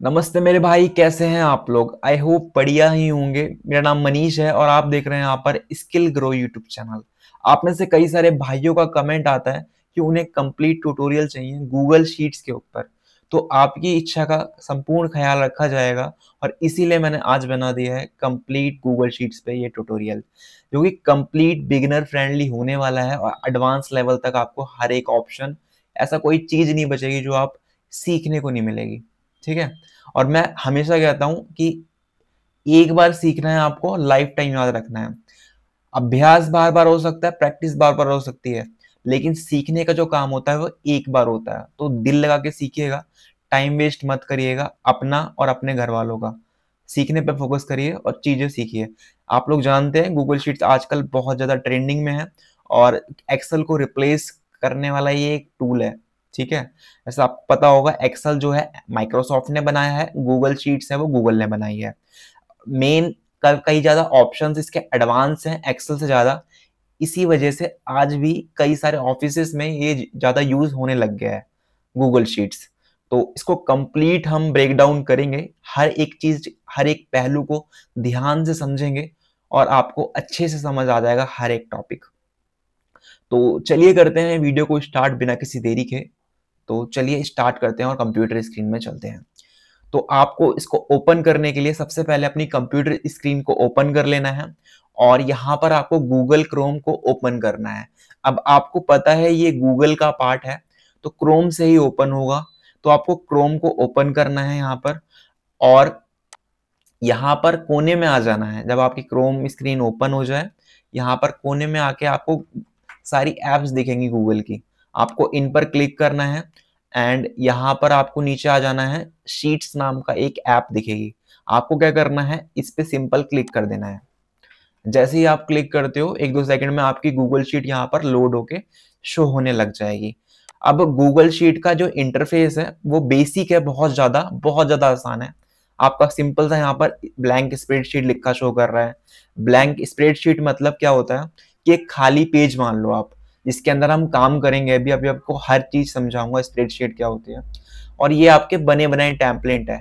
नमस्ते मेरे भाई, कैसे हैं आप लोग। आई होप बढ़िया ही होंगे। मेरा नाम मनीष है और आप देख रहे हैं यहाँ पर स्किल ग्रो यूट्यूब चैनल। आप में से कई सारे भाइयों का कमेंट आता है कि उन्हें कंप्लीट ट्यूटोरियल चाहिए गूगल शीट्स के ऊपर। तो आपकी इच्छा का संपूर्ण ख्याल रखा जाएगा और इसीलिए मैंने आज बना दिया है कंप्लीट गूगल शीट्स पे ये ट्यूटोरियल, जो कि कंप्लीट बिगिनर फ्रेंडली होने वाला है और एडवांस लेवल तक आपको हर एक ऑप्शन, ऐसा कोई चीज नहीं बचेगी जो आप सीखने को नहीं मिलेगी। ठीक है। और मैं हमेशा कहता हूं कि एक बार सीखना है, आपको लाइफ टाइम याद रखना है। अभ्यास बार बार हो सकता है, प्रैक्टिस बार बार हो सकती है, लेकिन सीखने का जो काम होता है वो एक बार होता है। तो दिल लगा के सीखिएगा, टाइम वेस्ट मत करिएगा अपना और अपने घर वालों का। सीखने पे फोकस करिए और चीजें सीखिए। आप लोग जानते हैं गूगल शीट्स आजकल बहुत ज्यादा ट्रेंडिंग में है और एक्सेल को रिप्लेस करने वाला ये एक टूल है। ठीक है। ऐसा आपको पता होगा, एक्सेल जो है माइक्रोसॉफ्ट ने बनाया है, गूगल शीट्स है वो गूगल ने बनाई है। मेन कई ज्यादा ऑप्शंस इसके एडवांस हैं एक्सेल से ज्यादा। इसी वजह से आज भी कई सारे ऑफिसेस में ये ज्यादा यूज होने लग गया है गूगल शीट्स। तो इसको कंप्लीट हम ब्रेक डाउन करेंगे, हर एक चीज हर एक पहलू को ध्यान से समझेंगे और आपको अच्छे से समझ आ जाएगा हर एक टॉपिक। तो चलिए करते हैं वीडियो को स्टार्ट बिना किसी देरी के। तो चलिए स्टार्ट करते हैं और कंप्यूटर स्क्रीन में चलते हैं। तो आपको इसको ओपन करने के लिए सबसे पहले अपनी कंप्यूटर स्क्रीन को ओपन कर लेना है और यहाँ पर आपको गूगल क्रोम को ओपन करना है। अब आपको पता है ये गूगल का पार्ट है तो क्रोम से ही ओपन होगा। तो आपको क्रोम को ओपन करना है यहाँ पर और यहाँ पर कोने में आ जाना है। जब आपकी क्रोम स्क्रीन ओपन हो जाए, यहाँ पर कोने में आके आपको सारी एप्स दिखेंगी गूगल की, आपको इन पर क्लिक करना है एंड यहाँ पर आपको नीचे आ जाना है। शीट्स नाम का एक ऐप दिखेगी, आपको क्या करना है, इस पे सिंपल क्लिक कर देना है। जैसे ही आप क्लिक करते हो, एक दो सेकंड में आपकी गूगल शीट यहाँ पर लोड होके शो होने लग जाएगी। अब गूगल शीट का जो इंटरफेस है वो बेसिक है, बहुत ज्यादा आसान है। आपका सिंपल सा यहाँ पर ब्लैंक स्प्रेडशीट लिखा शो कर रहा है। ब्लैंक स्प्रेडशीट मतलब क्या होता है कि एक खाली पेज मान लो आप, जिसके अंदर हम काम करेंगे। अभी आपको हर चीज समझाऊंगा स्प्रेडशीट क्या होती है। और ये आपके बने बनाए टेम्पलेट है।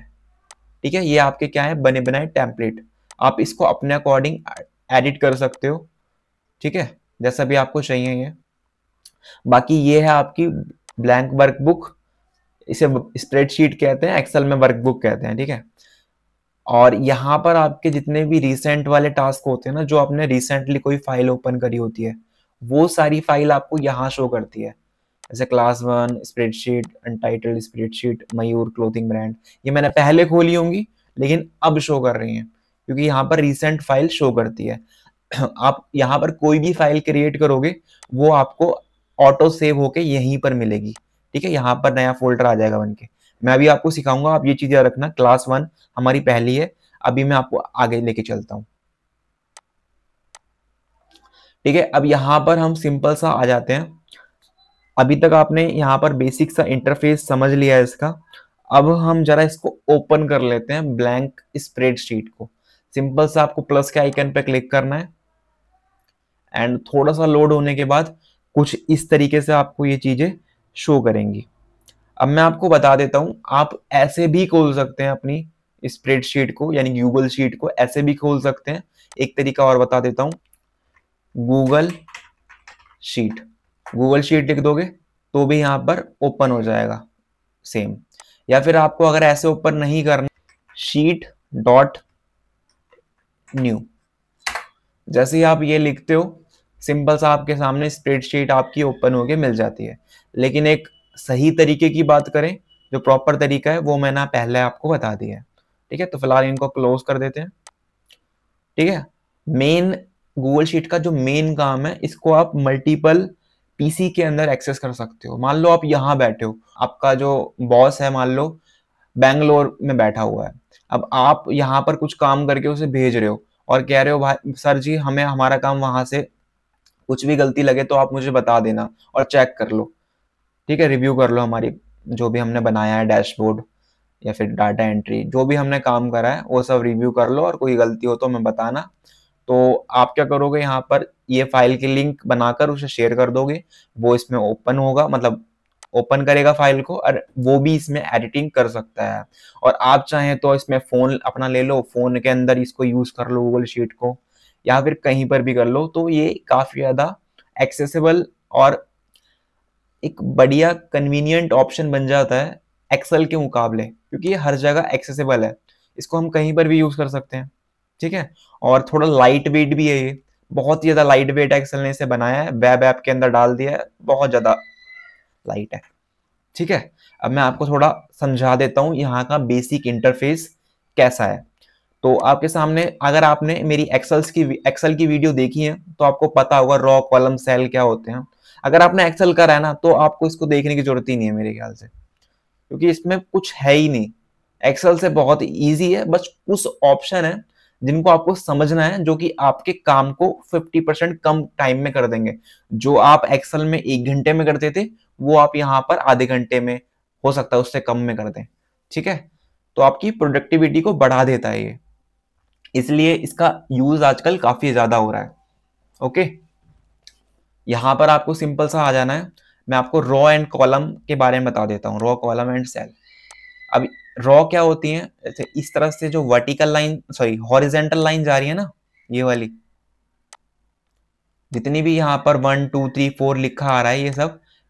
ठीक है, ये आपके क्या है, बने बनाए टेम्पलेट। आप इसको अपने अकॉर्डिंग एडिट कर सकते हो। ठीक है, जैसा भी आपको चाहिए ये। बाकी ये है आपकी ब्लैंक वर्कबुक, इसे स्प्रेडशीट कहते हैं, एक्सेल में वर्कबुक कहते हैं। ठीक है। और यहाँ पर आपके जितने भी रिसेंट वाले टास्क होते हैं ना, जो आपने रिसेंटली कोई फाइल ओपन करी होती है, वो सारी फाइल आपको यहाँ शो करती है। जैसे क्लास 1 स्प्रेडशीट, अनटाइटल्ड स्प्रेडशीट, मयूर क्लोथिंग ब्रांड, ये मैंने पहले खोली होंगी लेकिन अब शो कर रही हैं क्योंकि यहाँ पर रिसेंट फाइल शो करती है। आप यहाँ पर कोई भी फाइल क्रिएट करोगे वो आपको ऑटो सेव होके यहीं पर मिलेगी। ठीक है, यहाँ पर नया फोल्डर आ जाएगा बनके। मैं अभी आपको सिखाऊंगा, आप ये चीज याद रखना। क्लास 1 हमारी पहली है, अभी मैं आपको आगे लेके चलता हूँ। ठीक है, अब यहाँ पर हम सिंपल सा आ जाते हैं। अभी तक आपने यहाँ पर बेसिक सा इंटरफेस समझ लिया है इसका। अब हम जरा इसको ओपन कर लेते हैं, ब्लैंक स्प्रेडशीट को। सिंपल सा आपको प्लस के आइकन पे क्लिक करना है एंड थोड़ा सा लोड होने के बाद कुछ इस तरीके से आपको ये चीजें शो करेंगी। अब मैं आपको बता देता हूं, आप ऐसे भी खोल सकते हैं अपनी स्प्रेडशीट को, यानी गूगल शीट को ऐसे भी खोल सकते हैं। एक तरीका और बता देता हूं, गूगल शीट, गूगल शीट लिख दोगे तो भी यहां पर ओपन हो जाएगा सेम। या फिर आपको अगर ऐसे ओपन नहीं करना, शीट डॉट न्यू, जैसे ही आप ये लिखते हो सिंपल सा आपके सामने स्प्रेडशीट आपकी ओपन होके मिल जाती है। लेकिन एक सही तरीके की बात करें, जो प्रॉपर तरीका है वो मैंने पहले आपको बता दिया है। ठीक है, तो फिलहाल इनको क्लोज कर देते हैं। ठीक है, मेन गूगल शीट का जो मेन काम है, इसको आप मल्टीपल पीसी के अंदर एक्सेस कर सकते हो। मान लो आप यहाँ बैठे हो, आपका जो बॉस है मान लो बैंगलोर में बैठा हुआ है। अब आप यहाँ पर कुछ काम करके उसे भेज रहे हो और कह रहे हो भाई सर जी, हमें हमारा काम वहां से कुछ भी गलती लगे तो आप मुझे बता देना और चेक कर लो। ठीक है, रिव्यू कर लो हमारी जो भी हमने बनाया है डैशबोर्ड या फिर डाटा एंट्री, जो भी हमने काम करा है वो सब रिव्यू कर लो और कोई गलती हो तो हमें बताना। तो आप क्या करोगे, यहाँ पर ये फाइल की लिंक बनाकर उसे शेयर कर दोगे, वो इसमें ओपन होगा, मतलब ओपन करेगा फाइल को और वो भी इसमें एडिटिंग कर सकता है। और आप चाहें तो इसमें फोन अपना ले लो, फोन के अंदर इसको यूज कर लो गूगल शीट को, या फिर कहीं पर भी कर लो। तो ये काफी ज्यादा एक्सेसिबल और एक बढ़िया कन्वीनियंट ऑप्शन बन जाता है एक्सेल के मुकाबले, क्योंकि ये हर जगह एक्सेसिबल है, इसको हम कहीं पर भी यूज कर सकते हैं। ठीक है, और थोड़ा लाइट वेट भी है ये, बहुत ही ज्यादा लाइट वेट एक्सेल ने इसे बनाया है, वेब ऐप के अंदर डाल दिया है, बहुत ज्यादा लाइट है। ठीक है, अब मैं आपको थोड़ा समझा देता हूँ यहाँ का बेसिक इंटरफेस कैसा है। तो आपके सामने, अगर आपने मेरी एक्सेल की वीडियो देखी है तो आपको पता होगा रॉ कॉलम सेल क्या होते हैं। अगर आपने एक्सेल करा है ना तो आपको इसको देखने की जरूरत ही नहीं है मेरे ख्याल से, क्योंकि इसमें कुछ है ही नहीं। एक्सेल से बहुत इजी है, बस कुछ ऑप्शन है जिनको आपको समझना है, जो कि आपके काम को 50% कम टाइम में कर देंगे। जो आप एक्सेल में 1 घंटे में करते थे वो आप यहाँ पर आधे घंटे में, हो सकता है उससे कम में कर दें। ठीक है, तो आपकी प्रोडक्टिविटी को बढ़ा देता है ये, इसलिए इसका यूज आजकल काफी ज्यादा हो रहा है। ओके, यहां पर आपको सिंपल सा आ जाना है। मैं आपको रॉ एंड कॉलम के बारे में बता देता हूँ, रॉ कॉलम एंड सेल। अब रॉ क्या होती है, इस तरह से जो vertical line, sorry horizontal line जा रही है ना, ये वाली, जितनी भी यहाँ पर 1 2 3 4 लिखा आ रहा है,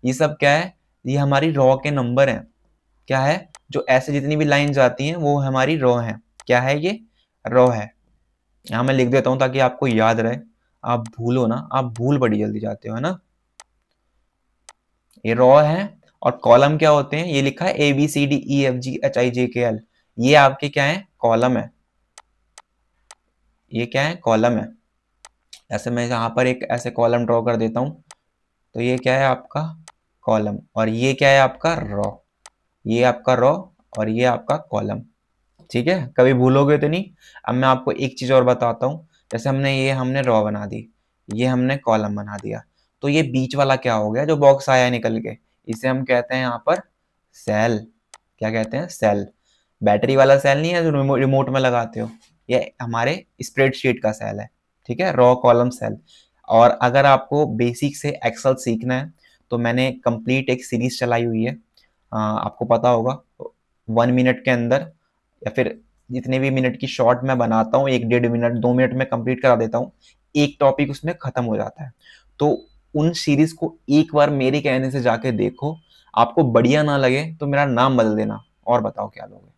ये सब क्या है, ये हमारी रॉ के नंबर हैं। क्या है, जो ऐसे जितनी भी लाइन जाती हैं वो हमारी रॉ है। क्या है, ये रॉ है। यहाँ मैं लिख देता हूं ताकि आपको याद रहे, आप भूलो ना, आप भूल बड़ी जल्दी जाते हो, है ना। ये रॉ है। और कॉलम क्या होते हैं, ये लिखा है ABCDEFGHIJKL, ये आपके क्या है, कॉलम है। ये क्या है, कॉलम है। ऐसे मैं यहाँ पर एक ऐसे कॉलम ड्रॉ कर देता हूँ, तो ये क्या है आपका कॉलम, और ये क्या है आपका रॉ, ये आपका रॉ और ये आपका कॉलम। ठीक है, कभी भूलोगे तो नहीं। अब मैं आपको एक चीज और बताता हूँ, जैसे हमने रॉ बना दी, ये हमने कॉलम बना दिया, तो ये बीच वाला क्या हो गया, जो बॉक्स आया निकल के, इसे हम कहते हैं यहाँ पर सेल। क्या कहते हैं, सेल। बैटरी वाला सेल नहीं है जो रिमोट में लगाते हो, ये हमारे स्प्रेडशीट का सेल है। ठीक है, रॉ कॉलम सेल। और अगर आपको बेसिक से एक्सेल सीखना है तो मैंने कंप्लीट एक सीरीज चलाई हुई है, आपको पता होगा, 1 मिनट के अंदर, या फिर जितने भी मिनट की शॉर्ट मैं बनाता हूँ, 1 1.5 मिनट 2 मिनट में कंप्लीट करा देता हूँ, एक टॉपिक उसमें खत्म हो जाता है। तो उन सीरीज को एक बार मेरे कहने से जाके देखो, आपको बढ़िया ना लगे तो मेरा नाम बदल देना, और बताओ क्या लोगे।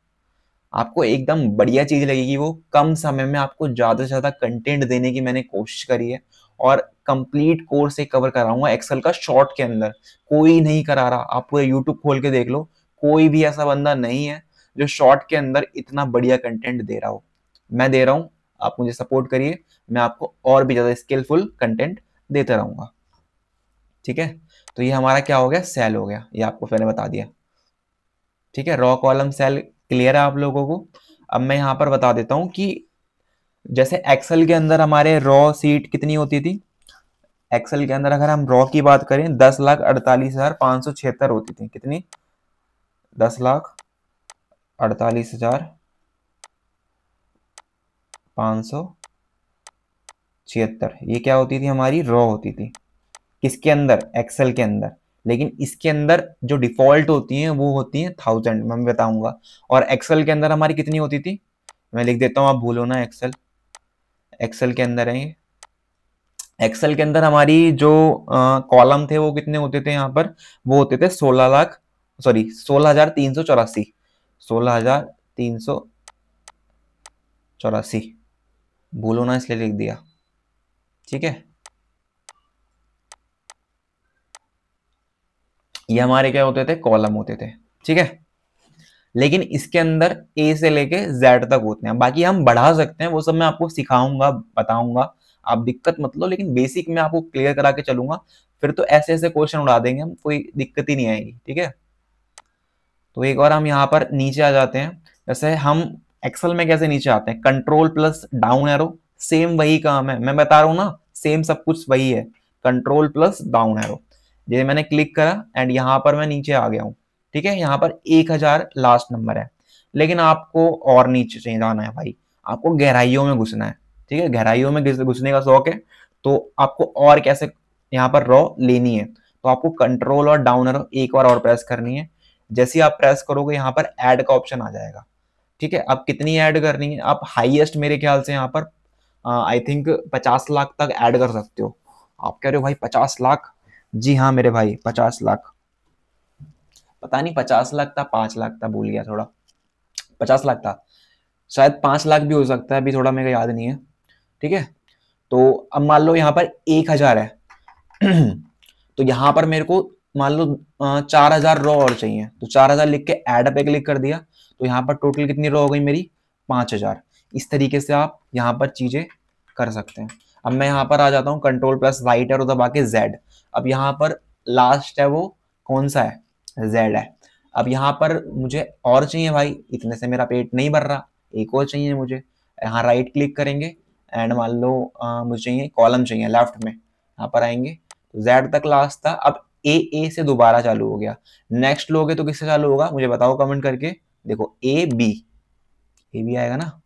आपको एकदम बढ़िया चीज लगेगी, वो कम समय में आपको ज्यादा से ज्यादा कंटेंट देने की मैंने कोशिश करी है, और कंप्लीट कोर्स एक कवर कराऊंगा एक्सेल का शॉर्ट के अंदर। कोई नहीं करा रहा, आप पूरे यूट्यूब खोल के देख लो, कोई भी ऐसा बंदा नहीं है जो शॉर्ट के अंदर इतना बढ़िया कंटेंट दे रहा हो। मैं दे रहा हूँ, आप मुझे सपोर्ट करिए, मैं आपको और भी ज्यादा स्किलफुल कंटेंट देता रहूंगा। ठीक है, तो ये हमारा क्या हो गया, सेल हो गया, ये आपको मैंने बता दिया। ठीक है, रॉ कॉलम सेल क्लियर है आप लोगों को। अब मैं यहाँ पर बता देता हूँ कि जैसे एक्सेल के अंदर हमारे रॉ सीट कितनी होती थी, एक्सेल के अंदर अगर हम रॉ की बात करें 10,48,576 होती थी। कितनी, 10,48,576, ये क्या होती थी, हमारी रॉ होती थी। किसके अंदर, एक्सेल के अंदर। लेकिन इसके अंदर जो डिफॉल्ट होती हैं वो होती हैं 1000, मैं बताऊंगा। और एक्सेल के अंदर हमारी कितनी होती थी, मैं लिख देता हूँ, आप भूलो ना। एक्सेल के अंदर है ये, एक्सेल के अंदर हमारी जो कॉलम थे वो कितने होते थे यहाँ पर, वो होते थे 16,384, 16,384, भूलो ना इसलिए लिख दिया। ठीक है, ये हमारे क्या होते थे, कॉलम होते थे। ठीक है, लेकिन इसके अंदर ए से लेके जेड तक होते हैं, बाकी हम बढ़ा सकते हैं, वो सब मैं आपको सिखाऊंगा, बताऊंगा, आप दिक्कत मत लो, लेकिन बेसिक में आपको क्लियर करा के चलूंगा। फिर तो ऐसे ऐसे क्वेश्चन उड़ा देंगे हम, कोई दिक्कत ही नहीं आएगी। ठीक है, तो एक बार हम यहाँ पर नीचे आ जाते हैं। जैसे हम एक्सेल में कैसे नीचे आते हैं, control plus down arrow, same वही काम है, मैं बता रहा हूँ ना, सेम सब कुछ वही है, कंट्रोल प्लस डाउन एरो। ये मैंने क्लिक करा एंड यहाँ पर मैं नीचे आ गया हूँ। ठीक है, यहाँ पर 1000 लास्ट नंबर है, लेकिन आपको और नीचे चाहिए जाना है भाई, आपको गहराइयों में घुसना है। ठीक है, गहराइयों में घुसने का शौक है, तो आपको और कैसे यहाँ पर रॉ लेनी है, तो आपको कंट्रोल और डाउन एरो एक बार और प्रेस करनी है। जैसे ही आप प्रेस करोगे यहाँ पर ऐड का ऑप्शन आ जाएगा। ठीक है, अब कितनी ऐड करनी है, आप हाईएस्ट मेरे ख्याल से यहाँ पर आई थिंक 50 लाख तक ऐड कर सकते हो। आप कह रहे हो भाई 50 लाख? जी हाँ मेरे भाई, 50 लाख। पता नहीं 50 लाख था 5 लाख था, भूल गया थोड़ा। 50 लाख था, शायद 5 लाख भी हो सकता है, अभी थोड़ा मेरे को याद नहीं है। ठीक है, तो अब मान लो यहाँ पर 1000 है तो यहाँ पर मेरे को मान लो 4000 रो और चाहिए, तो 4000 लिख के ऐड पे क्लिक कर दिया, तो यहाँ पर टोटल कितनी रो हो गई मेरी? 5000। इस तरीके से आप यहाँ पर चीजें कर सकते हैं। अब मैं यहाँ पर आ जाता हूँ, कंट्रोल प्लस राइट एरो दबा के जेड। अब यहाँ पर लास्ट है वो कौन सा है? जेड है। अब यहाँ पर मुझे और चाहिए भाई, इतने से मेरा पेट नहीं भर रहा, एक और चाहिए मुझे। यहाँ राइट क्लिक करेंगे एंड मान लो मुझे चाहिए कॉलम चाहिए लेफ्ट में, यहाँ पर आएंगे तो जेड तक लास्ट था। अब ए से दोबारा चालू हो गया। नेक्स्ट लोगे तो किससे चालू होगा मुझे बताओ कमेंट करके। देखो ए बी आएगा ना,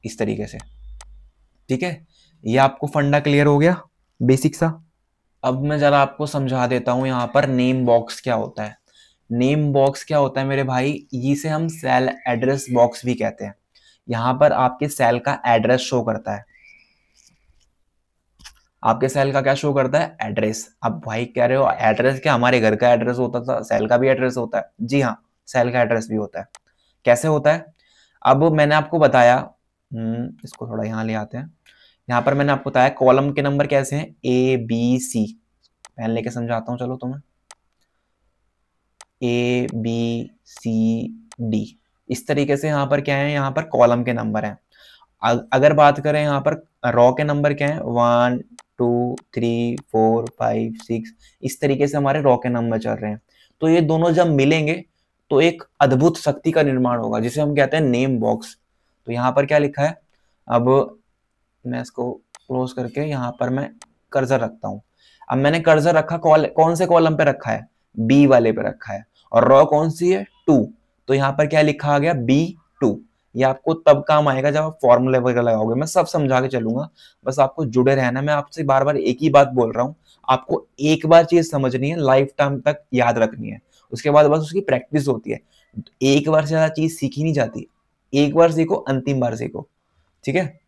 इस तरीके से। ठीक है, ये आपको फंडा क्लियर हो गया, बेसिक सा। अब मैं जरा आपको समझा देता हूं यहाँ पर नेम बॉक्स क्या होता है। नेम बॉक्स क्या होता है मेरे भाई, इसे हम सेल एड्रेस बॉक्स भी कहते हैं। यहाँ पर आपके सेल का एड्रेस शो करता है। आपके सेल का क्या शो करता है? एड्रेस। अब भाई कह रहे हो एड्रेस क्या हमारे घर का एड्रेस होता था, सेल का भी एड्रेस होता है? जी हाँ, सेल का एड्रेस भी होता है। कैसे होता है? अब मैंने आपको बताया, इसको थोड़ा यहाँ ले आते हैं। यहाँ पर मैंने आपको बताया कॉलम के नंबर कैसे हैं, ए बी सी। पहले लेके समझाता हूँ चलो तुम्हें। ए बी सी डी, इस तरीके से यहाँ पर क्या है, यहाँ पर कॉलम के नंबर हैं। अगर बात करें यहाँ पर रॉ के नंबर क्या है, 1 2 3 4 5 6, इस तरीके से हमारे रॉ के नंबर चल रहे हैं। तो ये दोनों जब मिलेंगे तो एक अद्भुत शक्ति का निर्माण होगा जिसे हम कहते हैं नेम बॉक्स। तो यहाँ पर क्या लिखा है, अब मैं इसको क्लोज करके यहाँ पर मैं कर्सर रखता हूँ। अब मैंने कर्सर रखा कौन से कॉलम पे रखा है? बी वाले पे रखा है। और रॉ कौन सी है? 2। तो यहाँ पर क्या लिखा आ गया? B2। ये आपको तब काम आएगा जब आप फॉर्मूले वगैरह लगाओगे। मैं सब समझा के चलूंगा, बस आपको जुड़े रहना। मैं आपसे बार बार एक ही बात बोल रहा हूँ, आपको एक बार चीज समझनी है, लाइफ टाइम तक याद रखनी है, उसके बाद बस उसकी प्रैक्टिस होती है। एक बार से ज्यादा चीज सीखी नहीं जाती, एक बार सीखो अंतिम बार सीखो। ठीक है,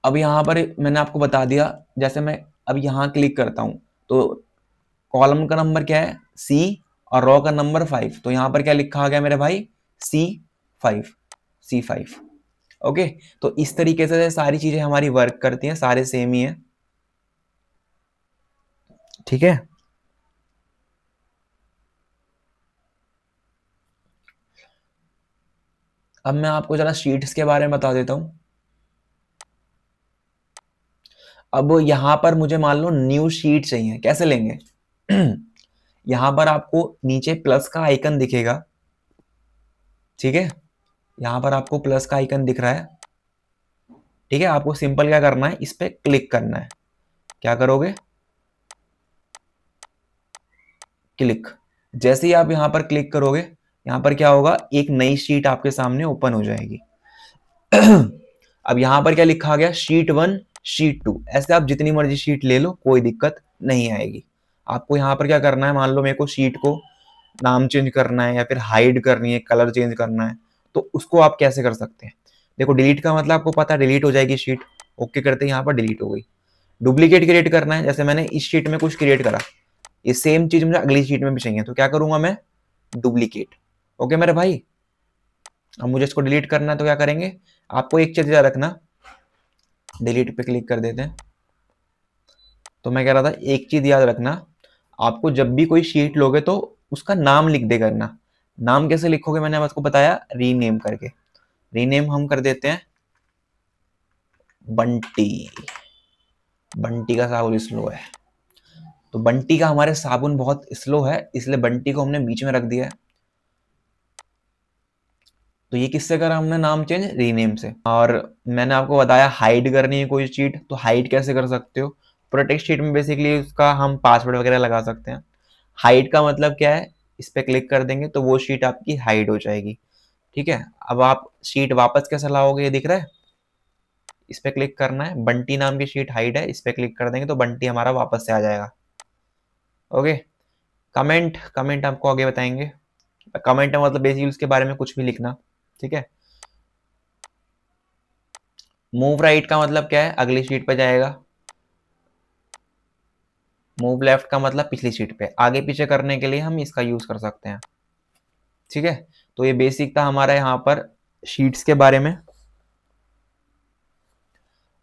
अब यहाँ पर मैंने आपको बता दिया, जैसे मैं अब यहाँ क्लिक करता हूँ तो कॉलम का नंबर क्या है? C, और रो का नंबर 5। तो यहाँ पर क्या लिखा आ गया मेरे भाई? C5। ओके, तो इस तरीके से सारी चीजें हमारी वर्क करती हैं, सारे सेम ही है। ठीक है, अब मैं आपको जरा शीट्स के बारे में बता देता हूं। अब यहां पर मुझे मान लो न्यू शीट चाहिए, कैसे लेंगे? यहां पर आपको नीचे प्लस का आइकन दिखेगा। ठीक है, यहां पर आपको प्लस का आइकन दिख रहा है। ठीक है, आपको सिंपल क्या करना है, इस पे क्लिक करना है। क्या करोगे? क्लिक। जैसे ही आप यहां पर क्लिक करोगे, यहां पर क्या होगा, एक नई शीट आपके सामने ओपन हो जाएगी। अब यहां पर क्या लिखा गया? Sheet 1 sheet 2। ऐसे आप जितनी मर्जी शीट ले लो, कोई दिक्कत नहीं आएगी। आपको यहाँ पर क्या करना है, मान लो मेरे को शीट को नाम चेंज करना है या फिर हाइड करनी है, कलर चेंज करना है, तो उसको आप कैसे कर सकते हैं? देखो, डिलीट का मतलब आपको पता है, डिलीट हो जाएगी शीट। ओके करते हैं, यहाँ पर डिलीट हो गई। डुप्लीकेट क्रिएट करना है, जैसे मैंने इस शीट में कुछ क्रिएट करा, ये सेम चीज मुझे अगली शीट में भी चाहिए, तो क्या करूंगा मैं? डुप्लीकेट। ओके मेरे भाई, अब मुझे इसको डिलीट करना है तो क्या करेंगे? आपको एक चीज याद रखना, डिलीट पे क्लिक कर देते हैं। तो मैं कह रहा था एक चीज याद रखना, आपको जब भी कोई शीट लोगे तो उसका नाम लिख दे करना। नाम कैसे लिखोगे मैंने आपको बताया, रीनेम करके। रीनेम हम कर देते हैं बंटी। बंटी का साबुन स्लो है, तो बंटी का हमारे साबुन बहुत स्लो है, इसलिए बंटी को हमने बीच में रख दिया है। तो ये किससे करा हमने नाम चेंज? रीनेम से। और मैंने आपको बताया हाइड करनी है कोई शीट, तो हाइड कैसे कर सकते हो? प्रोटेक्ट शीट में बेसिकली उसका हम पासवर्ड वगैरह लगा सकते हैं। हाइड का मतलब क्या है? इस पे क्लिक कर देंगे तो वो शीट आपकी हाइड हो जाएगी। ठीक है, अब आप शीट वापस कैसे लाओगे, ये दिख रहा है? इस पे क्लिक करना है, बंटी नाम की शीट हाइड है, इस पे क्लिक कर देंगे तो बंटी हमारा वापस से आ जाएगा। ओके, कमेंट कमेंट आपको आगे बताएंगे। कमेंट है मतलब बेसिकली उसके बारे में कुछ भी लिखना, ठीक है। मूव राइट का मतलब क्या है, अगली शीट पे जाएगा। मूव लेफ्ट का मतलब पिछली शीट पे। आगे पीछे करने के लिए हम इसका यूज कर सकते हैं, ठीक है। तो ये बेसिक था हमारा यहाँ पर शीट्स के बारे में।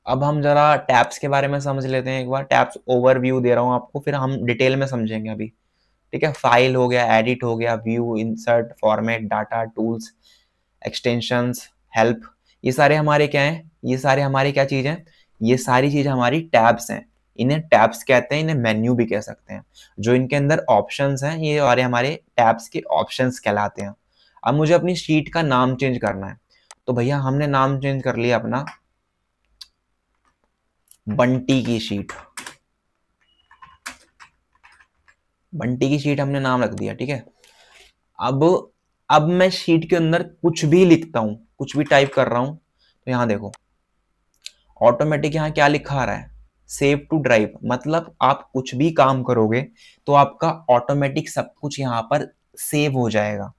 अब हम जरा टैब्स के बारे में समझ लेते हैं एक बार। टैब्स ओवरव्यू दे रहा हूँ आपको, फिर हम डिटेल में समझेंगे अभी, ठीक है। फाइल हो गया, एडिट हो गया, view, insert, format, data, tools, extensions, help, ये सारे हमारे क्या हैं, ये सारे हमारी क्या चीज हैं, ये सारी चीज हमारी टैब्स हैं। इन्हें टैब्स कहते हैं, इन्हें मेन्यू भी कह सकते हैं। जो इनके अंदर ऑप्शंस हैं ये सारे हमारे टैब्स के ऑप्शंस कहलाते हैं। अब मुझे अपनी शीट का नाम चेंज करना है, तो भैया हमने नाम चेंज कर लिया अपना बंटी की शीट। बंटी की शीट हमने नाम रख दिया, ठीक है। अब मैं शीट के अंदर कुछ भी लिखता हूं, कुछ भी टाइप कर रहा हूं, तो यहां देखो ऑटोमेटिक यहां क्या लिखा आ रहा है, सेव टू ड्राइव। मतलब आप कुछ भी काम करोगे तो आपका ऑटोमेटिक सब कुछ यहां पर सेव हो जाएगा।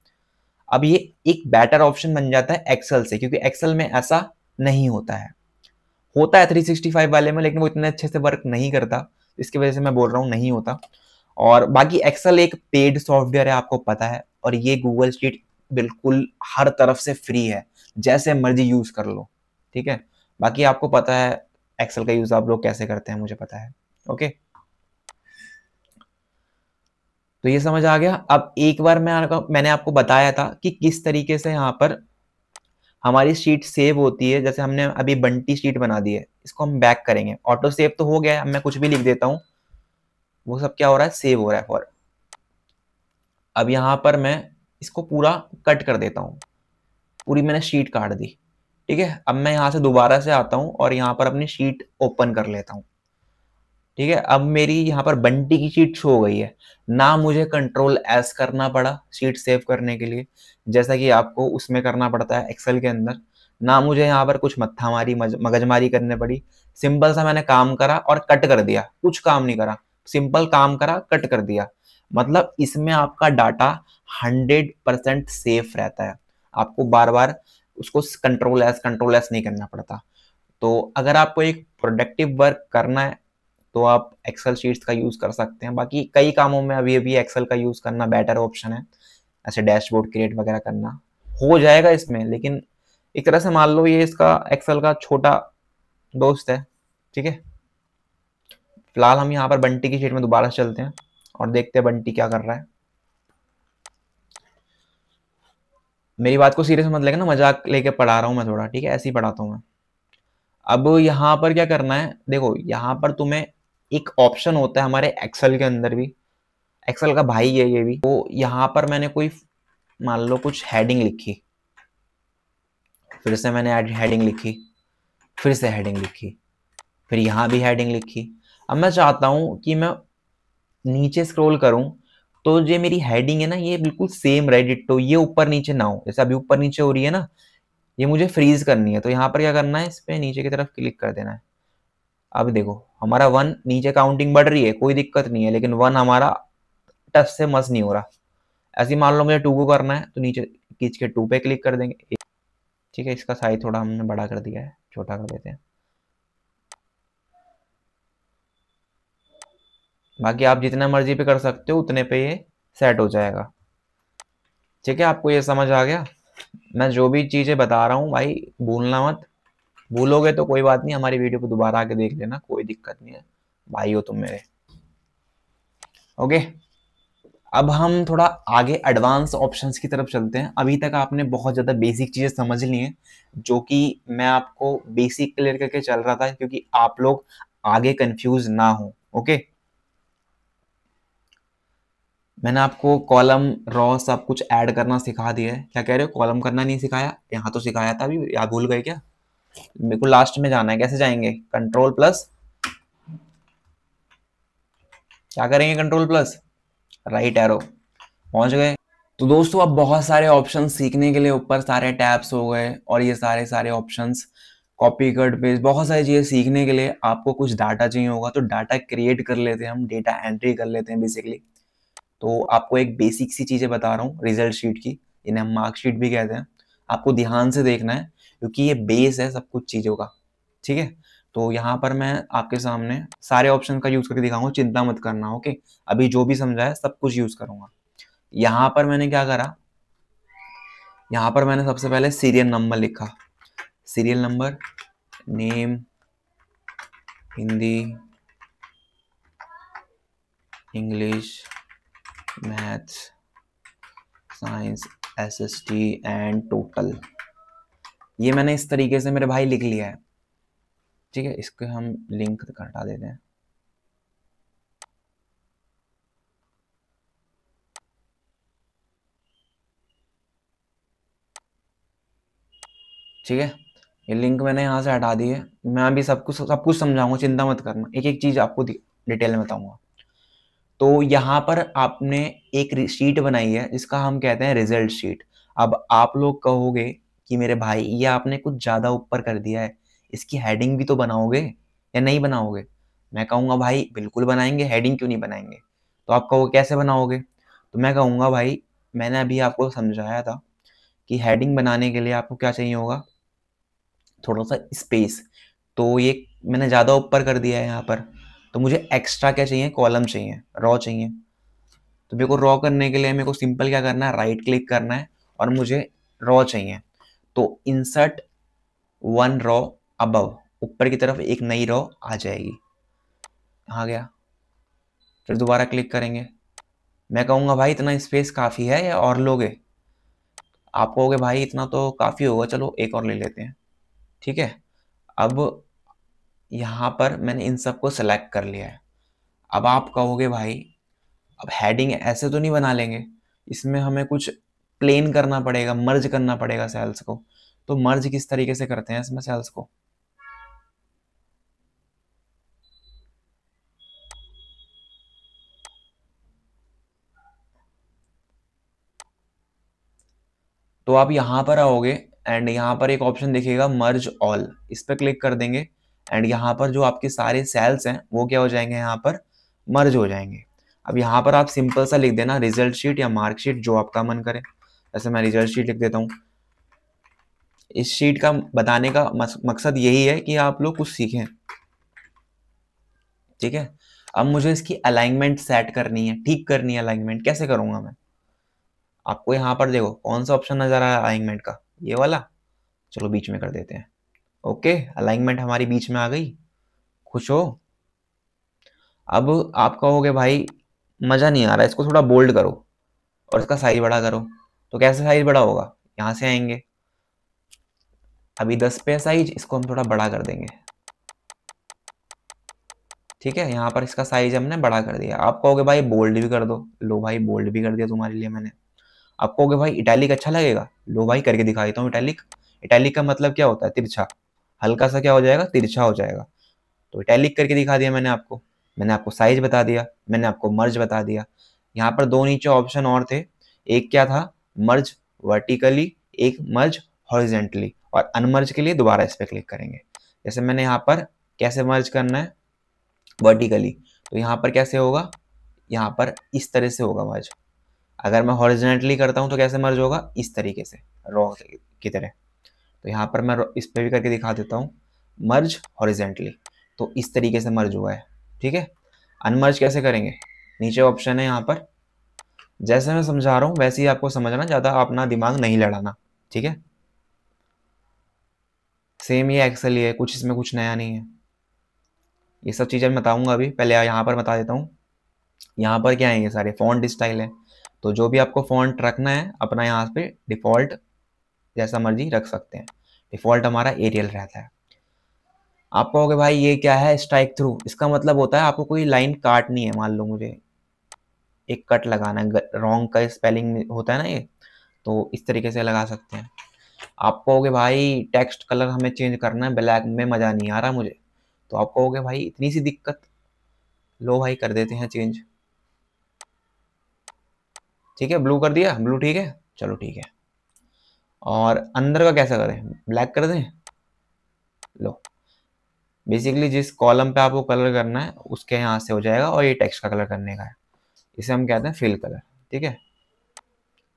अब ये एक बेटर ऑप्शन बन जाता है एक्सेल से, क्योंकि एक्सेल में ऐसा नहीं होता है। होता है 365 वाले में, लेकिन वो इतने अच्छे से वर्क नहीं करता, इसकी वजह से मैं बोल रहा हूँ नहीं होता। और बाकी एक्सेल एक पेड सॉफ्टवेयर है, आपको पता है, और ये गूगल शीट बिल्कुल हर तरफ से फ्री है, जैसे मर्जी यूज कर लो, ठीक है। बाकी आपको पता है एक्सेल का यूज आप लोग कैसे करते हैं, मुझे पता है। ओके, तो ये समझ आ गया। अब एक बार मैंने आपको बताया था कि किस तरीके से यहाँ पर हमारी शीट सेव होती है। जैसे हमने अभी बंटी शीट बना दी है, इसको हम बैक करेंगे, ऑटो सेव तो हो गया है। अब मैं कुछ भी लिख देता हूँ, वो सब क्या हो रहा है, सेव हो रहा है फॉर। अब यहाँ पर मैं इसको पूरा कट कर देता हूँ, पूरी मैंने शीट काट दी, ठीक है। अब मैं यहाँ से दोबारा से आता हूँ और यहाँ पर अपनी शीट ओपन कर लेता हूँ, ठीक है। अब मेरी यहाँ पर बंटी की शीट शो हो गई है। ना मुझे कंट्रोल एस करना पड़ा शीट सेव करने के लिए, जैसा कि आपको उसमें करना पड़ता है एक्सेल के अंदर। ना मुझे यहाँ पर कुछ मत्थामारी मगजमारी करने पड़ी। सिंपल सा मैंने काम करा और कट कर दिया, कुछ काम नहीं करा, सिंपल काम करा, कट कर दिया। मतलब इसमें आपका डाटा 100% सेफ रहता है, आपको बार बार उसको कंट्रोल एस नहीं करना पड़ता। तो अगर आपको एक प्रोडक्टिव वर्क करना है तो आप एक्सेल शीट्स का यूज कर सकते हैं। बाकी कई कामों में अभी अभी एक्सेल का यूज करना बेटर ऑप्शन है, ऐसे डैशबोर्ड क्रिएट वगैरह करना हो जाएगा इसमें, लेकिन एक तरह से मान लो ये इसका एक्सेल का छोटा दोस्त है, ठीक है। फिलहाल हम यहाँ पर बंटी की शीट में दोबारा चलते हैं और देखते हैं बंटी क्या कर रहा है। मेरी बात को सीरियस मत लेगा ना, मजाक लेके पढ़ा रहा हूँ मैं थोड़ा, ठीक है, ऐसे ही पढ़ाता हूँ मैं। अब यहाँ पर क्या करना है, देखो यहाँ पर तुम्हें एक ऑप्शन होता है हमारे एक्सेल के अंदर भी, एक्सेल का भाई है ये भी। तो यहाँ पर मैंने कोई मान लो कुछ हेडिंग लिखी, फिर से मैंने हेडिंग लिखी, फिर से हेडिंग लिखी, फिर यहाँ भी हेडिंग लिखी। अब मैं चाहता हूँ कि मैं नीचे स्क्रॉल करूँ तो ये मेरी हेडिंग है ना, ये बिल्कुल सेम रहे डिट्टो, ये ऊपर नीचे ना हो। जैसे अभी ऊपर नीचे हो रही है ना, ये मुझे फ्रीज करनी है। तो यहाँ पर क्या करना है, इस पे नीचे की तरफ क्लिक कर देना है। अब देखो हमारा 1 नीचे काउंटिंग बढ़ रही है, कोई दिक्कत नहीं है, लेकिन 1 हमारा टच से मस नहीं हो रहा। ऐसे मान लो मुझे 2 को करना है, तो नीचे खींच के 2 पे क्लिक कर देंगे, ठीक है। इसका साइज थोड़ा हमने बड़ा कर दिया है, छोटा कर देते हैं। बाकी आप जितना मर्जी पे कर सकते हो, उतने पे ये सेट हो जाएगा, ठीक है। आपको ये समझ आ गया। मैं जो भी चीजें बता रहा हूँ भाई भूलना मत, भूलोगे तो कोई बात नहीं, हमारी वीडियो को दोबारा आके देख लेना, कोई दिक्कत नहीं है, भाई हो तुम मेरे। ओके, अब हम थोड़ा आगे एडवांस ऑप्शंस की तरफ चलते हैं। अभी तक आपने बहुत ज़्यादा बेसिक चीज़ें समझ ली हैं, जो कि मैं आपको बेसिक क्लियर करके चल रहा था, क्योंकि आप लोग आगे कंफ्यूज ना हो। ओके, मैंने आपको कॉलम रॉ सब कुछ ऐड करना सिखा दिया है। क्या कह रहे हो, कॉलम करना नहीं सिखाया? यहाँ तो सिखाया था, अभी याद भूल गए क्या? मेरे को लास्ट में जाना है, कैसे जाएंगे? कंट्रोल प्लस, क्या करेंगे? कंट्रोल प्लस राइट एरो, पहुंच गए। तो दोस्तों अब बहुत सारे ऑप्शंस सीखने के लिए ऊपर सारे टैब्स हो गए और ये सारे ऑप्शंस कॉपी कट पेस्ट, बहुत सारी चीज़ें सीखने के लिए आपको कुछ डाटा चाहिए होगा, तो डाटा क्रिएट कर लेते हैं हम, डेटा एंट्री कर लेते हैं बेसिकली। तो आपको एक बेसिक सी चीज़ें बता रहा हूँ रिजल्ट शीट की, इन्हें हम मार्कशीट भी कहते हैं। आपको ध्यान से देखना है क्योंकि ये बेस है सब कुछ चीज़ों का, ठीक है। तो यहाँ पर मैं आपके सामने सारे ऑप्शन का यूज़ करके दिखाऊंगा, चिंता मत करना, ओके। अभी जो भी समझा है सब कुछ यूज़ करूंगा। यहाँ पर मैंने क्या करा, यहाँ पर मैंने सबसे पहले सीरियल नंबर लिखा, serial number, name, Hindi, English, maths, science, SST and total. ये मैंने इस तरीके से मेरे भाई लिख लिया है, ठीक है। इसको हम लिंक हटा देते हैं, ठीक है। ये लिंक मैंने यहाँ से हटा दी है। मैं अभी सब कुछ समझाऊंगा, चिंता मत करना, एक एक चीज़ आपको डिटेल में बताऊंगा। तो यहाँ पर आपने एक शीट बनाई है जिसका हम कहते हैं रिजल्ट शीट। अब आप लोग कहोगे कि मेरे भाई ये आपने कुछ ज़्यादा ऊपर कर दिया है, इसकी हेडिंग भी तो बनाओगे या नहीं बनाओगे। मैं कहूँगा भाई बिल्कुल बनाएंगे, हेडिंग क्यों नहीं बनाएंगे। तो आप कहोगे कैसे बनाओगे, तो मैं कहूँगा भाई मैंने अभी आपको समझाया था कि हेडिंग बनाने के लिए आपको क्या चाहिए होगा, थोड़ा सा स्पेस। तो ये मैंने ज़्यादा ऊपर कर दिया है यहाँ पर, तो मुझे एक्स्ट्रा क्या चाहिए, कॉलम चाहिए, रॉ चाहिए। तो मेरे को रॉ करने के लिए मेरे को सिंपल क्या करना है, राइट क्लिक करना है और मुझे रॉ चाहिए। तो इंसर्ट वन रॉ अबव, ऊपर की तरफ एक नई रॉ आ जाएगी, आ गया। फिर दोबारा क्लिक करेंगे, मैं कहूँगा भाई इतना स्पेस काफ़ी है या और लोगे। आप कहोगे भाई इतना तो काफ़ी होगा, चलो एक और ले लेते हैं, ठीक है। अब यहाँ पर मैंने इन सबको सेलेक्ट कर लिया है। अब आप कहोगे भाई अब हेडिंग ऐसे तो नहीं बना लेंगे, इसमें हमें कुछ प्लेन करना पड़ेगा, मर्ज करना पड़ेगा सेल्स को। तो मर्ज किस तरीके से करते हैं इसमें सेल्स को, तो आप यहाँ पर आओगे एंड यहाँ पर एक ऑप्शन दिखेगा मर्ज ऑल, इस पर क्लिक कर देंगे एंड यहाँ पर जो आपके सारे सेल्स हैं वो क्या हो जाएंगे, यहाँ पर मर्ज हो जाएंगे। अब यहाँ पर आप सिंपल सा लिख देना रिजल्ट शीट या मार्कशीट, जो आपका मन करे। जैसे मैं रिजल्ट शीट लिख देता हूँ। इस शीट का बताने का मकसद यही है कि आप लोग कुछ सीखें, ठीक है। अब मुझे इसकी अलाइनमेंट सेट करनी है, ठीक करनी है। अलाइनमेंट कैसे करूंगा मैं, आपको यहाँ पर देखो कौन सा ऑप्शन नजर आ रहा है अलाइनमेंट का, ये वाला। चलो बीच में कर देते हैं, ओके। अलाइनमेंट हमारी बीच में आ गई, खुश हो। अब आप कहोगे भाई मजा नहीं आ रहा, इसको थोड़ा बोल्ड करो और इसका साइज बड़ा करो। तो कैसे साइज बड़ा होगा, यहाँ से आएंगे, अभी 10 पे साइज, इसको हम थोड़ा बड़ा कर देंगे, ठीक है। यहाँ पर इसका साइज हमने बड़ा कर दिया। आप कहोगे भाई बोल्ड भी कर दो, लो भाई बोल्ड भी कर दिया तुम्हारे लिए मैंने। आप कहोगे भाई इटैलिक अच्छा लगेगा, लो भाई करके दिखा देता हूँ इटैलिक। इटैलिक का मतलब क्या होता है, तिरछा, हल्का सा क्या हो जाएगा, तिरछा हो जाएगा। तो इटैलिक करके दिखा दिया मैंने आपको। मैंने आपको साइज बता दिया, मैंने आपको मर्ज बता दिया। यहाँ पर दो नीचे ऑप्शन और थे, एक क्या था, मर्ज वर्टिकली, एक मर्ज हॉरिजेंटली, और अनमर्ज के लिए दोबारा इस पर क्लिक करेंगे। जैसे मैंने यहाँ पर कैसे मर्ज करना है वर्टिकली, तो यहाँ पर कैसे होगा, यहाँ पर इस तरह से होगा मर्ज। अगर मैं हॉरिजॉन्टली करता हूँ तो कैसे मर्ज होगा, इस तरीके से, रॉ की तरह। तो यहाँ पर मैं इस पे भी करके दिखा देता हूँ, मर्ज हॉरिजॉन्टली, तो इस तरीके से मर्ज हुआ है, ठीक है। अनमर्ज कैसे करेंगे, नीचे ऑप्शन है यहाँ पर, जैसे मैं समझा रहा हूँ वैसे ही आपको समझना, ज़्यादा अपना दिमाग नहीं लड़ाना, ठीक है। सेम ये एक्सेल ही है, कुछ इसमें कुछ नया नहीं है। ये सब चीज़ें मैं बताऊंगा अभी, पहले यहाँ पर बता देता हूँ। यहाँ पर क्या है, ये सारे फॉन्ट स्टाइल है। तो जो भी आपको फॉन्ट रखना है अपना यहाँ पे डिफ़ॉल्ट जैसा मर्जी रख सकते हैं। डिफ़ॉल्ट हमारा एरियल रहता है। आप कहोगे भाई ये क्या है, स्ट्राइक थ्रू, इसका मतलब होता है आपको कोई लाइन काटनी है। मान लो मुझे एक कट लगाना है, रॉन्ग का स्पेलिंग होता है ना ये, तो इस तरीके से लगा सकते हैं। आप कहोगे भाई टेक्स्ट कलर हमें चेंज करना है, ब्लैक में मज़ा नहीं आ रहा मुझे, तो आप कहोगे भाई इतनी सी दिक्कत, लो भाई कर देते हैं चेंज, ठीक है। ब्लू कर दिया, ब्लू ठीक है, चलो ठीक है। और अंदर का कैसा करें, ब्लैक कर दें, लो, बेसिकली जिस कॉलम पे आपको कलर करना है उसके यहाँ से हो जाएगा, और ये टेक्स्ट का कलर करने का है, इसे हम कहते हैं फिल कलर। ठीक है,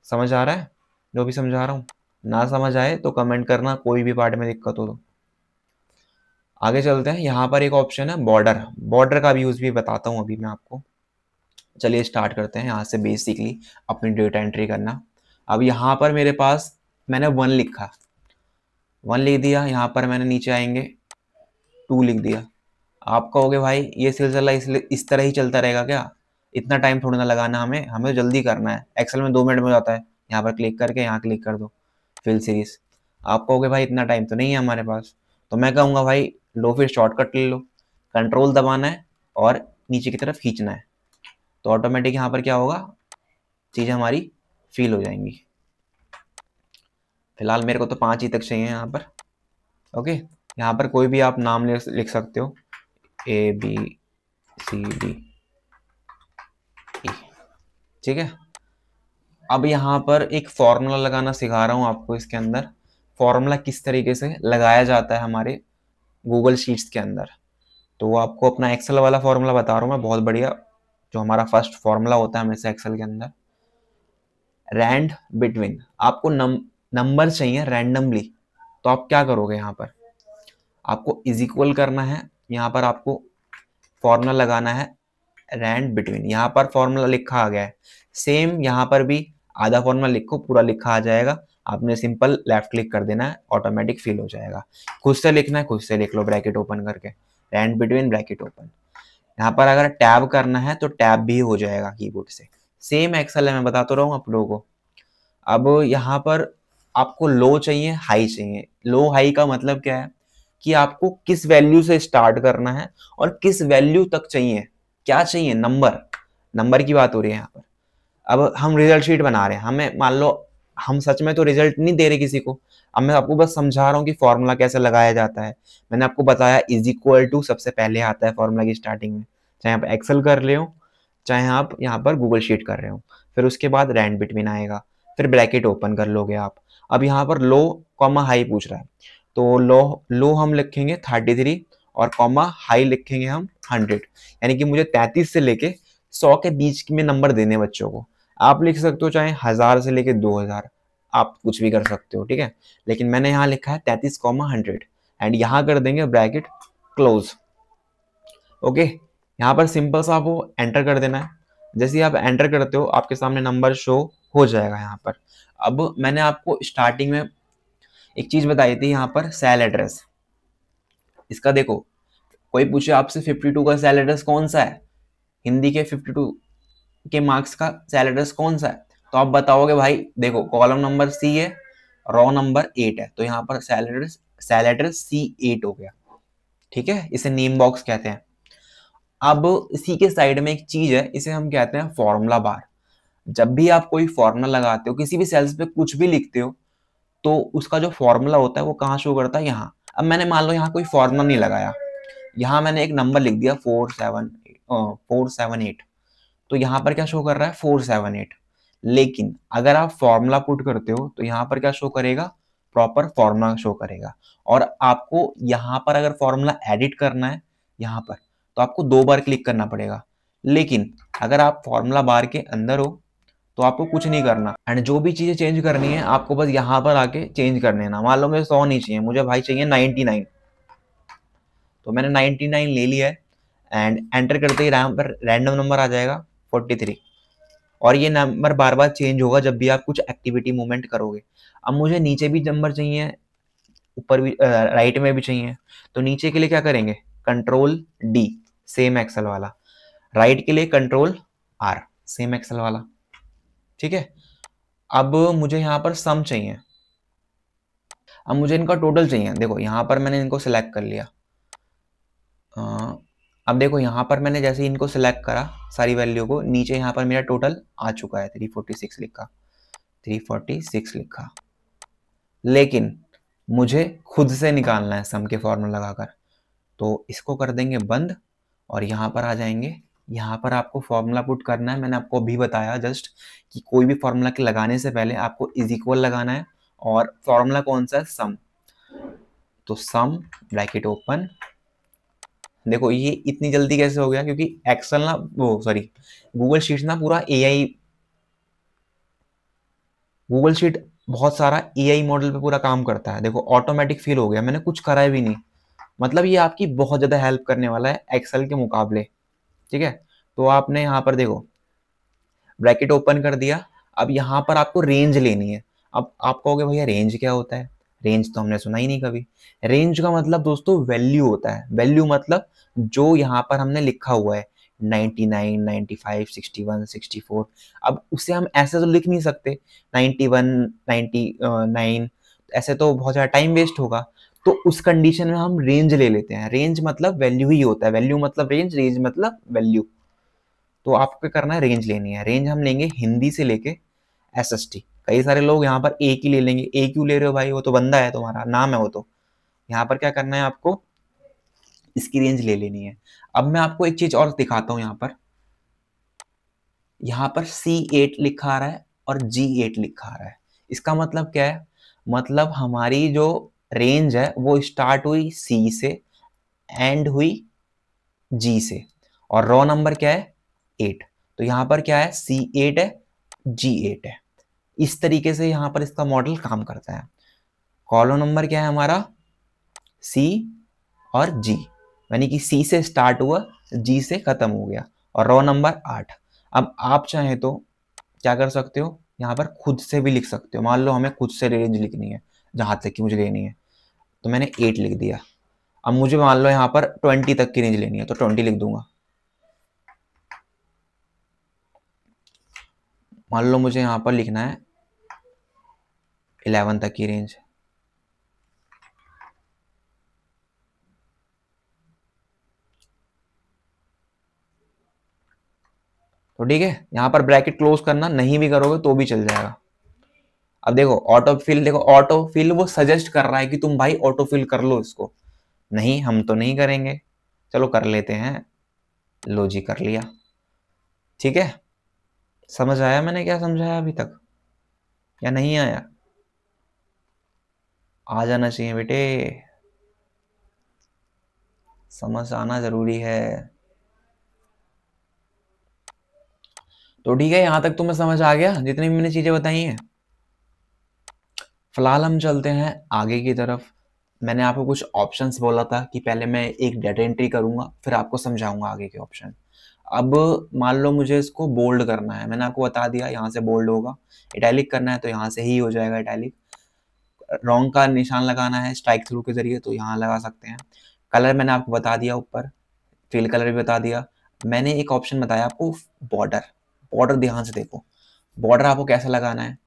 समझ आ रहा है जो भी समझा रहा हूँ? ना समझ आए तो कमेंट करना, कोई भी पार्ट में दिक्कत हो तो। आगे चलते हैं, यहाँ पर एक ऑप्शन है बॉर्डर। बॉर्डर का भी यूज भी बताता हूँ अभी मैं आपको। चलिए स्टार्ट करते हैं यहाँ से बेसिकली अपनी डेटा एंट्री करना। अब यहाँ पर मेरे पास मैंने 1 लिखा, 1 लिख दिया। यहाँ पर मैंने नीचे आएंगे 2 लिख दिया। आप कहोगे भाई ये सिलसिला इसलिए इस तरह ही चलता रहेगा क्या? इतना टाइम थोड़ा ना लगाना, हमें जल्दी करना है। एक्सेल में 2 मिनट में हो जाता है, यहाँ पर क्लिक करके यहाँ क्लिक कर दो, फिल सीरीज। आप कहोगे भाई इतना टाइम तो नहीं है हमारे पास, तो मैं कहूँगा भाई लो फिर शॉर्टकट ले लो, कंट्रोल दबाना है और नीचे की तरफ खींचना है, तो ऑटोमेटिक यहाँ पर क्या होगा, चीज़ें हमारी फिल हो जाएंगी। फिलहाल मेरे को तो 5 ही तक चाहिए यहाँ पर। ओके, यहाँ पर कोई भी आप नाम लिख सकते हो, ABCD, ठीक है। अब यहाँ पर एक फॉर्मूला लगाना सिखा रहा हूँ आपको। इसके अंदर फॉर्मूला किस तरीके से लगाया जाता है हमारे गूगल शीट्स के अंदर, तो वो आपको अपना एक्सेल वाला फॉर्मूला बता रहा हूँ मैं, बहुत बढ़िया, जो हमारा फर्स्ट फॉर्मूला होता है हमेशा एक्सेल के अंदर। रैंड बिटवीन, आपको नंबर चाहिए रैंडमली, तो आप क्या करोगे, यहाँ पर आपको इज इक्वल करना है, यहाँ पर आपको फॉर्मूला लगाना है रैंड बिटवीन। यहाँ पर फॉर्मूला लिखा आ गया है, सेम यहाँ पर भी आधा फॉर्मूला लिखो, पूरा लिखा आ जाएगा। आपने सिंपल लेफ्ट क्लिक कर देना है, ऑटोमेटिक फिल हो जाएगा। खुद से लिखना है, खुद से लिख लो, ब्रैकेट ओपन करके, रैंड बिटवीन ब्रैकेट ओपन। यहाँ पर अगर टैब करना है तो टैब भी हो जाएगा कीबोर्ड से, सेम एक्सेल है, मैं बता तो रहा हूँ आप लोगों को। अब यहाँ पर आपको लो चाहिए हाई चाहिए। लो हाई का मतलब क्या है कि आपको किस वैल्यू से स्टार्ट करना है और किस वैल्यू तक चाहिए, क्या चाहिए, नंबर की बात हो रही है यहाँ पर। अब हम रिजल्ट शीट बना रहे हैं, हमें मान लो हम सच में तो रिजल्ट नहीं दे रहे किसी को, अब मैं आपको बस समझा रहा हूँ कि फॉर्मूला कैसे लगाया जाता है। मैंने आपको बताया इज इक्वल टू सबसे पहले आता है फॉर्मूला की स्टार्टिंग में, चाहे आप एक्सेल कर रहे हो चाहे आप यहाँ पर गूगल शीट कर रहे हो। फिर उसके बाद रैंड बिटवीन आएगा, फिर ब्रैकेट ओपन कर लोगे आप। अब यहाँ पर लो कॉमा हाई पूछ रहा है, तो लो हम लिखेंगे 33 और कॉमा हाई लिखेंगे हम 100, यानी कि मुझे 33 से लेके 100 के बीच में नंबर देने बच्चों को। आप लिख सकते हो चाहे 1000 से लेके 2000, आप कुछ भी कर सकते हो, ठीक है। लेकिन मैंने यहाँ लिखा है 33,100 एंड यहाँ कर देंगे ब्रैकेट क्लोज। ओके, यहाँ पर सिंपल सा आपको एंटर कर देना है। जैसे ही आप एंटर करते हो आपके सामने नंबर शो हो जाएगा यहाँ पर। अब मैंने आपको स्टार्टिंग में एक चीज बताई थी, यहाँ पर सेल एड्रेस। इसका देखो, कोई पूछे आपसे 52 का सेल एड्रेस कौन सा है, हिंदी के 52 के मार्क्स का सेल एड्रेस कौन सा है, तो आप बताओगे भाई देखो कॉलम नंबर सी है, रो नंबर 8 है, तो यहाँ पर सेल एड्रेस C8 हो गया, ठीक है। इसे नेम बॉक्स कहते हैं। अब इसी के साइड में एक चीज है, इसे हम कहते हैं फॉर्मूला बार। जब भी आप कोई फॉर्मूला लगाते हो, किसी भी सेल्स पे कुछ भी लिखते हो, तो उसका जो फॉर्मूला होता है वो कहाँ शो करता है, यहाँ। अब मैंने मान लो यहाँ कोई फॉर्मूला नहीं लगाया, यहाँ मैंने एक नंबर लिख दिया 478, तो यहाँ पर क्या शो कर रहा है 478। लेकिन अगर आप फॉर्मूला पुट करते हो तो यहाँ पर क्या शो करेगा, प्रॉपर फॉर्मूला शो करेगा। और आपको यहाँ पर अगर फॉर्मूला एडिट करना है यहाँ पर, तो आपको 2 बार क्लिक करना पड़ेगा। लेकिन अगर आप फॉर्मूला बार के अंदर हो तो आपको कुछ नहीं करना, एंड जो भी चीजें चेंज करनी है आपको बस यहाँ पर आके चेंज करने ना। मान लो मुझे 100 नहीं चाहिए, मुझे भाई चाहिए 99, तो मैंने 99 ले लिया है एंड एंटर करते ही यहाँ पर रैंडम नंबर आ जाएगा 43, और ये नंबर बार बार चेंज होगा जब भी आप कुछ एक्टिविटी मूवमेंट करोगे। अब मुझे नीचे भी नंबर चाहिए, ऊपर भी राइट में भी चाहिए, तो नीचे के लिए क्या करेंगे, कंट्रोल D, सेम एक्सेल वाला। राइट के लिए कंट्रोल R, सेम एक्सेल वाला, ठीक है। अब मुझे यहाँ पर सम चाहिए, अब मुझे इनका टोटल चाहिए। देखो यहाँ पर मैंने इनको सिलेक्ट कर लिया। अब देखो यहाँ पर मैंने जैसे इनको सिलेक्ट करा सारी वैल्यू को, नीचे यहाँ पर मेरा टोटल आ चुका है 346 लिखा, 346 लिखा। लेकिन मुझे खुद से निकालना है सम के फॉर्मूला लगाकर, तो इसको कर देंगे बंद और यहाँ पर आ जाएंगे। यहाँ पर आपको फॉर्मूला पुट करना है, मैंने आपको अभी बताया जस्ट कि कोई भी फॉर्मूला के लगाने से पहले आपको इज इक्वल लगाना है, और फॉर्मूला कौन सा है, सम। तो सम ब्रैकेट ओपन, देखो ये इतनी जल्दी कैसे हो गया, क्योंकि एक्सेल ना, वो सॉरी, गूगल शीट ना पूरा एआई, गूगल शीट बहुत सारा एआई मॉडल पे पूरा काम करता है। देखो ऑटोमेटिक फिल हो गया, मैंने कुछ करा भी नहीं। मतलब ये आपकी बहुत ज़्यादा हेल्प करने वाला है एक्सेल के मुकाबले। ठीक है, तो आपने यहाँ पर देखो ब्रैकेट ओपन कर दिया। अब यहाँ पर आपको रेंज लेनी है। अब आप कहोगे भैया रेंज क्या होता है, रेंज तो हमने सुना ही नहीं कभी। रेंज का मतलब दोस्तों वैल्यू होता है। वैल्यू मतलब जो यहाँ पर हमने लिखा हुआ है 99, 95, 61, 64। अब उसे हम ऐसे तो लिख नहीं सकते 91, 99, ऐसे तो बहुत ज़्यादा टाइम वेस्ट होगा। तो उस कंडीशन में हम रेंज ले लेते हैं। रेंज मतलब वैल्यू ही होता है, वैल्यू मतलब रेंज, रेंज मतलब वैल्यू। तो आपको क्या करना है, रेंज लेनी है। रेंज हम लेंगे हिंदी से लेके एसएसटी। कई सारे लोग यहाँ पर एक ही ले लेंगे। ए क्यों ले रहे हो भाई, वो तो बंदा है, तुम्हारा नाम है वो तो। यहाँ पर क्या करना है आपको, इसकी रेंज ले लेनी है। अब मैं आपको एक चीज और दिखाता हूँ। यहाँ पर C8 लिखा आ रहा है और G8 लिखा आ रहा है। इसका मतलब क्या है, मतलब हमारी जो रेंज है वो स्टार्ट हुई C से, एंड हुई G से, और रो नंबर क्या है 8। तो यहाँ पर क्या है, C8 है, G8 है। इस तरीके से यहाँ पर इसका मॉडल काम करता है। कॉलम नंबर क्या है हमारा, C और G, यानी कि C से स्टार्ट हुआ, G से खत्म हो गया, और रो नंबर 8। अब आप चाहें तो क्या कर सकते हो, यहाँ पर खुद से भी लिख सकते हो। मान लो हमें खुद से रेंज लिखनी है, जहां तक की मुझे लेनी है, तो मैंने 8 लिख दिया। अब मुझे मान लो यहाँ पर 20 तक की रेंज लेनी है, तो 20 लिख दूंगा। मान लो मुझे यहाँ पर लिखना है 11 तक की रेंज, तो ठीक है। यहाँ पर ब्रैकेट क्लोज करना नहीं भी करोगे तो भी चल जाएगा। अब देखो ऑटो फिल, देखो ऑटो फिल वो सजेस्ट कर रहा है कि तुम भाई ऑटो फिल कर लो इसको। नहीं, हम तो नहीं करेंगे, चलो कर लेते हैं। लो जी, कर लिया। ठीक है, समझ आया मैंने क्या समझाया अभी तक, या नहीं आया? आ जाना चाहिए बेटे, समझ आना जरूरी है। तो ठीक है, यहां तक तुम्हें समझ आ गया जितनी भी मैंने चीजें बताई हैं। फिलहाल हम चलते हैं आगे की तरफ। मैंने आपको कुछ ऑप्शंस बोला था कि पहले मैं एक डाटा एंट्री करूंगा, फिर आपको समझाऊंगा आगे के ऑप्शन। अब मान लो मुझे इसको बोल्ड करना है, मैंने आपको बता दिया यहाँ से बोल्ड होगा। इटैलिक करना है तो यहाँ से ही हो जाएगा इटैलिक। रॉन्ग का निशान लगाना है स्ट्राइक थ्रू के जरिए, तो यहाँ लगा सकते हैं। कलर मैंने आपको बता दिया, ऊपर फिल कलर भी बता दिया। मैंने एक ऑप्शन बताया आपको, बॉर्डर। बॉर्डर ध्यान से देखो, बॉर्डर आपको कैसे लगाना है।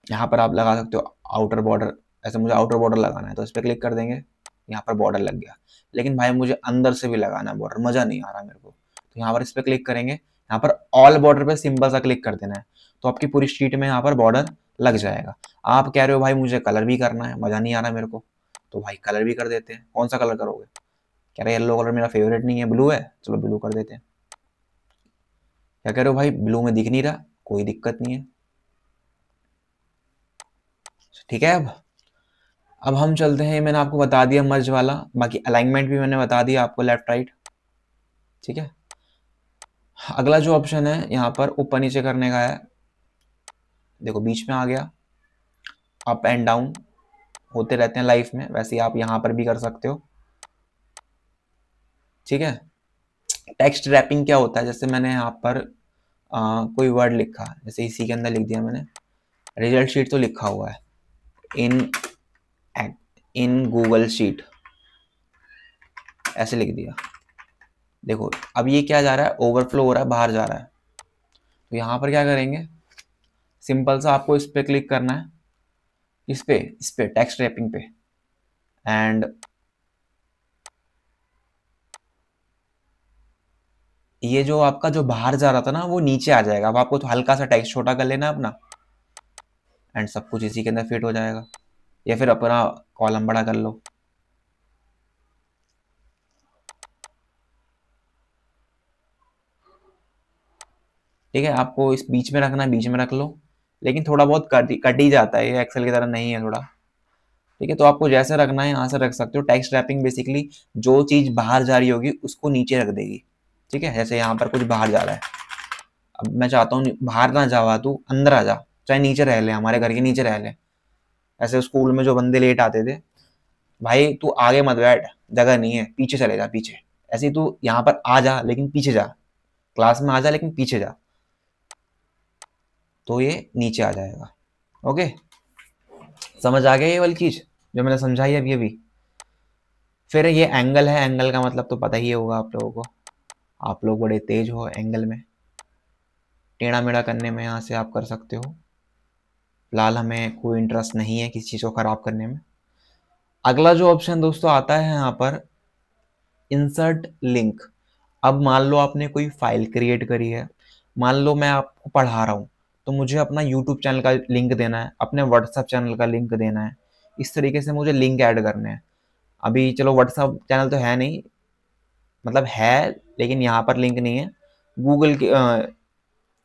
यहाँ पर आप लगा सकते हो आउटर बॉर्डर। ऐसे मुझे आउटर बॉर्डर लगाना है तो इस पर क्लिक कर देंगे, यहाँ पर बॉर्डर लग गया। लेकिन भाई मुझे अंदर से भी लगाना है बॉर्डर, मजा नहीं आ रहा मेरे को, तो यहाँ पर इस पर क्लिक करेंगे। यहाँ पर ऑल बॉर्डर पे सिंपल सा क्लिक कर देना है, तो आपकी पूरी शीट में यहाँ पर बॉर्डर लग जाएगा। आप कह रहे हो भाई मुझे कलर भी करना है, मजा नहीं आ रहा मेरे को, तो भाई कलर भी कर देते हैं। कौन सा कलर करोगे? कह रहे येलो कलर मेरा फेवरेट नहीं है, ब्लू है, चलो ब्लू कर देते हैं। क्या कह रहे हो भाई, ब्लू में दिख नहीं रहा, कोई दिक्कत नहीं है। ठीक है, अब हम चलते हैं। मैंने आपको बता दिया मर्ज वाला, बाकी अलाइनमेंट भी मैंने बता दिया आपको, लेफ्ट राइट। ठीक है, अगला जो ऑप्शन है यहाँ पर ऊपर नीचे करने का है, देखो बीच में आ गया। अप एंड डाउन होते रहते हैं लाइफ में, वैसे ही आप यहाँ पर भी कर सकते हो। ठीक है, टेक्स्ट रैपिंग क्या होता है, जैसे मैंने यहाँ पर कोई वर्ड लिखा, जैसे इसी के अंदर लिख दिया मैंने, रिजल्ट शीट तो लिखा हुआ है इन इन गूगल शीट, ऐसे लिख दिया। देखो अब ये क्या जा रहा है, ओवरफ्लो हो रहा है, बाहर जा रहा है। तो यहाँ पर क्या करेंगे, सिंपल सा आपको इस पे क्लिक करना है, इस पे टेक्स्ट रैपिंग पे, एंड ये जो आपका जो बाहर जा रहा था ना वो नीचे आ जाएगा। अब आपको तो हल्का सा टेक्स्ट छोटा कर लेना अपना, एंड सब कुछ इसी के अंदर फिट हो जाएगा, या फिर अपना कॉलम बड़ा कर लो। ठीक है, आपको इस बीच में रखना है, बीच में रख लो, लेकिन थोड़ा बहुत कट ही जाता है, ये एक्सेल की तरह नहीं है थोड़ा। ठीक है, तो आपको जैसे रखना है यहाँ से रख सकते हो। टेक्स्ट रैपिंग बेसिकली जो चीज़ बाहर जा रही होगी उसको नीचे रख देगी। ठीक है, जैसे यहाँ पर कुछ बाहर जा रहा है, अब मैं चाहता हूँ बाहर ना जावा, तू अंदर आ जा, चाहे नीचे रह ले, हमारे घर के नीचे रह ले। ऐसे स्कूल में जो बंदे लेट आते थे, भाई तू आगे मत बैठ, जगह नहीं है, पीछे चले जा पीछे। ऐसे ही तू यहाँ पर आ जा लेकिन पीछे जा, क्लास में आ जा लेकिन पीछे जा, तो ये नीचे आ जाएगा। ओके, समझ आ गया ये वाली चीज जो मैंने समझाई अभी अभी। फिर ये एंगल है, एंगल का मतलब तो पता ही होगा आप लोगों को, आप लोग बड़े तेज हो एंगल में, टेढ़ा मेढ़ा करने में यहाँ से आप कर सकते हो। फिलहाल हमें कोई इंटरेस्ट नहीं है किसी चीज़ को ख़राब करने में। अगला जो ऑप्शन दोस्तों आता है यहाँ पर, इंसर्ट लिंक। अब मान लो आपने कोई फाइल क्रिएट करी है, मान लो मैं आपको पढ़ा रहा हूँ, तो मुझे अपना यूट्यूब चैनल का लिंक देना है, अपने व्हाट्सएप चैनल का लिंक देना है, इस तरीके से मुझे लिंक ऐड करने हैं। अभी चलो व्हाट्सएप चैनल तो है नहीं, मतलब है लेकिन यहाँ पर लिंक नहीं है, गूगल के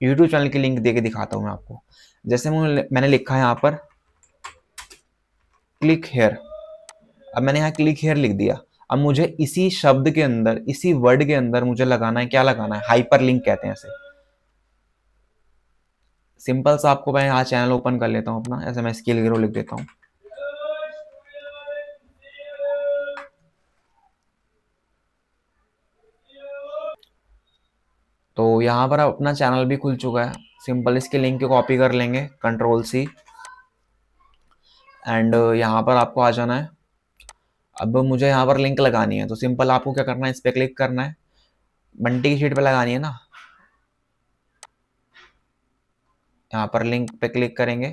यूट्यूब चैनल की लिंक दे के दिखाता हूँ मैं आपको। जैसे मैंने लिखा है यहाँ पर क्लिक हेयर, अब मैंने यहाँ क्लिक हेयर लिख दिया। अब मुझे इसी शब्द के अंदर, इसी वर्ड के अंदर मुझे लगाना है, क्या लगाना है, हाइपर लिंक कहते हैं इसे। सिंपल सा आपको, मैं यहाँ चैनल ओपन कर लेता हूँ अपना, ऐसे मैं स्किल ग्रो लिख देता हूँ। तो यहाँ पर अपना चैनल भी खुल चुका है। सिंपल इसके लिंक को कॉपी कर लेंगे, कंट्रोल सी, एंड यहाँ पर आपको आ जाना है। अब मुझे यहाँ पर लिंक लगानी है, तो सिंपल आपको क्या करना है, इस पर क्लिक करना है, बंटी की शीट पे लगानी है ना, यहाँ पर लिंक पे क्लिक करेंगे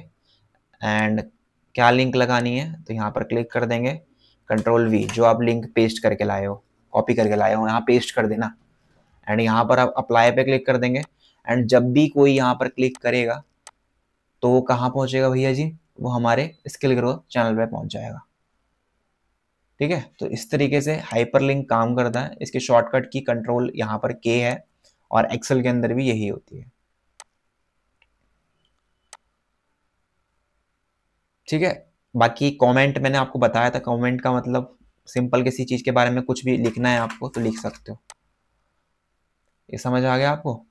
एंड क्या लिंक लगानी है, तो यहाँ पर क्लिक कर देंगे, कंट्रोल वी, जो आप लिंक पेस्ट करके लाए हो, कॉपी करके लाए हो, यहाँ पेस्ट कर देना, एंड यहाँ पर आप अप्लाई पे क्लिक कर देंगे। एंड जब भी कोई यहाँ पर क्लिक करेगा तो वो कहाँ पहुँचेगा भैया जी, वो हमारे स्किल ग्रो चैनल पे पहुँच जाएगा। ठीक है, तो इस तरीके से हाइपर लिंक काम करता है। इसके शॉर्टकट की कंट्रोल यहाँ पर के है, और एक्सेल के अंदर भी यही होती है। ठीक है, बाकी कमेंट मैंने आपको बताया था, कमेंट का मतलब सिंपल किसी चीज़ के बारे में कुछ भी लिखना है आपको तो लिख सकते हो, ये समझ आ गया आपको।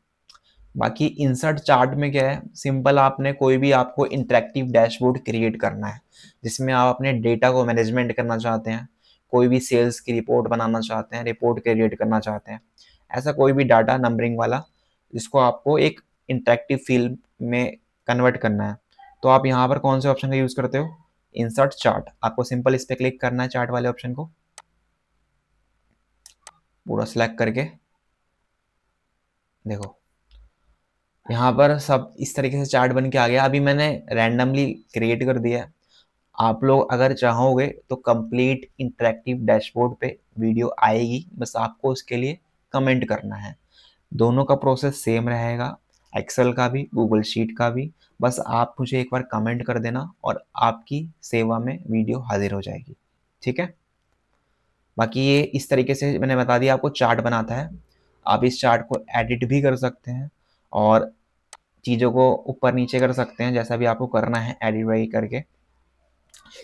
बाकी इंसर्ट चार्ट में क्या है, सिंपल आपने कोई भी आपको इंटरेक्टिव डैशबोर्ड क्रिएट करना है जिसमें आप अपने डेटा को मैनेजमेंट करना चाहते हैं, कोई भी सेल्स की रिपोर्ट बनाना चाहते हैं, रिपोर्ट क्रिएट करना चाहते हैं, ऐसा कोई भी डाटा नंबरिंग वाला जिसको आपको एक इंटरेक्टिव फील में कन्वर्ट करना है, तो आप यहाँ पर कौन से ऑप्शन का यूज़ करते हो, इंसर्ट चार्ट। आपको सिंपल इस पर क्लिक करना है, चार्ट वाले ऑप्शन को पूरा सिलेक्ट करके, देखो यहाँ पर सब इस तरीके से चार्ट बन के आ गया। अभी मैंने रैंडमली क्रिएट कर दिया है, आप लोग अगर चाहोगे तो कंप्लीट इंटरेक्टिव डैशबोर्ड पे वीडियो आएगी, बस आपको उसके लिए कमेंट करना है। दोनों का प्रोसेस सेम रहेगा, एक्सेल का भी गूगल शीट का भी, बस आप मुझे एक बार कमेंट कर देना और आपकी सेवा में वीडियो हाजिर हो जाएगी। ठीक है, बाकी ये इस तरीके से मैंने बता दिया आपको चार्ट बनाता है। आप इस चार्ट को एडिट भी कर सकते हैं और चीज़ों को ऊपर नीचे कर सकते हैं, जैसा भी आपको करना है एडिट वाइड करके।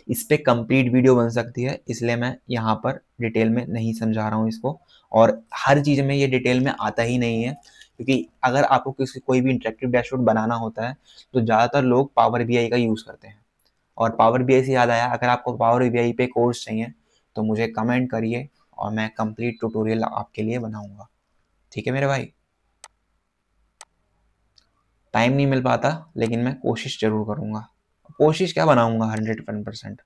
इस पे कंप्लीट वीडियो बन सकती है, इसलिए मैं यहाँ पर डिटेल में नहीं समझा रहा हूँ इसको, और हर चीज़ में ये डिटेल में आता ही नहीं है, क्योंकि अगर आपको कोई भी इंटरेक्टिव डैशबोर्ड बनाना होता है तो ज़्यादातर लोग पावर बीआई का यूज़ करते हैं। और पावर बीआई से याद आया, अगर आपको पावर बीआई पे कोर्स चाहिए तो मुझे कमेंट करिए और मैं कंप्लीट ट्यूटोरियल आपके लिए बनाऊंगा। ठीक है मेरे भाई, टाइम नहीं मिल पाता लेकिन मैं कोशिश जरूर करूंगा, कोशिश क्या बनाऊंगा 101%।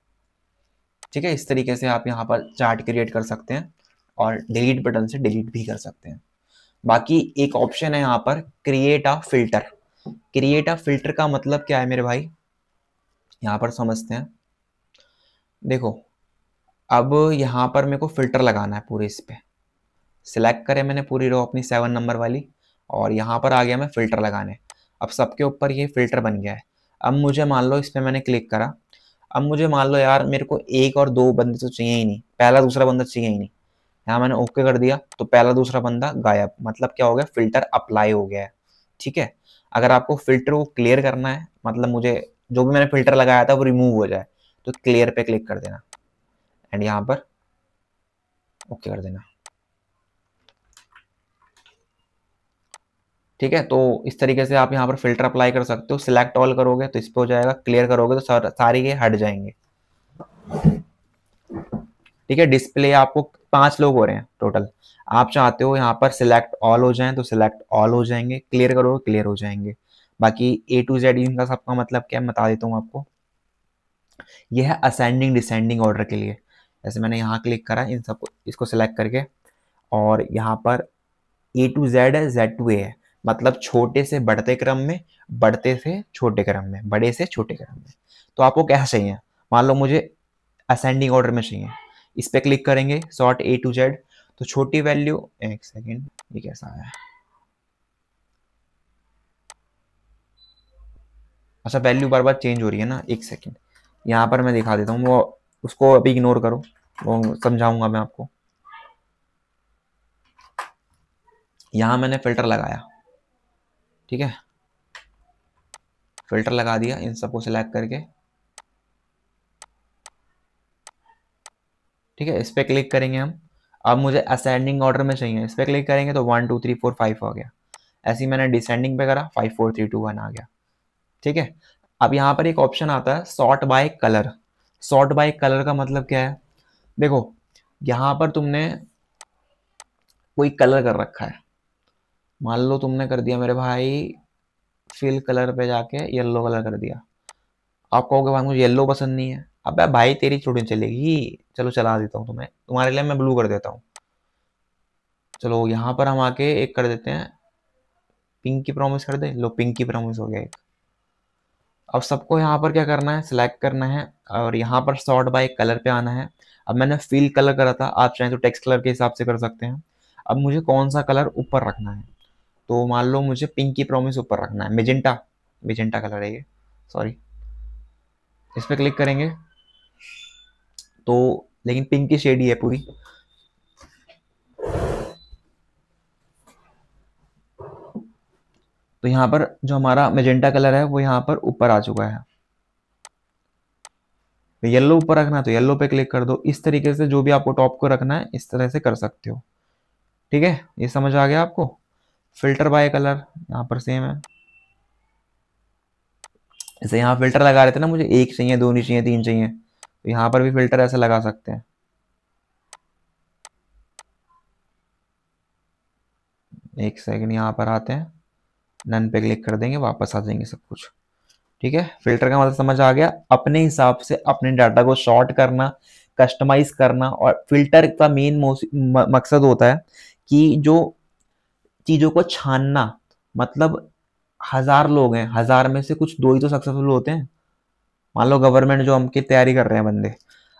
ठीक है, इस तरीके से आप यहाँ पर चार्ट क्रिएट कर सकते हैं और डिलीट बटन से डिलीट भी कर सकते हैं। बाकी एक ऑप्शन है यहाँ पर create a filter. Create a filter का मतलब क्या है मेरे भाई, यहाँ पर समझते हैं। देखो अब यहाँ पर मेरे को फिल्टर लगाना है पूरे, इस पे सिलेक्ट करें मैंने पूरी रो अपनी 7 नंबर वाली, और यहाँ पर आ गया मैं फिल्टर लगाने। अब सबके ऊपर ये फिल्टर बन गया है। अब मुझे मान लो इस पर मैंने क्लिक करा, अब मुझे मान लो यार मेरे को एक और दो बंदे तो चाहिए ही नहीं, पहला दूसरा बंदा चाहिए ही नहीं। यहाँ मैंने ओके कर दिया तो पहला दूसरा बंदा गायब, मतलब क्या हो गया, फिल्टर अप्लाई हो गया है। ठीक है, अगर आपको फिल्टर को क्लियर करना है, मतलब मुझे जो भी मैंने फिल्टर लगाया था वो रिमूव हो जाए, तो क्लियर पे क्लिक कर देना एंड यहाँ पर ओके कर देना। ठीक है, तो इस तरीके से आप यहाँ पर फिल्टर अप्लाई कर सकते हो। सिलेक्ट ऑल करोगे तो इस पे हो जाएगा, क्लियर करोगे तो सारे ये हट जाएंगे। ठीक है, डिस्प्ले आपको 5 लोग हो रहे हैं टोटल। आप चाहते हो यहाँ पर सिलेक्ट ऑल हो जाएं तो सिलेक्ट ऑल हो जाएंगे, क्लियर करोगे क्लियर हो जाएंगे। बाकी A to Z इनका सबका मतलब क्या है बता देता हूँ आपको। यह है असेंडिंग डिसेंडिंग ऑर्डर के लिए। जैसे मैंने यहाँ क्लिक करा इन सबको, इसको सिलेक्ट करके, और यहाँ पर A to Z है, Z to A है, मतलब छोटे से बढ़ते क्रम में, बढ़ते से छोटे क्रम में, बड़े से छोटे क्रम में। तो आपको कैसा चाहिए, मान लो मुझे असेंडिंग ऑर्डर में चाहिए, इस पे क्लिक करेंगे सॉर्ट A to Z, तो छोटी वैल्यू, एक सेकेंड ये कैसा है, अच्छा वैल्यू बार बार चेंज हो रही है ना, एक सेकेंड यहाँ पर मैं दिखा देता हूँ, वो उसको अभी इग्नोर करो, वो समझाऊंगा मैं आपको। यहाँ मैंने फिल्टर लगाया, ठीक है, फिल्टर लगा दिया इन सबको सिलेक्ट करके। ठीक है, इस पर क्लिक करेंगे हम। अब मुझे असेंडिंग ऑर्डर में चाहिए, इस पर क्लिक करेंगे तो 1 2 3 4 5 हो गया। ऐसे ही मैंने डिसेंडिंग पे करा, 5 4 3 2 1 आ गया। ठीक है, अब यहाँ पर एक ऑप्शन आता है sort by colour. Sort by colour का मतलब क्या है, देखो यहाँ पर तुमने कोई कलर कर रखा है, मान लो तुमने कर दिया मेरे भाई फिल कलर पे जाके येलो कलर कर दिया। आप कहोगे भाई मुझे येलो पसंद नहीं है, अबे भाई तेरी छोटी चलेगी, चलो चला देता हूँ तुम्हें, तुम्हारे लिए मैं ब्लू कर देता हूँ। चलो यहाँ पर हम आके एक कर देते हैं, पिंक की प्रॉमिस कर दे, लो पिंक की प्रॉमिस हो गया एक। अब सबको यहाँ पर क्या करना है, सिलेक्ट करना है और यहाँ पर सॉर्ट बाय कलर पे आना है। अब मैंने फील कलर करा था, आप चाहें तो टेक्स्ट कलर के हिसाब से कर सकते हैं। अब मुझे कौन सा कलर ऊपर रखना है, तो मान लो मुझे पिंक की प्रॉमिस ऊपर रखना है, मेजेंटा, मेजेंटा कलर है ये, सॉरी। इस पर क्लिक करेंगे तो लेकिन पिंक की शेड ही है पूरी। तो यहाँ पर जो हमारा मेजेंटा कलर है वो यहाँ पर ऊपर आ चुका है। तो येलो ऊपर रखना है तो येलो पे क्लिक कर दो। इस तरीके से जो भी आपको टॉप को रखना है इस तरह से कर सकते हो। ठीक है, ये समझ आ गया आपको। फिल्टर बाय कलर यहाँ पर सेम है, जैसे यहाँ फिल्टर लगा रहे थे ना, मुझे एक चाहिए, दो नहीं चाहिए, तीन चाहिए, तो यहाँ पर भी फिल्टर ऐसे लगा सकते हैं। एक सेकंड यहाँ पर आते हैं, नन पे क्लिक कर देंगे, वापस आ जाएंगे सब कुछ। ठीक है, फिल्टर का मतलब समझ आ गया, अपने हिसाब से अपने डाटा को शॉर्ट करना, कस्टमाइज करना। और फिल्टर का मेन मकसद होता है कि जो चीजों को छानना, मतलब 1000 लोग हैं, 1000 में से कुछ 2 ही तो सक्सेसफुल होते हैं। मान लो गवर्नमेंट जो हमकी तैयारी कर रहे हैं बंदे,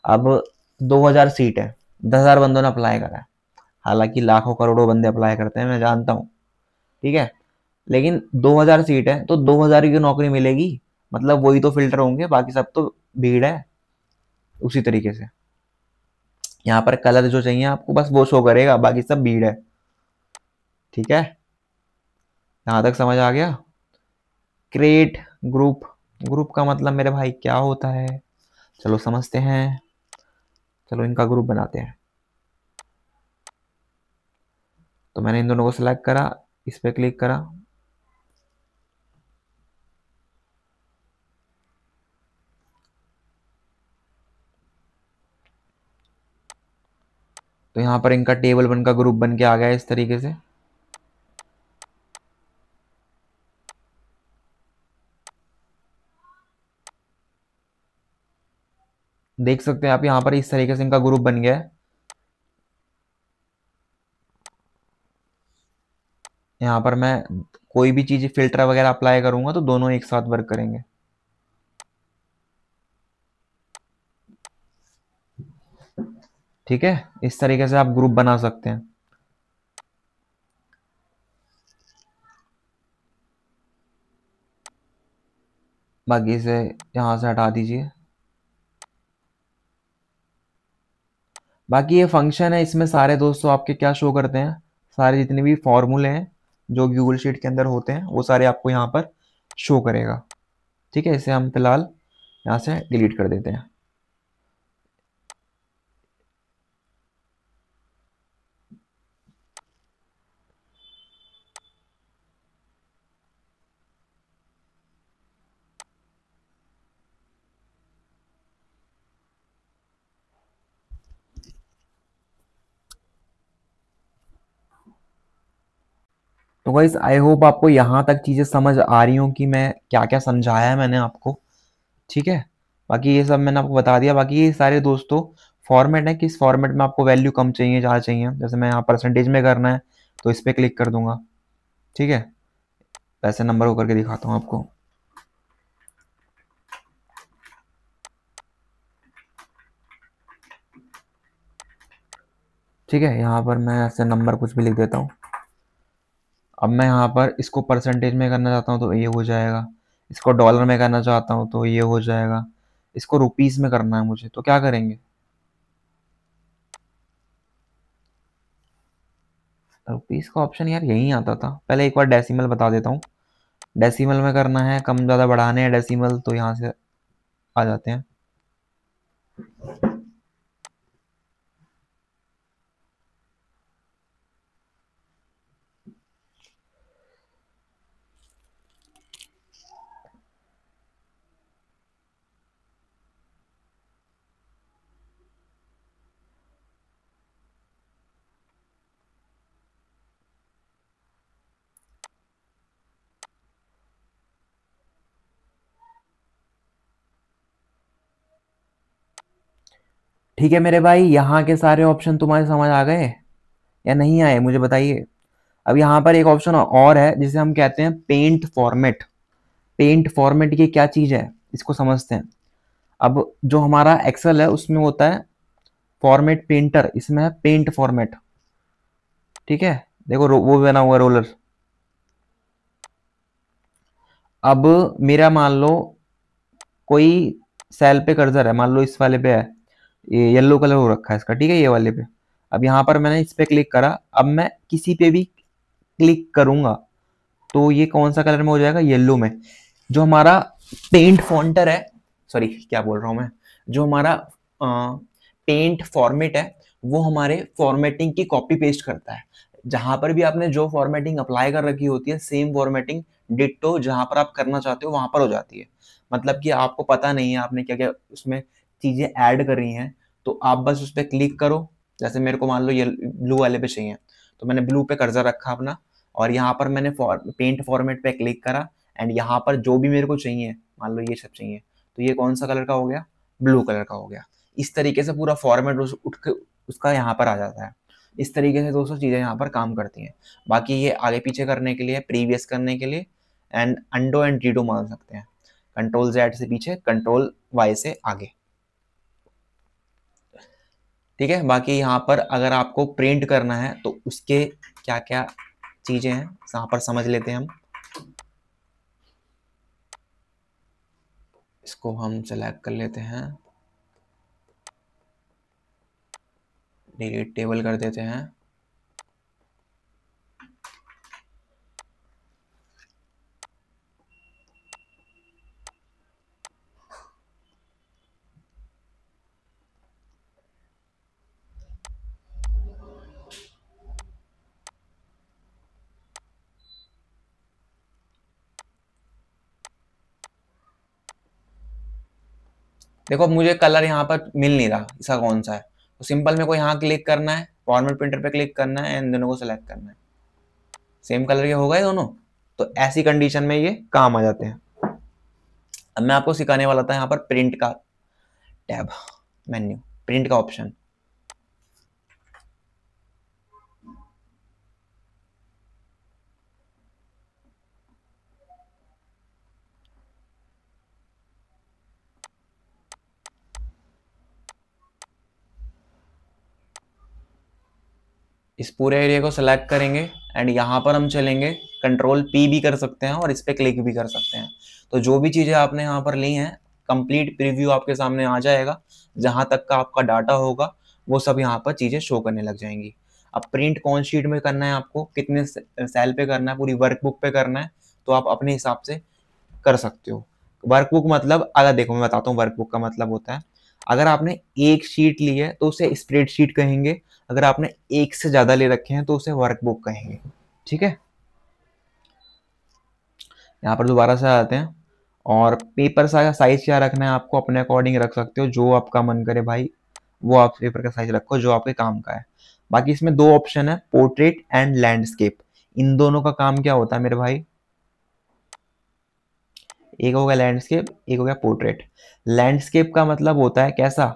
अब 2000 सीट है, 10,000 बंदों ने अप्लाई करा है, हालांकि लाखों करोड़ों बंदे अप्लाई करते हैं मैं जानता हूँ। ठीक है, लेकिन 2000 सीट है तो 2000 की नौकरी मिलेगी, मतलब वही तो फिल्टर होंगे, बाकी सब तो भीड़ है। उसी तरीके से यहाँ पर कलर जो चाहिए आपको बस वो शो करेगा, बाकी सब भीड़ है। ठीक है, यहाँ तक समझ आ गया। क्रिएट ग्रुप, ग्रुप का मतलब मेरे भाई क्या होता है, चलो समझते हैं। चलो इनका ग्रुप बनाते हैं। तो मैंने इन दोनों को सिलेक्ट करा, इस पर क्लिक करा, तो यहाँ पर इनका टेबल वन का ग्रुप बन के आ गया इस तरीके से। देख सकते हैं आप यहाँ पर इस तरीके से इनका ग्रुप बन गया है। यहाँ पर मैं कोई भी चीज फिल्टर वगैरह अप्लाई करूंगा तो दोनों एक साथ वर्क करेंगे। ठीक है, इस तरीके से आप ग्रुप बना सकते हैं। बाकी से यहाँ से हटा दीजिए। बाकी ये फंक्शन है, इसमें सारे दोस्तों आपके क्या शो करते हैं, सारे जितने भी फॉर्मूले हैं जो गूगल शीट के अंदर होते हैं वो सारे आपको यहाँ पर शो करेगा। ठीक है, इसे हम फिलहाल यहाँ से डिलीट कर देते हैं। तो गाइस आई होप आपको यहाँ तक चीज़ें समझ आ रही हूँ कि मैं क्या क्या समझाया है मैंने आपको, ठीक है। बाकी ये सब मैंने आपको बता दिया। बाकी ये सारे दोस्तों फॉर्मेट है, किस फॉर्मेट में आपको वैल्यू कम चाहिए, ज़्यादा चाहिए। जैसे मैं यहाँ परसेंटेज में करना है तो इस पर क्लिक कर दूंगा, ठीक है। ऐसे नंबर को करके दिखाता हूँ आपको। ठीक है, यहाँ पर मैं ऐसे नंबर कुछ भी लिख देता हूँ। अब मैं यहाँ पर इसको परसेंटेज में करना चाहता हूँ तो ये हो जाएगा, इसको डॉलर में करना चाहता हूँ तो ये हो जाएगा, इसको रुपीस में करना है मुझे तो क्या करेंगे, रुपीस का ऑप्शन यार यहीं आता था। पहले एक बार डेसिमल बता देता हूँ। डेसिमल में करना है, कम ज़्यादा बढ़ाने हैं डेसिमल, तो यहाँ से आ जाते हैं। ठीक है मेरे भाई, यहाँ के सारे ऑप्शन तुम्हारे समझ आ गए या नहीं आए मुझे बताइए। अब यहाँ पर एक ऑप्शन और है जिसे हम कहते हैं पेंट फॉर्मेट। पेंट फॉर्मेट ये क्या चीज़ है इसको समझते हैं। अब जो हमारा एक्सेल है उसमें होता है फॉर्मेट पेंटर, इसमें है पेंट फॉर्मेट, ठीक है। देखो वो बना हुआ रोलर। अब मेरा मान लो कोई सेल पे कर्सर है, मान लो इस वाले पे है, ये येलो कलर हो रखा है इसका, ठीक है, ये वाले पे। अब यहाँ पर मैंने इस पे क्लिक करा, अब मैं किसी पे भी क्लिक करूंगा तो ये कौन सा कलर में हो जाएगा, येलो में। जो हमारा पेंट फॉन्टर है, सॉरी क्या बोल रहा हूँ मैं, जो हमारा पेंट फॉर्मेट है वो हमारे फॉर्मेटिंग की कॉपी पेस्ट करता है। जहां पर भी आपने जो फॉर्मेटिंग अप्लाई कर रखी होती है, सेम फॉर्मेटिंग डिट्टो जहां पर आप करना चाहते हो वहां पर हो जाती है। मतलब कि आपको पता नहीं है आपने क्या क्या उसमें चीजें ऐड कर रही हैं, तो आप बस उस पर क्लिक करो। जैसे मेरे को मान लो ये ब्लू वाले पे चाहिए, तो मैंने ब्लू पे कर्सर रखा अपना, और यहाँ पर मैंने पेंट फॉर्मेट पे क्लिक करा, एंड यहाँ पर जो भी मेरे को चाहिए, मान लो ये सब चाहिए, तो ये कौन सा कलर का हो गया, ब्लू कलर का हो गया। इस तरीके से पूरा फॉर्मेट उठ के उसका यहाँ पर आ जाता है। इस तरीके से दोस्तों चीज़ें यहाँ पर काम करती हैं। बाकी ये आगे पीछे करने के लिए, प्रीवियस करने के लिए, एंड अंडो एंड रीडो मान सकते हैं। कंट्रोल Z से पीछे, कंट्रोल Y से आगे, ठीक है। बाकी यहाँ पर अगर आपको प्रिंट करना है तो उसके क्या क्या चीज़ें हैं यहाँ पर समझ लेते हैं हम। इसको हम सेलेक्ट कर लेते हैं, डिलीट टेबल कर देते हैं। देखो मुझे कलर यहाँ पर मिल नहीं रहा, इसका कौन सा है, तो सिंपल मेरे को यहाँ क्लिक करना है, फॉर्मेट प्रिंटर पे क्लिक करना है, इन दोनों को सिलेक्ट करना है। सेम कलर के हो गए दोनों, तो ऐसी कंडीशन में ये काम आ जाते हैं। अब मैं आपको सिखाने वाला था यहाँ पर प्रिंट का टैब, मेन्यू, प्रिंट का ऑप्शन। इस पूरे एरिया को सिलेक्ट करेंगे एंड यहाँ पर हम चलेंगे, कंट्रोल P भी कर सकते हैं और इस पर क्लिक भी कर सकते हैं। तो जो भी चीज़ें आपने यहाँ पर ली हैं, कंप्लीट प्रीव्यू आपके सामने आ जाएगा। जहाँ तक का आपका डाटा होगा वो सब यहाँ पर चीज़ें शो करने लग जाएंगी। अब प्रिंट कौन शीट में करना है आपको, कितने सेल पे करना है, पूरी वर्कबुक पे करना है, तो आप अपने हिसाब से कर सकते हो। वर्कबुक मतलब, अगर देखो मैं बताता हूँ वर्कबुक का मतलब होता है, अगर आपने एक शीट ली है तो उसे स्प्रेडशीट कहेंगे, अगर आपने एक से ज्यादा ले रखे हैं तो उसे वर्कबुक कहेंगे, ठीक है। यहाँ पर दोबारा से आते हैं, और पेपर का साइज क्या रखना है आपको अपने अकॉर्डिंग रख सकते हो, जो आपका मन करे भाई वो आप पेपर का साइज रखो जो आपके काम का है। बाकी इसमें दो ऑप्शन है, पोर्ट्रेट एंड लैंडस्केप। इन दोनों का काम क्या होता है मेरे भाई? एक हो गया लैंडस्केप, एक हो गया पोर्ट्रेट। लैंडस्केप का मतलब होता है कैसा?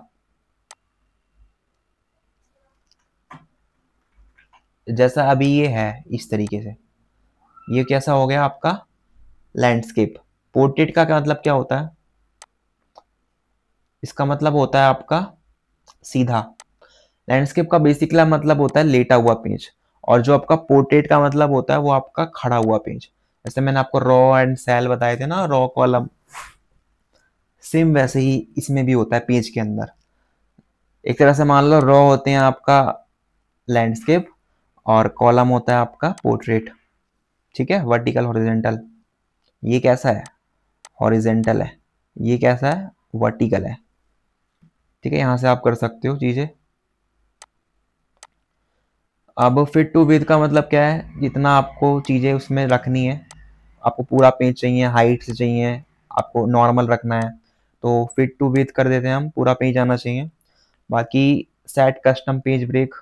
जैसा अभी ये है इस तरीके से, ये कैसा हो गया आपका लैंडस्केप। पोर्ट्रेट का क्या मतलब क्या होता है? इसका मतलब होता है आपका सीधा। लैंडस्केप का बेसिकली मतलब होता है लेटा हुआ पेज, और जो आपका पोर्ट्रेट का मतलब होता है वो आपका खड़ा हुआ पेज। जैसे मैंने आपको रॉ एंड सेल बताए थे ना, रॉ कॉलम, सेम वैसे ही इसमें भी होता है पेज के अंदर। एक तरह से मान लो रॉ होते हैं आपका लैंडस्केप और कॉलम होता है आपका पोर्ट्रेट। ठीक है, वर्टिकल हॉरिजेंटल। ये कैसा है? हॉरिजेंटल है। ये कैसा है? वर्टिकल है। ठीक है, यहां से आप कर सकते हो चीजें। अब फिट टू विथ का मतलब क्या है? जितना आपको चीजें उसमें रखनी है, आपको पूरा पेज चाहिए, हाइट से चाहिए, आपको नॉर्मल रखना है, तो फिट टू विथ कर देते हैं हम, पूरा पेज आना चाहिए। बाकी set custom page break,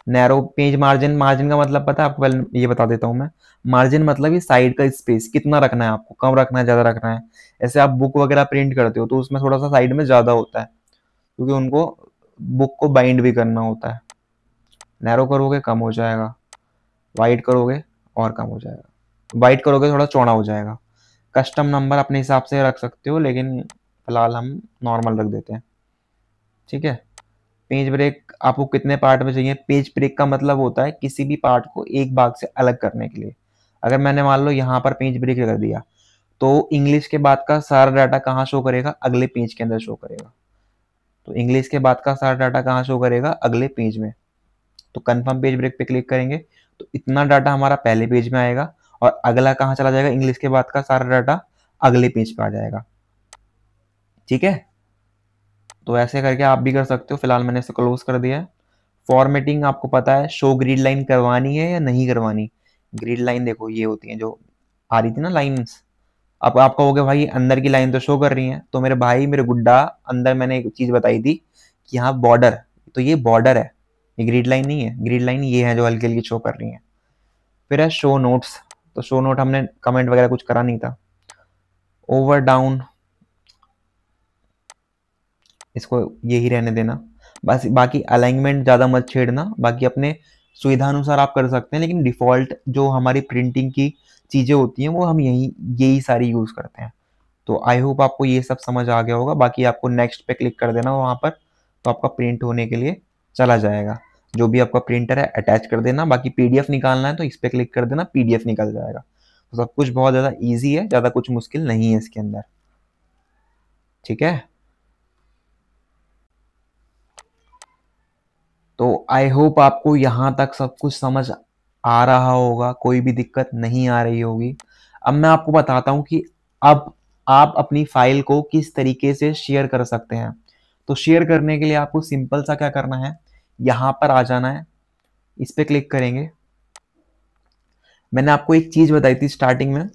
narrow page margin. Margin का मतलब पता है आपको? पहले ये बता देता हूँ मैं। मार्जिन मतलब ये साइड का स्पेस कितना रखना है आपको, कम रखना है, ज़्यादा रखना है। ऐसे आप बुक वगैरह प्रिंट करते हो तो उसमें थोड़ा सा साइड में ज़्यादा होता है, क्योंकि उनको बुक को बाइंड भी करना होता है। नैरो करोगे कम हो जाएगा, वाइड करोगे और कम हो जाएगा, वाइड करोगे थोड़ा चौड़ा हो जाएगा। कस्टम नंबर अपने हिसाब से रख सकते हो, लेकिन फिलहाल हम नॉर्मल रख देते हैं। ठीक है। पेज ब्रेक आपको कितने पार्ट में चाहिए? पेज ब्रेक का मतलब होता है किसी भी पार्ट को एक भाग से अलग करने के लिए। अगर मैंने मान लो यहाँ पर पेज ब्रेक कर दिया, तो इंग्लिश के बाद का सारा डाटा कहाँ शो करेगा? अगले पेज के अंदर शो करेगा। तो इंग्लिश के बाद का सारा डाटा कहाँ शो करेगा? अगले पेज में। तो कंफर्म पेज ब्रेक पे क्लिक करेंगे तो इतना डाटा हमारा पहले पेज में आएगा, और अगला कहाँ चला जाएगा? इंग्लिश के बाद का सारा डाटा अगले पेज पे आ जाएगा। ठीक है, तो ऐसे करके आप भी कर सकते हो। फिलहाल मैंने इसे क्लोज कर दिया है। फॉर्मेटिंग आपको पता है, शो ग्रिड लाइन करवानी है या नहीं करवानी? ग्रिड लाइन देखो ये होती है जो आ रही थी ना लाइंस। अब आप कहोगे भाई अंदर की लाइन तो शो कर रही है, तो मेरे भाई मेरे गुड्डा, अंदर मैंने एक चीज बताई थी कि यहाँ बॉर्डर, तो ये बॉर्डर है, ये ग्रिड लाइन नहीं है। ग्रिड लाइन ये है जो हल्की हल्की शो कर रही है। फिर है शो नोट्स, तो शो नोट हमने कमेंट वगैरह कुछ करा नहीं था। ओवर डाउन, इसको यही रहने देना। बस बाकी अलाइनमेंट ज़्यादा मत छेड़ना, बाकी अपने सुविधा अनुसार आप कर सकते हैं, लेकिन डिफ़ॉल्ट जो हमारी प्रिंटिंग की चीज़ें होती हैं वो हम यही सारी यूज़ करते हैं। तो आई होप आपको ये सब समझ आ गया होगा। बाकी आपको नेक्स्ट पे क्लिक कर देना वहाँ पर, तो आपका प्रिंट होने के लिए चला जाएगा। जो भी आपका प्रिंटर है अटैच कर देना। बाकी पीडीएफ निकालना है तो इस पर क्लिक कर देना, पीडीएफ निकल जाएगा। तो सब कुछ बहुत ज़्यादा ईजी है, ज़्यादा कुछ मुश्किल नहीं है इसके अंदर। ठीक है, तो आई होप आपको यहाँ तक सब कुछ समझ आ रहा होगा, कोई भी दिक्कत नहीं आ रही होगी। अब मैं आपको बताता हूँ कि अब आप अपनी फाइल को किस तरीके से शेयर कर सकते हैं। तो शेयर करने के लिए आपको सिंपल सा क्या करना है, यहाँ पर आ जाना है, इस पे क्लिक करेंगे। मैंने आपको एक चीज बताई थी स्टार्टिंग में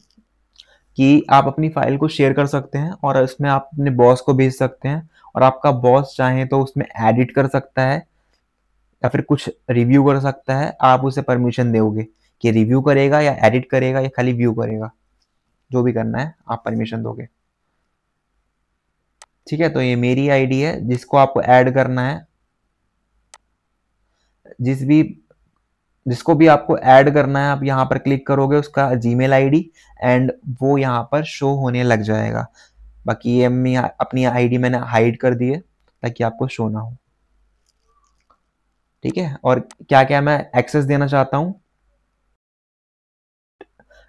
कि आप अपनी फाइल को शेयर कर सकते हैं और उसमें आप अपने बॉस को भेज सकते हैं, और आपका बॉस चाहे तो उसमें एडिट कर सकता है या फिर कुछ रिव्यू कर सकता है। आप उसे परमिशन दोगे कि रिव्यू करेगा या एडिट करेगा या खाली व्यू करेगा, जो भी करना है आप परमिशन दोगे। ठीक है, तो ये मेरी आईडी है, जिसको आपको ऐड करना है, जिसको भी आपको ऐड करना है, आप यहाँ पर क्लिक करोगे उसका जीमेल आईडी, एंड वो यहाँ पर शो होने लग जाएगा। बाकी ये मैं अपनी आईडी मैंने हाइड कर दी है ताकि आपको शो ना हो। ठीक है, और क्या क्या मैं एक्सेस देना चाहता हूँ,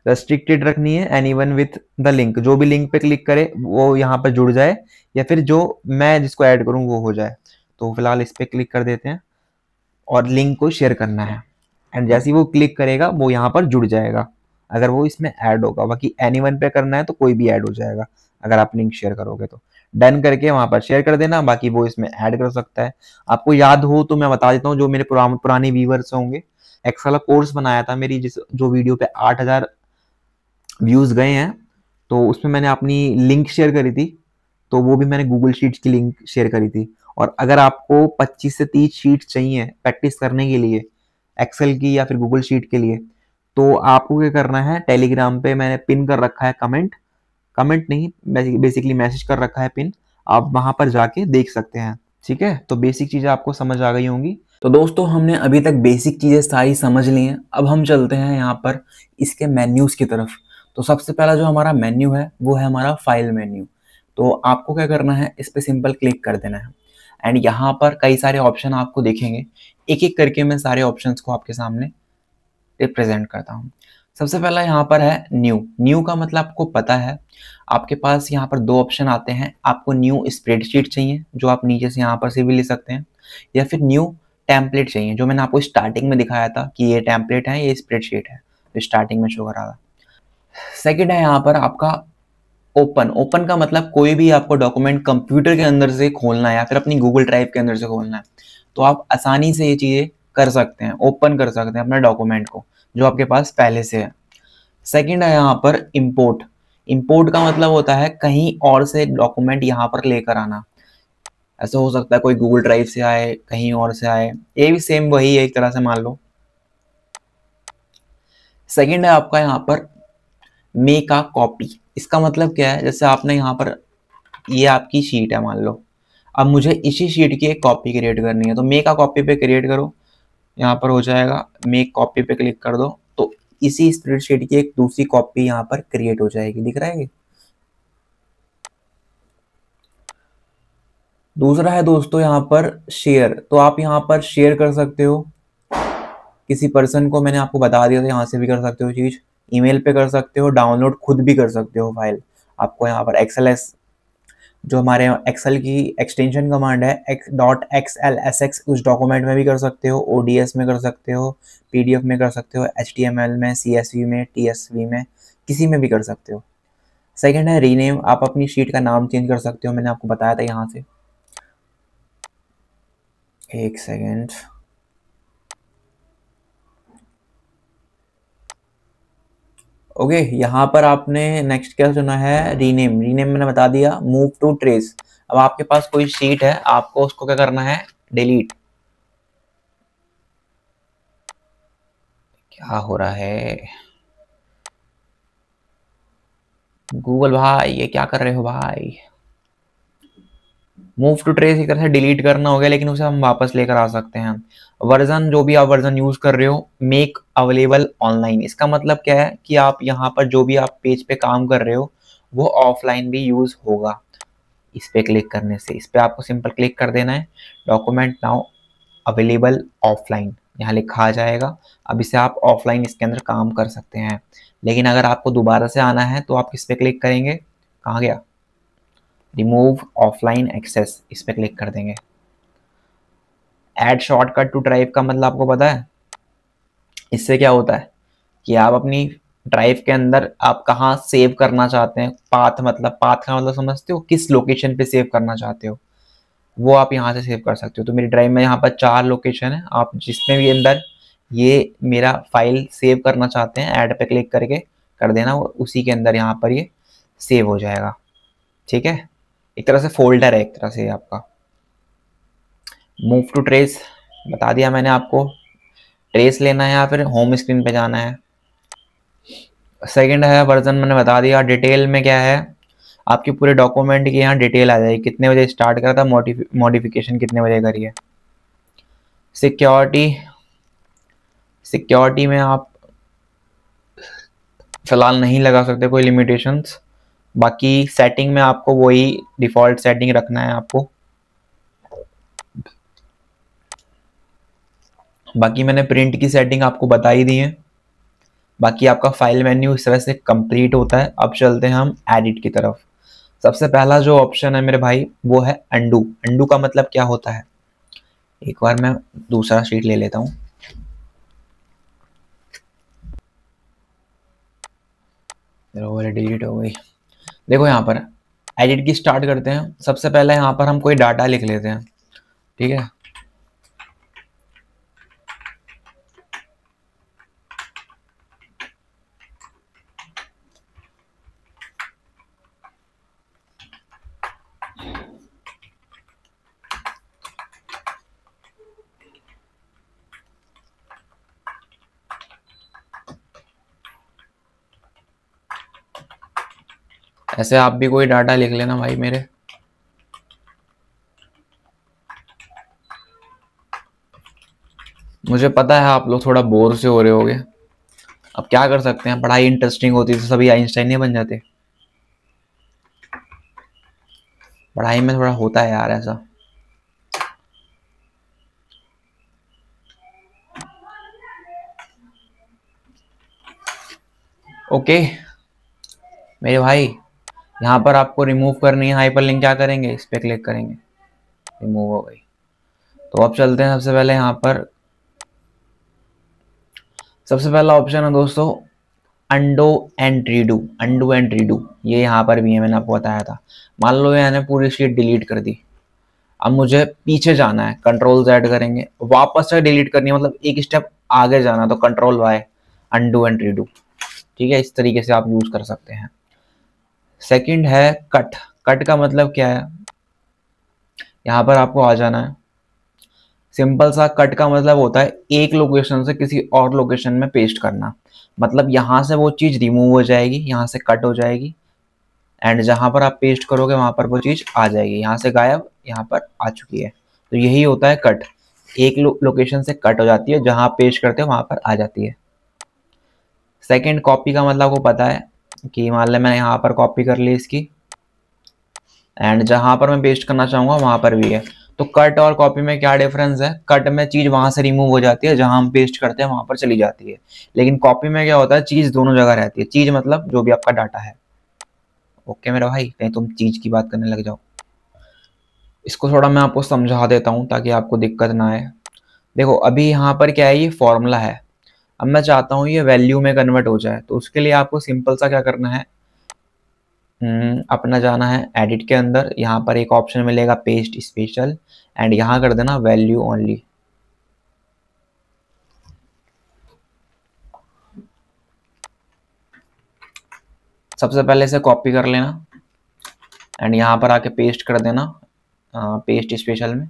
रेस्ट्रिक्टेड रखनी है, एनीवन विथ द लिंक, जो भी लिंक पे क्लिक करे वो यहाँ पर जुड़ जाए, या फिर जो मैं जिसको ऐड करूँ वो हो जाए। तो फिलहाल इस पर क्लिक कर देते हैं और लिंक को शेयर करना है, एंड जैसे ही वो क्लिक करेगा वो यहाँ पर जुड़ जाएगा अगर वो इसमें ऐड होगा। बाकी एनीवन पे करना है तो कोई भी ऐड हो जाएगा अगर आप लिंक शेयर करोगे तो। डन करके वहां पर शेयर कर देना, बाकी वो इसमें ऐड कर सकता है। आपको याद हो तो मैं बता देता हूँ, जो मेरे पुराने व्यूवर्स होंगे, एक्सेल का कोर्स बनाया था मेरी, जो वीडियो पे 8000 व्यूज गए हैं, तो उसमें मैंने अपनी लिंक शेयर करी थी, तो वो भी मैंने गूगल शीट्स की लिंक शेयर करी थी। और अगर आपको 25 से 30 शीट चाहिए प्रैक्टिस करने के लिए एक्सेल की या फिर गूगल शीट के लिए, तो आपको क्या करना है, टेलीग्राम पे मैंने पिन कर रखा है कमेंट, कमेंट नहीं बेसिकली मैसेज कर रखा है पिन, आप वहां पर जाके देख सकते हैं। ठीक है, तो बेसिक चीजें आपको समझ आ गई होंगी। तो दोस्तों हमने अभी तक बेसिक चीजें सारी समझ ली हैं, अब हम चलते हैं यहाँ पर इसके मेन्यूज की तरफ। तो सबसे पहला जो हमारा मेन्यू है वो है हमारा फाइल मेन्यू। तो आपको क्या करना है, इस पर सिंपल क्लिक कर देना है एंड यहाँ पर कई सारे ऑप्शन आपको दिखेंगे, एक एक करके मैं सारे ऑप्शंस को आपके सामने रिप्रेजेंट करता हूँ। सबसे पहला यहाँ पर है न्यू। न्यू का मतलब आपको पता है, आपके पास यहाँ पर दो ऑप्शन आते हैं, आपको न्यू स्प्रेडशीट चाहिए जो आप नीचे से यहाँ पर से भी ले सकते हैं, या फिर न्यू टेम्पलेट चाहिए जो मैंने आपको स्टार्टिंग में दिखाया था कि ये टेम्पलेट है ये स्प्रेडशीट है, तो स्टार्टिंग में शो करा था। सेकेंड है यहाँ पर आपका ओपन। ओपन का मतलब कोई भी आपको डॉक्यूमेंट कंप्यूटर के अंदर से खोलना है या फिर अपनी गूगल ड्राइव के अंदर से खोलना है, तो आप आसानी से ये चीज़ें कर सकते हैं, ओपन कर सकते हैं अपने डॉक्यूमेंट को जो आपके पास पहले से है। सेकंड है यहाँ पर इंपोर्ट। इंपोर्ट का मतलब होता है कहीं और से डॉक्यूमेंट यहाँ पर लेकर आना, ऐसा हो सकता है कोई गूगल ड्राइव से आए, कहीं और से आए, ये भी सेम वही है एक तरह से मान लो। सेकंड है आपका यहाँ पर मेक अ कॉपी। इसका मतलब क्या है, जैसे आपने यहाँ पर ये आपकी शीट है मान लो, अब मुझे इसी शीट की एक कॉपी क्रिएट करनी है, तो मेक अ कॉपी पे क्रिएट करो, यहाँ पर हो जाएगा मेक कॉपी पे क्लिक कर दो, तो इसी स्प्रेडशीट की एक दूसरी कॉपी यहाँ पर क्रिएट हो जाएगी, दिख रहा है। दूसरा है दोस्तों यहाँ पर शेयर। तो आप यहाँ पर शेयर कर सकते हो किसी पर्सन को, मैंने आपको बता दिया था, यहाँ से भी कर सकते हो चीज, ईमेल पे कर सकते हो, डाउनलोड खुद भी कर सकते हो फाइल। आपको यहाँ पर XLS जो हमारे एक्सेल की एक्सटेंशन कमांड है .xlsx, उस डॉक्यूमेंट में भी कर सकते हो, ODS में कर सकते हो, PDF में कर सकते हो, HTML में, CSV में, TSV में, किसी में भी कर सकते हो। सेकंड है रीनेम। आप अपनी शीट का नाम चेंज कर सकते हो, मैंने आपको बताया था यहाँ से। एक सेकेंड, ओके यहाँ पर आपने नेक्स्ट क्या चुना है, रीनेम। रीनेम मैंने बता दिया। Move to trash. अब आपके पास कोई शीट है, आपको उसको क्या करना है, डिलीट। क्या हो रहा है गूगल भाई, ये क्या कर रहे हो भाई। मूव टू ट्रेस एक तरह से डिलीट करना हो गया, लेकिन उसे हम वापस लेकर आ सकते हैं। वर्जन, जो भी आप वर्जन यूज कर रहे हो, मेक अवेलेबल ऑनलाइन। इसका मतलब क्या है कि आप यहाँ पर जो भी आप पेज पे काम कर रहे हो वो ऑफलाइन भी यूज होगा। इस पे क्लिक करने से, इस पे आपको सिंपल क्लिक कर देना है, डॉक्यूमेंट नाउ अवेलेबल ऑफलाइन यहाँ लिखा आ जाएगा। अब इसे आप ऑफलाइन इसके अंदर काम कर सकते हैं, लेकिन अगर आपको दोबारा से आना है तो आप किस पे क्लिक करेंगे, कहाँ गया, रिमूव ऑफलाइन एक्सेस, इस पे क्लिक कर देंगे। ऐड शॉर्टकट टू ड्राइव का मतलब आपको पता है, इससे क्या होता है कि आप अपनी ड्राइव के अंदर आप कहाँ सेव करना चाहते हैं, पाथ मतलब, पाथ का मतलब समझते हो, किस लोकेशन पे सेव करना चाहते हो, वो आप यहाँ से सेव कर सकते हो। तो मेरी ड्राइव में यहाँ पर 4 लोकेशन है, आप जिसमें भी अंदर ये मेरा फाइल सेव करना चाहते हैं, ऐड पे क्लिक करके कर देना, उसी के अंदर यहाँ पर ये सेव हो जाएगा। ठीक है, एक तरह से फोल्डर है एक तरह से आपका। मूव टू ट्रेस बता दिया मैंने आपको, ट्रेस लेना है या फिर होम स्क्रीन पे जाना है। सेकंड है वर्जन, मैंने बता दिया। डिटेल में क्या है, आपके पूरे डॉक्यूमेंट की यहाँ डिटेल आ जाएगी, कितने बजे स्टार्ट करा था, मॉडिफिकेशन कितने बजे करी है। सिक्योरिटी, सिक्योरिटी में आप फिलहाल नहीं लगा सकते कोई लिमिटेशंस, बाकी सेटिंग में आपको वही डिफॉल्ट सेटिंग रखना है आपको। बाकी मैंने प्रिंट की सेटिंग आपको बता ही दी है। बाकी आपका फाइल मेन्यू इस तरह से कंप्लीट होता है। अब चलते हैं हम एडिट की तरफ। सबसे पहला जो ऑप्शन है मेरे भाई वो है अंडू। अंडू का मतलब क्या होता है, एक बार मैं दूसरा शीट ले लेता हूँ। डिलीट हो गई। देखो यहाँ पर एडिट की स्टार्ट करते हैं। सबसे पहले यहाँ पर हम कोई डाटा लिख लेते हैं, ठीक है। ऐसे आप भी कोई डाटा लिख लेना भाई मेरे। मुझे पता है आप लोग थोड़ा बोर से हो रहे होगे, अब क्या कर सकते हैं, पढ़ाई इंटरेस्टिंग होती तो सभी आइंस्टाइन नहीं बन जाते। पढ़ाई में थोड़ा होता है यार ऐसा। ओके मेरे भाई, यहाँ पर आपको रिमूव करनी है हाइपरलिंक, क्या करेंगे, इस पे क्लिक करेंगे, रिमूव हो गई। तो अब चलते हैं सबसे पहले यहाँ पर, सबसे पहला ऑप्शन है दोस्तों undo and redo. Undo and redo ये यहाँ पर भी है, मैंने आपको बताया था। मान लो मैंने पूरी शीट डिलीट कर दी, अब मुझे पीछे जाना है, कंट्रोल Z करेंगे, वापस से डिलीट करनी है, मतलब एक स्टेप आगे जाना, तो control Y, undo and redo. ठीक है, इस तरीके से आप यूज कर सकते हैं। सेकंड है कट। कट का मतलब क्या है, यहाँ पर आपको आ जाना है, सिंपल सा कट का मतलब होता है एक लोकेशन से किसी और लोकेशन में पेस्ट करना। मतलब यहाँ से वो चीज़ रिमूव हो जाएगी, यहाँ से कट हो जाएगी, एंड जहाँ पर आप पेस्ट करोगे वहाँ पर वो चीज़ आ जाएगी, यहाँ से गायब यहाँ पर आ चुकी है। तो यही होता है कट, एक लोकेशन से कट हो जाती है, जहाँ आप पेस्ट करते हो वहाँ पर आ जाती है। सेकंड कॉपी का मतलब आपको पता है कि मान लें मैंने यहाँ पर कॉपी कर ली इसकी, एंड जहाँ पर मैं पेस्ट करना चाहूँगा वहाँ पर भी है। तो कट और कॉपी में क्या डिफरेंस है, कट में चीज़ वहाँ से रिमूव हो जाती है, जहाँ हम पेस्ट करते हैं वहाँ पर चली जाती है, लेकिन कॉपी में क्या होता है, चीज़ दोनों जगह रहती है। चीज़ मतलब जो भी आपका डाटा है। ओके मेरा भाई, कहीं तुम चीज़ की बात करने लग जाओ। इसको थोड़ा मैं आपको समझा देता हूँ ताकि आपको दिक्कत ना आए। देखो अभी यहाँ पर क्या है, ये फॉर्मूला है, अब मैं चाहता हूँ ये वैल्यू में कन्वर्ट हो जाए, तो उसके लिए आपको सिंपल सा क्या करना है, अपना जाना है एडिट के अंदर, यहाँ पर एक ऑप्शन मिलेगा पेस्ट स्पेशल, एंड यहाँ कर देना वैल्यू ओनली। सबसे पहले इसे कॉपी कर लेना एंड यहाँ पर आके पेस्ट कर देना, पेस्ट स्पेशल में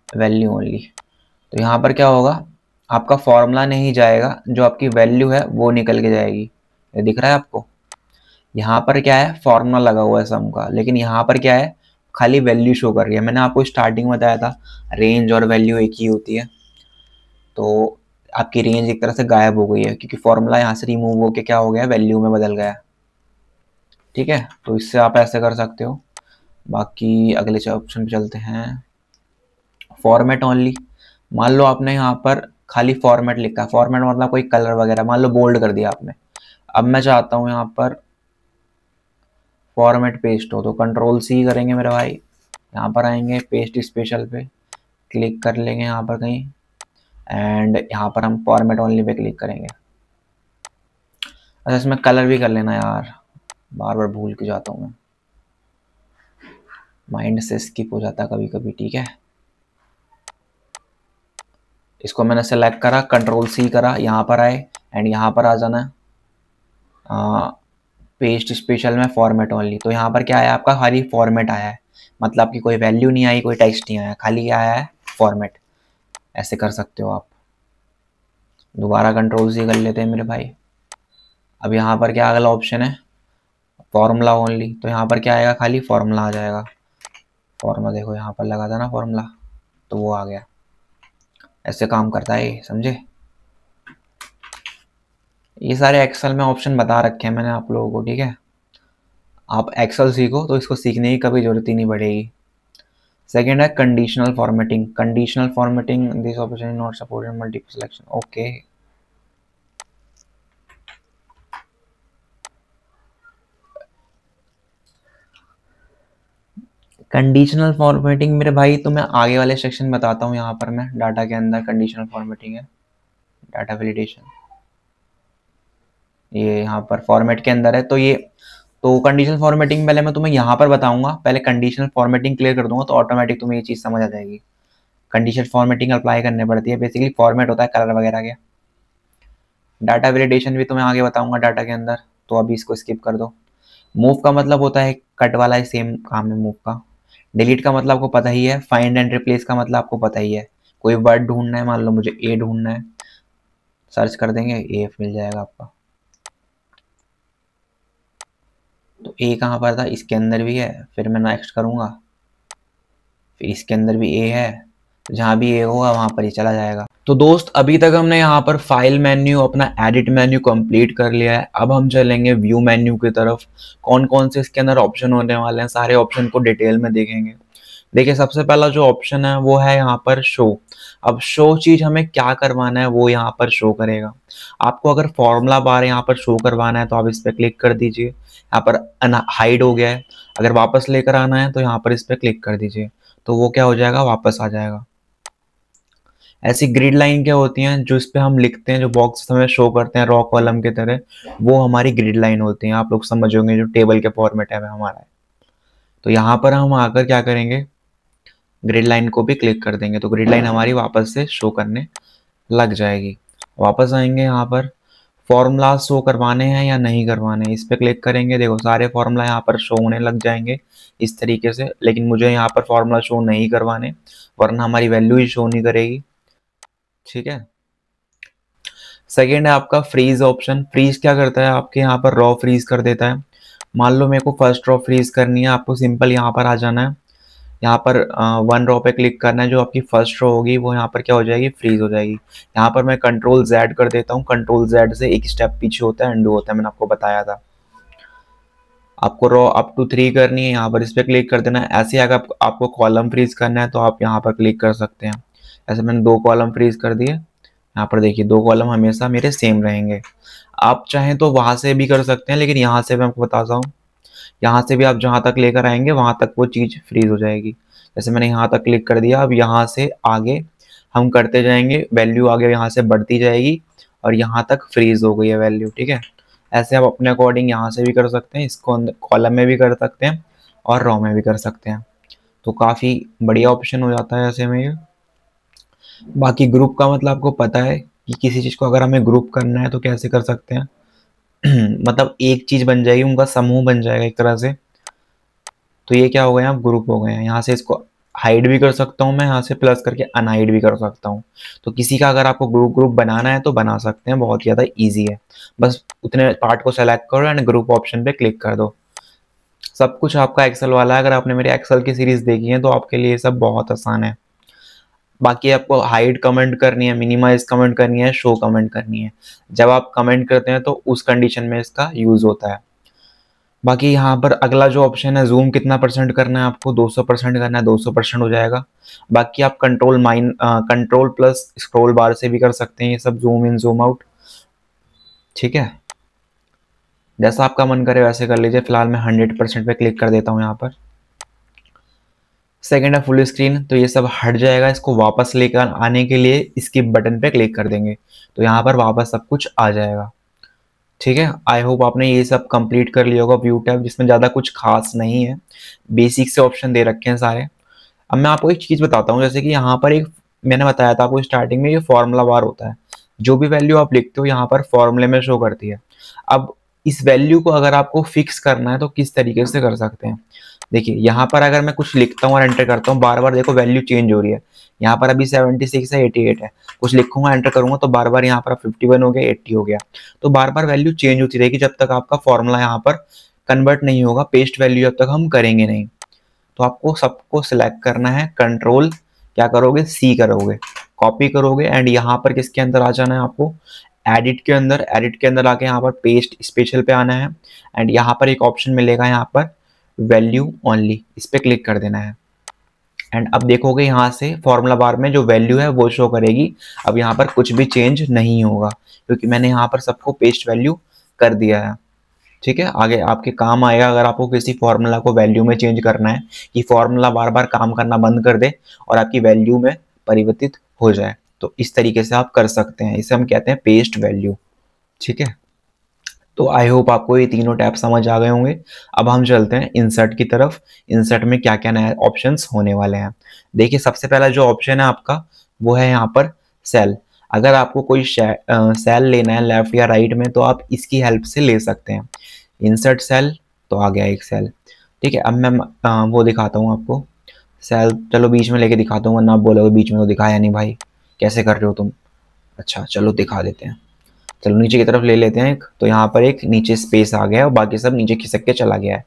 वैल्यू ओनली। तो यहाँ पर क्या होगा, आपका फॉर्मूला नहीं जाएगा, जो आपकी वैल्यू है वो निकल के जाएगी। ये दिख रहा है आपको, यहाँ पर क्या है, फॉर्मूला लगा हुआ है सम का, लेकिन यहाँ पर क्या है, खाली वैल्यू शो कर रही है। मैंने आपको स्टार्टिंग में बताया था रेंज और वैल्यू एक ही होती है, तो आपकी रेंज एक तरह से गायब हो गई है, क्योंकि फॉर्मूला यहाँ से रिमूव होके क्या हो गया, वैल्यू में बदल गया। ठीक है, तो इससे आप ऐसे कर सकते हो। बाकी अगले ऑप्शन पे चलते हैं, फॉर्मेट ओनली। मान लो आपने यहाँ पर खाली फॉर्मेट लिखा, फॉर्मेट मतलब कोई कलर वगैरह, मान लो बोल्ड कर दिया आपने। अब मैं चाहता हूँ यहाँ पर फॉर्मेट पेस्ट हो, तो कंट्रोल C करेंगे मेरे भाई, यहाँ पर आएंगे पेस्ट स्पेशल पे क्लिक कर लेंगे यहाँ पर कहीं, एंड यहाँ पर हम फॉर्मेट ओनली पे क्लिक करेंगे। अच्छा इसमें कलर भी कर लेना यार, बार बार भूल के जाता हूँ मैं, माइंड से स्किप हो जाता है कभी कभी। ठीक है, इसको मैंने सेलेक्ट करा, कंट्रोल C करा, यहाँ पर आए एंड यहाँ पर आ जाना पेस्ट स्पेशल में फॉर्मेट ओनली। तो यहाँ पर क्या आया, आपका खाली फॉर्मेट आया है, मतलब आपकी कोई वैल्यू नहीं आई, कोई टेक्स्ट नहीं आया, खाली क्या आया है, फॉर्मेट। ऐसे कर सकते हो आप। दोबारा कंट्रोल C कर लेते हैं मेरे भाई। अब यहाँ पर क्या अगला ऑप्शन है, फॉर्मूला ओनली, तो यहाँ पर क्या आएगा, खाली फॉर्मूला आ जाएगा। फॉर्मूला देखो यहाँ पर लगा था ना फॉर्मूला, तो वो आ गया। ऐसे काम करता है ये, समझे। ये सारे एक्सेल में ऑप्शन बता रखे हैं मैंने आप लोगों को। ठीक है, आप एक्सेल सीखो तो इसको सीखने की कभी जरूरत ही नहीं पड़ेगी। सेकेंड है conditional formatting. Conditional formatting, this epsilon naught supported multiple selection. Okay, conditional formatting मेरे भाई तो मैं आगे वाले सेक्शन बताता हूँ। यहाँ पर मैं डाटा के अंदर कंडीशनल फॉर्मेटिंग है, डाटा वैलिडेशन, ये यहाँ पर फॉर्मेट के अंदर है। तो ये तो कंडीशनल फॉर्मेटिंग पहले मैं तुम्हें यहाँ पर बताऊंगा, पहले कंडीशनल फॉर्मेटिंग क्लियर कर दूंगा तो ऑटोमेटिक तुम्हें ये चीज़ समझ आ जाएगी। कंडीशनल फॉर्मेटिंग अप्लाई करनी पड़ती है, बेसिकली फॉर्मेट होता है कलर वगैरह के। डाटा वैलिडेशन भी तुम्हें आगे बताऊंगा डाटा के अंदर, तो अभी इसको स्किप कर दो। मूव का मतलब होता है कट वाला ही सेम काम है मूव का। डिलीट का मतलब आपको पता ही है। फाइंड एंड रिप्लेस का मतलब आपको पता ही है, कोई वर्ड ढूंढना है, मान लो मुझे ए ढूंढना है, सर्च कर देंगे एफ मिल जाएगा आपका। तो ए कहाँ पर था, इसके अंदर भी है, फिर मैं नेक्स्ट करूँगा, फिर इसके अंदर भी ए है, तो जहाँ भी ए होगा वहाँ पर ही चला जाएगा। तो दोस्त अभी तक हमने यहाँ पर फाइल मेन्यू, अपना एडिट मेन्यू कंप्लीट कर लिया है। अब हम चलेंगे व्यू मेन्यू की तरफ। कौन कौन से इसके अंदर ऑप्शन होने वाले हैं, सारे ऑप्शन को डिटेल में देखेंगे। देखिए सबसे पहला जो ऑप्शन है वो है यहाँ पर शो। अब शो चीज हमें क्या करवाना है वो यहाँ पर शो करेगा। आपको अगर फॉर्मूला बार यहाँ पर शो करवाना है तो आप इस पर क्लिक कर दीजिए, यहाँ पर हाइड हो गया है। अगर वापस लेकर आना है तो यहाँ पर इस पर क्लिक कर दीजिए, तो वो क्या हो जाएगा, वापस आ जाएगा। ऐसी ग्रिड लाइन क्या होती हैं, जो इस पे हम लिखते हैं, जो बॉक्स हमें शो करते हैं रॉ कॉलम की तरह, वो हमारी ग्रिड लाइन होती हैं। आप लोग समझोगे, जो टेबल के फॉर्मेट है हमारा है। तो यहाँ पर हम आकर क्या करेंगे, ग्रिड लाइन को भी क्लिक कर देंगे, तो ग्रिड लाइन हमारी वापस से शो करने लग जाएगी। वापस आएंगे, यहाँ पर फॉर्मूला शो करवाने हैं या नहीं करवाने हैं, इस पर क्लिक करेंगे। देखो सारे फॉर्मूला यहाँ पर शो होने लग जाएंगे इस तरीके से, लेकिन मुझे यहाँ पर फॉर्मूला शो नहीं करवाने, वरना हमारी वैल्यू ही शो नहीं करेगी। ठीक है। सेकेंड है आपका फ्रीज ऑप्शन। फ्रीज क्या करता है, आपके यहाँ पर रॉ फ्रीज कर देता है। मान लो मेरे को फर्स्ट रॉ फ्रीज करनी है, आपको सिंपल यहाँ पर आ जाना है, यहाँ पर वन रॉ पे क्लिक करना है। जो आपकी फर्स्ट रॉ होगी वो यहाँ पर क्या हो जाएगी, फ्रीज हो जाएगी। यहाँ पर मैं कंट्रोल जेड कर देता हूँ। कंट्रोल जेड से एक स्टेप पीछे होता है, अंडू होता है, मैंने आपको बताया था। आपको रॉ अप टू 3 करनी है, यहाँ पर इस पर क्लिक कर देना है। ऐसे अगर आपको कॉलम फ्रीज करना है तो आप यहाँ पर क्लिक कर सकते हैं। ऐसे मैंने 2 कॉलम फ्रीज कर दिए। यहाँ पर देखिए 2 कॉलम हमेशा मेरे सेम रहेंगे। आप चाहें तो वहां से भी कर सकते हैं, लेकिन यहाँ से मैं आपको बताता हूँ, यहाँ से भी आप जहाँ तक लेकर आएंगे वहां तक वो चीज़ फ्रीज हो जाएगी। जैसे मैंने यहाँ तक क्लिक कर दिया, अब यहाँ से आगे हम करते जाएंगे, वैल्यू आगे यहाँ से बढ़ती जाएगी और यहाँ तक फ्रीज हो गई है वैल्यू। ठीक है। ऐसे आप अपने अकॉर्डिंग यहाँ से भी कर सकते हैं, इसको कॉलम में भी कर सकते हैं और रॉ में भी कर सकते हैं। तो काफ़ी बढ़िया ऑप्शन हो जाता है ऐसे में ये। बाकी ग्रुप का मतलब आपको पता है कि किसी चीज़ को अगर हमें ग्रुप करना है तो कैसे कर सकते हैं। मतलब एक चीज़ बन जाएगी, उनका समूह बन जाएगा एक तरह से। तो ये क्या हो गए, आप ग्रुप हो गए हैं। यहाँ से इसको हाइड भी कर सकता हूँ मैं, यहाँ से प्लस करके अनहाइड भी कर सकता हूँ। तो किसी का अगर आपको ग्रुप ग्रुप बनाना है तो बना सकते हैं, बहुत ज़्यादा इजी है। बस उतने पार्ट को सेलेक्ट करो एंड ग्रुप ऑप्शन पे क्लिक कर दो। सब कुछ आपका एक्सेल वाला है। अगर आपने मेरे एक्सेल की सीरीज देखी है तो आपके लिए सब बहुत आसान है। बाकी आपको हाइड कमेंट करनी है, मिनिमाइज कमेंट करनी है, शो कमेंट करनी है। जब आप कमेंट करते हैं तो उस कंडीशन में इसका यूज होता है। बाकी यहाँ पर अगला जो ऑप्शन है, जूम कितना परसेंट करना है आपको, 200% करना है, 200% हो जाएगा। बाकी आप कंट्रोल प्लस स्क्रॉल बार से भी कर सकते हैं ये सब, जूम इन जूम आउट। ठीक है, जैसा आपका मन करे वैसे कर लीजिए। फिलहाल मैं 100% पे क्लिक कर देता हूँ यहाँ पर। सेकेंड है फुल स्क्रीन, तो ये सब हट जाएगा। इसको वापस लेकर आने के लिए स्किप बटन पे क्लिक कर देंगे, तो यहाँ पर वापस सब कुछ आ जाएगा। ठीक है। आई होप आपने ये सब कंप्लीट कर लिया होगा व्यू टैब, जिसमें ज़्यादा कुछ खास नहीं है, बेसिक से ऑप्शन दे रखे हैं सारे। अब मैं आपको एक चीज़ बताता हूँ, जैसे कि यहाँ पर एक मैंने बताया था आपको स्टार्टिंग में, ये फॉर्मूला बार होता है। जो भी वैल्यू आप लिखते हो यहाँ पर फॉर्मूले में शो करती है। अब इस वैल्यू को अगर आपको फिक्स करना है तो किस तरीके से कर सकते हैं। देखिए यहाँ पर अगर मैं कुछ लिखता हूँ और एंटर करता हूँ, बार बार देखो वैल्यू चेंज हो रही है। यहाँ पर अभी 76 है, 88 है, कुछ लिखूंगा एंटर करूंगा तो बार बार यहाँ पर 51 हो गया, 80 हो गया। तो बार बार वैल्यू चेंज होती रहेगी जब तक आपका फॉर्मूला यहाँ पर कन्वर्ट नहीं होगा, पेस्ट वैल्यू जब तक हम करेंगे नहीं। तो आपको सबको सिलेक्ट करना है, कंट्रोल क्या करोगे, सी करोगे, कॉपी करोगे एंड यहाँ पर किसके अंदर आ जाना है आपको, एडिट के अंदर। एडिट के अंदर आके यहाँ पर पेस्ट स्पेशल पे आना है एंड यहाँ पर एक ऑप्शन मिलेगा यहाँ पर वैल्यू ओनली, इस पे क्लिक कर देना है। एंड अब देखोगे यहाँ से फॉर्मूला बार में जो वैल्यू है वो शो करेगी। अब यहाँ पर कुछ भी चेंज नहीं होगा क्योंकि मैंने यहाँ पर सबको पेस्ट वैल्यू कर दिया है। ठीक है, आगे आपके काम आएगा अगर आपको किसी फॉर्मूला को वैल्यू में चेंज करना है, कि फॉर्मूला बार बार काम करना बंद कर दे और आपकी वैल्यू में परिवर्तित हो जाए, तो इस तरीके से आप कर सकते हैं। इसे हम कहते हैं पेस्ट वैल्यू। ठीक है, तो आई होप आपको ये तीनों टैब समझ आ गए होंगे। अब हम चलते हैं इंसर्ट की तरफ। इंसर्ट में क्या क्या नए ऑप्शंस होने वाले हैं। देखिए सबसे पहला जो ऑप्शन है आपका वो है यहाँ पर सेल। अगर आपको कोई सेल लेना है लेफ्ट या राइट में तो आप इसकी हेल्प से ले सकते हैं। इंसर्ट सेल, तो आ गया एक सेल। ठीक है, अब मैं वो दिखाता हूँ आपको सेल। चलो बीच में लेके दिखाता हूँ, वरना आप बोलोगे बीच में तो दिखाया नहीं भाई, कैसे कर रहे हो तुम। अच्छा चलो दिखा देते हैं। चलो नीचे की तरफ ले लेते हैं एक, तो यहाँ पर एक नीचे स्पेस आ गया है और बाकी सब नीचे खिसक के चला गया है।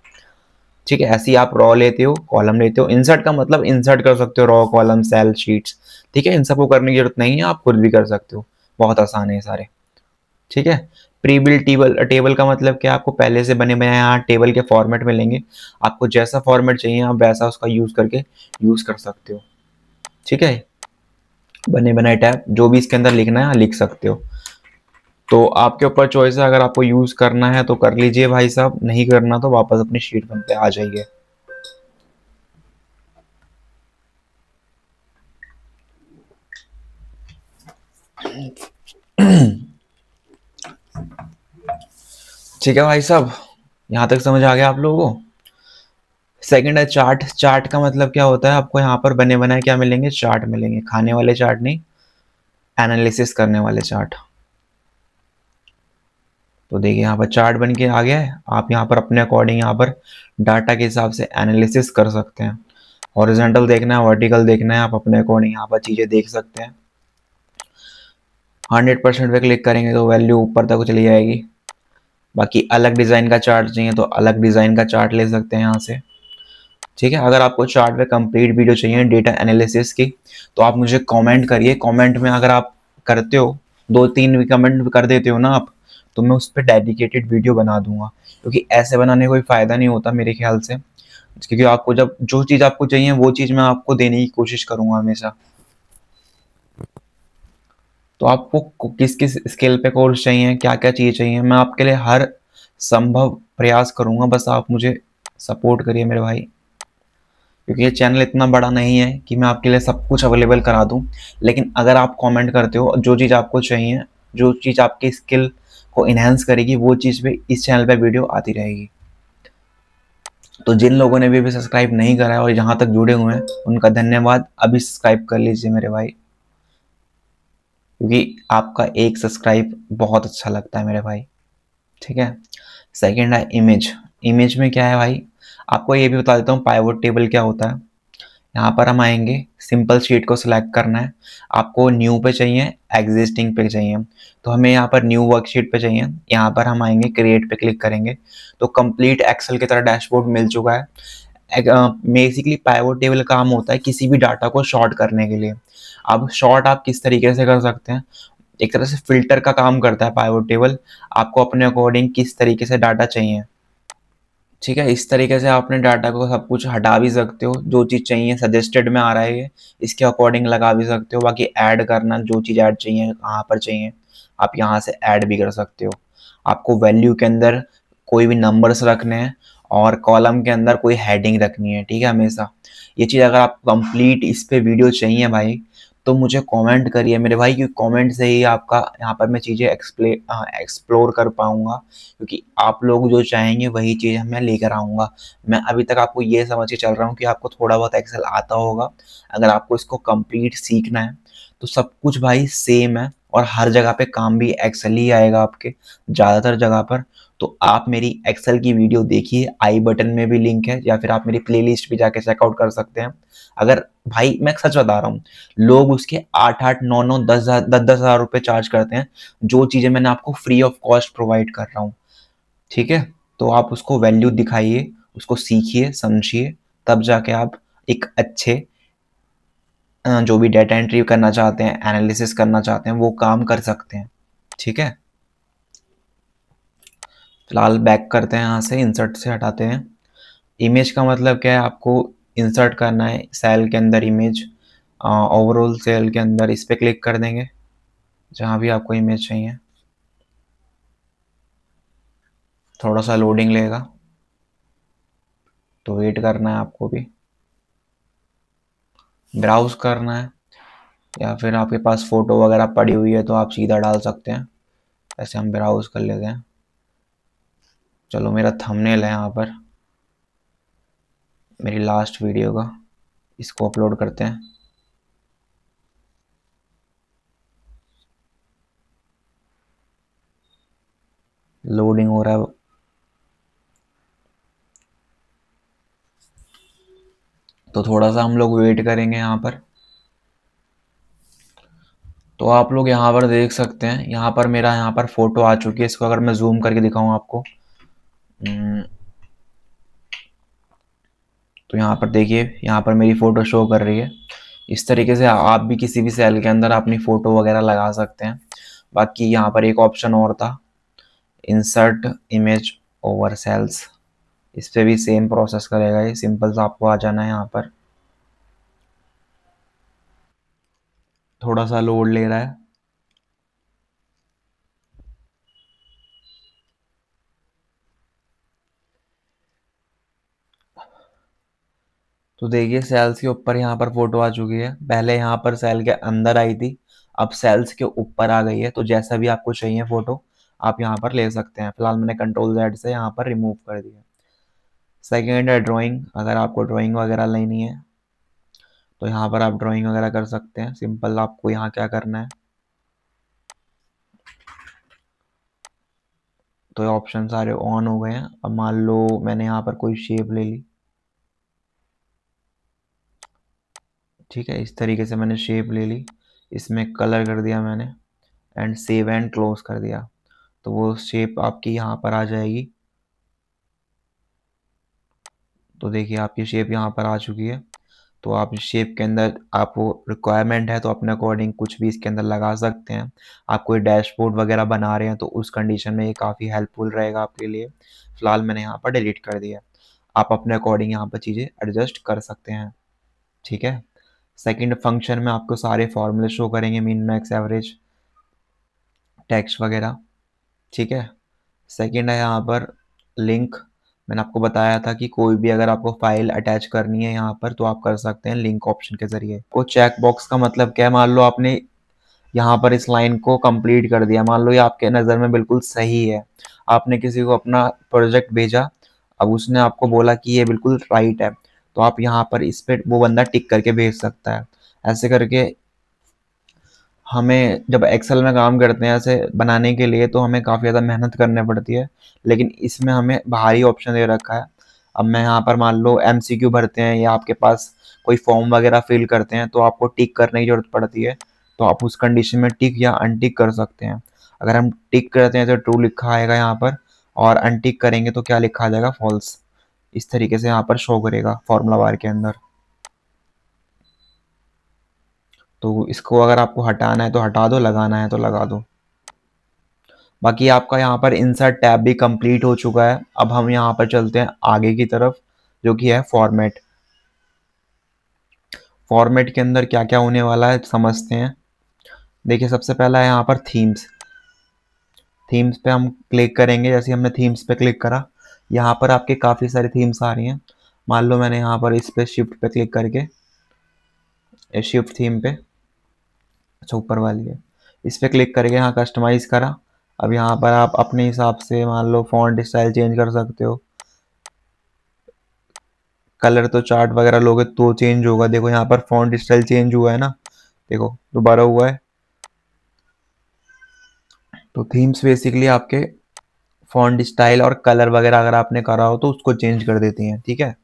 ठीक है, ऐसे ही आप रॉ लेते हो, कॉलम लेते हो। इंसर्ट का मतलब इंसर्ट कर सकते हो रॉ, कॉलम, सेल, शीट्स। ठीक है, इन सबको करने की जरूरत नहीं है, आप खुद भी कर सकते हो, बहुत आसान है सारे। ठीक है, प्री बिल्ट टेबल, टेबल का मतलब क्या, आपको पहले से बने बनाए यहाँ टेबल के फॉर्मेट में लेंगे, आपको जैसा फॉर्मेट चाहिए आप वैसा उसका यूज करके यूज कर सकते हो। ठीक है, बने बनाए टैब जो भी इसके अंदर लिखना है लिख सकते हो। तो आपके ऊपर चॉइस है, अगर आपको यूज करना है तो कर लीजिए भाई साहब, नहीं करना तो वापस अपनी शीट वन पे आ जाइए। ठीक है भाई साहब, यहाँ तक समझ आ गया आप लोगों को। सेकंड है चार्ट। चार्ट का मतलब क्या होता है, आपको यहाँ पर बने बनाए क्या मिलेंगे, चार्ट मिलेंगे, खाने वाले चार्ट नहीं, एनालिसिस करने वाले चार्ट। तो देखिए यहाँ पर चार्ट बन के आ गया है, आप यहाँ पर अपने अकॉर्डिंग यहाँ पर डाटा के हिसाब से एनालिसिस कर सकते हैं। हॉरिजॉन्टल देखना है, वर्टिकल देखना है, आप अपने अकॉर्डिंग यहाँ पर चीज़ें देख सकते हैं। 100% पे क्लिक करेंगे तो वैल्यू ऊपर तक चली जाएगी। बाकी अलग डिज़ाइन का चार्ट चाहिए तो अलग डिज़ाइन का चार्ट ले सकते हैं यहाँ से। ठीक है, अगर आपको चार्ट पे कंप्लीट वीडियो चाहिए डेटा एनालिसिस की, तो आप मुझे कमेंट करिए। कमेंट में अगर आप करते हो, 2-3 भी कमेंट कर देते हो ना आप, तो मैं उस पर डेडिकेटेड वीडियो बना दूंगा, क्योंकि ऐसे बनाने का कोई फ़ायदा नहीं होता मेरे ख्याल से। क्योंकि आपको जब जो चीज़ आपको चाहिए वो चीज़ मैं आपको देने की कोशिश करूँगा हमेशा। तो आपको किस किस स्केल पे कोर्स चाहिए, क्या क्या चीज़ चाहिए, मैं आपके लिए हर संभव प्रयास करूँगा, बस आप मुझे सपोर्ट करिए मेरे भाई। क्योंकि ये चैनल इतना बड़ा नहीं है कि मैं आपके लिए सब कुछ अवेलेबल करा दूं, लेकिन अगर आप कमेंट करते हो जो चीज़ आपको चाहिए, जो चीज़ आपकी स्किल को इन्हेंस करेगी, वो चीज़ पे इस चैनल पे वीडियो आती रहेगी। तो जिन लोगों ने भी सब्सक्राइब नहीं करा है और यहाँ तक जुड़े हुए हैं, उनका धन्यवाद। अभी सब्सक्राइब कर लीजिए मेरे भाई, क्योंकि आपका एक सब्सक्राइब बहुत अच्छा लगता है मेरे भाई। ठीक है, सेकेंड है इमेज। इमेज में क्या है भाई, आपको ये भी बता देता हूँ पाइवट टेबल क्या होता है। यहाँ पर हम आएंगे, सिंपल शीट को सिलेक्ट करना है, आपको न्यू पे चाहिए, एग्जिस्टिंग पे चाहिए, तो हमें यहाँ पर न्यू वर्कशीट पे चाहिए। यहाँ पर हम आएंगे, क्रिएट पे क्लिक करेंगे, तो कंप्लीट एक्सेल की तरह डैशबोर्ड मिल चुका है। बेसिकली पाइवट टेबल का काम होता है किसी भी डाटा को शॉर्ट करने के लिए। अब शॉर्ट आप किस तरीके से कर सकते हैं, एक तरह से फिल्टर का काम करता है पाइवट टेबल, आपको अपने अकॉर्डिंग किस तरीके से डाटा चाहिए। ठीक है, इस तरीके से आपने डाटा को सब कुछ हटा भी सकते हो, जो चीज़ चाहिए सजेस्टेड में आ रहा है ये, इसके अकॉर्डिंग लगा भी सकते हो। बाकी ऐड करना, जो चीज़ ऐड चाहिए कहाँ पर चाहिए आप यहाँ से ऐड भी कर सकते हो। आपको वैल्यू के अंदर कोई भी नंबर्स रखने हैं और कॉलम के अंदर कोई हेडिंग रखनी है। ठीक है, हमेशा ये चीज़ अगर आप कंप्लीट इस पे वीडियो चाहिए भाई, तो मुझे कमेंट करिए मेरे भाई, क्योंकि कमेंट से ही आपका यहाँ पर मैं चीज़ें एक्सप्लोर कर पाऊँगा, क्योंकि आप लोग जो चाहेंगे वही चीज़ मैं लेकर आऊँगा। मैं अभी तक आपको ये समझ के चल रहा हूँ कि आपको थोड़ा बहुत एक्सेल आता होगा, अगर आपको इसको कंप्लीट सीखना है तो सब कुछ भाई सेम है, और हर जगह पे काम भी एक्सेल ही आएगा आपके, ज़्यादातर जगह पर। तो आप मेरी एक्सेल की वीडियो देखिए, आई बटन में भी लिंक है, या फिर आप मेरी प्लेलिस्ट भी जाके चेकआउट कर सकते हैं। अगर भाई मैं सच बता रहा हूँ, लोग उसके 8-8, 9-9, 10-10 हज़ार रुपये चार्ज करते हैं, जो चीज़ें मैंने आपको फ्री ऑफ कॉस्ट प्रोवाइड कर रहा हूँ। ठीक है, तो आप उसको वैल्यू दिखाइए, उसको सीखिए, समझिए, तब जाके आप एक अच्छे जो भी डेटा एंट्री करना चाहते हैं, एनालिसिस करना चाहते हैं, वो काम कर सकते हैं। ठीक है, फिलहाल बैक करते हैं, यहाँ से इंसर्ट से हटाते हैं। इमेज का मतलब क्या है, आपको इंसर्ट करना है सेल के अंदर इमेज, ओवरऑल सेल के अंदर इस पर क्लिक कर देंगे जहाँ भी आपको इमेज चाहिए। थोड़ा सा लोडिंग लेगा, तो वेट करना है आपको भी। ब्राउज करना है, या फिर आपके पास फ़ोटो वगैरह पड़ी हुई है तो आप सीधा डाल सकते हैं। ऐसे हम ब्राउज कर लेते हैं। चलो, मेरा थंबनेल है यहाँ पर मेरी लास्ट वीडियो का, इसको अपलोड करते हैं। लोडिंग हो रहा है, तो थोड़ा सा हम लोग वेट करेंगे यहाँ पर। तो आप लोग यहाँ पर देख सकते हैं, यहाँ पर मेरा यहाँ पर फोटो आ चुकी है। इसको अगर मैं जूम करके दिखाऊं आपको, तो यहाँ पर देखिए, यहाँ पर मेरी फ़ोटो शो कर रही है। इस तरीके से आप भी किसी भी सेल के अंदर अपनी फ़ोटो वगैरह लगा सकते हैं। बाकी यहाँ पर एक ऑप्शन और था, इंसर्ट इमेज ओवर सेल्स। इस पर भी सेम प्रोसेस करेगा ये। सिंपल सा आपको आ जाना है यहाँ पर, थोड़ा सा लोड ले रहा है। तो देखिए सेल्स के ऊपर यहाँ पर फोटो आ चुकी है। पहले यहाँ पर सेल के अंदर आई थी, अब सेल्स के ऊपर आ गई है। तो जैसा भी आपको चाहिए फोटो आप यहाँ पर ले सकते हैं। फिलहाल मैंने कंट्रोल Z से यहाँ पर रिमूव कर दिया। सेकेंड है ड्राइंग। अगर आपको ड्राइंग वगैरह लेनी है तो यहाँ पर आप ड्राइंग वगैरह कर सकते हैं। सिंपल आपको यहाँ क्या करना है, तो ये ऑप्शन सारे ऑन हो गए हैं। अब मान लो मैंने यहाँ पर कोई शेप ले ली, ठीक है, इस तरीके से मैंने शेप ले ली, इसमें कलर कर दिया मैंने एंड सेव एंड क्लोज कर दिया। तो वो शेप आपकी यहाँ पर आ जाएगी। तो देखिए आपकी शेप यहाँ पर आ चुकी है। तो आप इस शेप के अंदर आपको रिक्वायरमेंट है तो अपने अकॉर्डिंग कुछ भी इसके अंदर लगा सकते हैं। आप कोई डैशबोर्ड वगैरह बना रहे हैं तो उस कंडीशन में ये काफ़ी हेल्पफुल रहेगा आपके लिए। फिलहाल मैंने यहाँ पर डिलीट कर दिया। आप अपने अकॉर्डिंग यहाँ पर चीज़ें एडजस्ट कर सकते हैं, ठीक है। सेकंड फंक्शन में आपको सारे फॉर्मूले शो करेंगे, मीन मैक्स एवरेज, टेक्स्ट वगैरह, ठीक है। सेकंड है यहाँ पर लिंक। मैंने आपको बताया था कि कोई भी अगर आपको फाइल अटैच करनी है यहाँ पर तो आप कर सकते हैं लिंक ऑप्शन के जरिए। वो चेक बॉक्स का मतलब क्या है, मान लो आपने यहाँ पर इस लाइन को कंप्लीट कर दिया, मान लो ये आपके नज़र में बिल्कुल सही है, आपने किसी को अपना प्रोजेक्ट भेजा, अब उसने आपको बोला कि ये बिल्कुल राइट है, तो आप यहाँ पर इस पर वो बंदा टिक करके भेज सकता है। ऐसे करके हमें जब एक्सेल में काम करते हैं ऐसे बनाने के लिए तो हमें काफ़ी ज़्यादा मेहनत करनी पड़ती है, लेकिन इसमें हमें भारी ऑप्शन दे रखा है। अब मैं यहाँ पर मान लो MCQ भरते हैं या आपके पास कोई फॉर्म वगैरह फिल करते हैं तो आपको टिक करने की ज़रूरत पड़ती है, तो आप उस कंडीशन में टिक या अनटिक कर सकते हैं। अगर हम टिक करते हैं तो ट्रू लिखा आएगा यहाँ पर, और अनटिक करेंगे तो क्या लिखा आ जाएगा, फॉल्स। इस तरीके से यहाँ पर शो करेगा फॉर्मूला बार के अंदर। तो इसको अगर आपको हटाना है तो हटा दो, लगाना है तो लगा दो। बाकी आपका यहाँ पर इंसर्ट टैब भी कंप्लीट हो चुका है। अब हम यहाँ पर चलते हैं आगे की तरफ, जो कि है फॉर्मेट। फॉर्मेट के अंदर क्या क्या होने वाला है समझते हैं। देखिए सबसे पहला है यहाँ पर थीम्स। थीम्स पे हम क्लिक करेंगे। जैसे हमने थीम्स पे क्लिक करा, यहाँ पर आपके काफ़ी सारी थीम्स आ रही हैं। मान लो मैंने यहाँ पर इस पे शिफ्ट पे क्लिक करके, शिफ्ट थीम पे, अच्छा ऊपर वाली है, इस पे क्लिक करके यहाँ कस्टमाइज़ करा। अब यहाँ पर आप अपने हिसाब से मान लो फॉन्ट स्टाइल चेंज कर सकते हो। कलर तो चार्ट वगैरह लोगे तो चेंज होगा। देखो यहाँ पर फॉन्ट स्टाइल चेंज हुआ है ना, देखो दोबारा हुआ है। तो थीम्स बेसिकली आपके फॉन्ट स्टाइल और कलर वगैरह अगर आपने करा हो तो उसको चेंज कर देती हैं, ठीक है।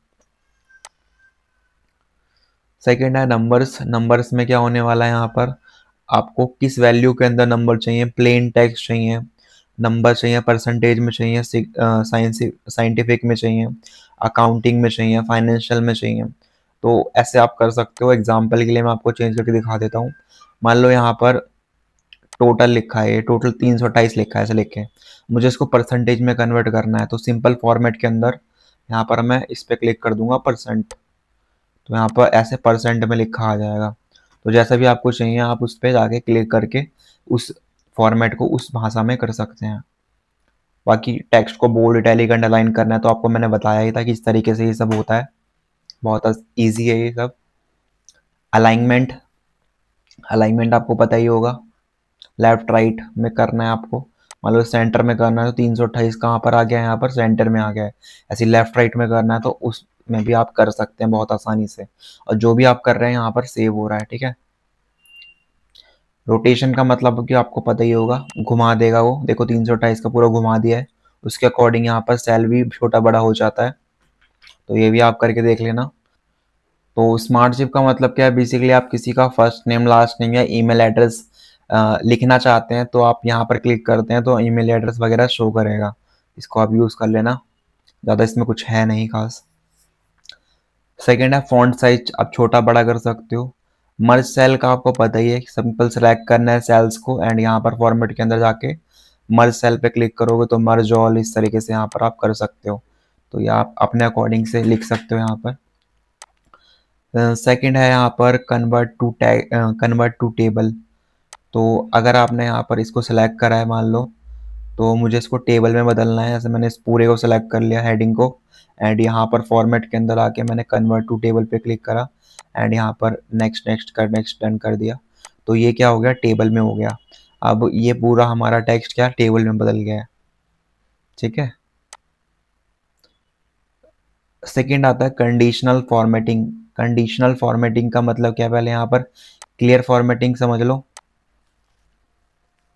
सेकेंड है नंबर्स। नंबर्स में क्या होने वाला है, यहाँ पर आपको किस वैल्यू के अंदर नंबर चाहिए, प्लेन टेक्स्ट चाहिए, नंबर चाहिए, परसेंटेज में चाहिए, साइंटिफिक में चाहिए, अकाउंटिंग में चाहिए, फाइनेंशियल में चाहिए। तो ऐसे आप कर सकते हो। एग्जाम्पल के लिए मैं आपको चेंज करके दिखा देता हूँ। मान लो यहाँ पर टोटल लिखा है, टोटल 328 लिखा है, ऐसे लिखे, मुझे इसको परसेंटेज में कन्वर्ट करना है। तो सिंपल फॉर्मेट के अंदर यहाँ पर मैं इस पर क्लिक कर दूंगा परसेंट, तो यहाँ पर ऐसे परसेंट में लिखा आ जाएगा। तो जैसा भी आपको चाहिए आप उस पर जाके क्लिक करके उस फॉर्मेट को उस भाषा में कर सकते हैं। बाकी टेक्स्ट को बोल्ड, इटैलिक, अंडरलाइन करना है तो आपको मैंने बताया ही था कि इस तरीके से ये सब होता है। बहुत ईजी है ये सब। अलाइनमेंट, अलाइनमेंट आपको पता ही होगा, लेफ्ट राइट में करना है आपको। मान लो सेंटर में करना है तो 328 कहाँ पर आ गया है, यहाँ पर सेंटर में आ गया है। ऐसे लेफ्ट राइट में करना है तो उसमें भी आप कर सकते हैं बहुत आसानी से। और जो भी आप कर रहे हैं यहाँ पर सेव हो रहा है, ठीक है। रोटेशन का मतलब कि आपको पता ही होगा, घुमा देगा वो। देखो 328 का पूरा घुमा दिया है, उसके अकॉर्डिंग यहाँ पर सेल भी छोटा बड़ा हो जाता है। तो ये भी आप करके देख लेना। तो स्मार्ट चिप का मतलब क्या है, बेसिकली आप किसी का फर्स्ट नेम, लास्ट नेम या ईमेल एड्रेस लिखना चाहते हैं तो आप यहाँ पर क्लिक करते हैं तो ईमेल एड्रेस वगैरह शो करेगा। इसको आप यूज़ कर लेना, ज़्यादा इसमें कुछ है नहीं खास। सेकेंड है फॉन्ट साइज, आप छोटा बड़ा कर सकते हो। मर्ज सेल का आपको पता ही है, सिंपल सेलेक्ट करना है सेल्स को एंड यहाँ पर फॉर्मेट के अंदर जाके मर्ज सेल पे क्लिक करोगे तो मर्ज ऑल इस तरीके से यहाँ पर आप कर सकते हो। तो ये आप अपने अकॉर्डिंग से लिख सकते हो यहाँ पर। सेकंड है यहाँ पर कन्वर्ट टू टेबल। तो अगर आपने यहाँ पर इसको सेलेक्ट करा है मान लो, तो मुझे इसको टेबल में बदलना है। ऐसे मैंने इस पूरे को सेलेक्ट कर लिया हेडिंग को एंड यहाँ पर फॉर्मेट के अंदर आके मैंने कन्वर्ट टू टेबल पे क्लिक करा एंड यहाँ पर नेक्स्ट डन कर दिया। तो ये क्या हो गया, टेबल में हो गया। अब ये पूरा हमारा टेक्स्ट क्या टेबल में बदल गया है। ठीक है। सेकंड आता है कंडीशनल फॉर्मेटिंग। कंडीशनल फॉर्मेटिंग का मतलब क्या है, पहले यहाँ पर क्लियर फॉर्मेटिंग समझ लो।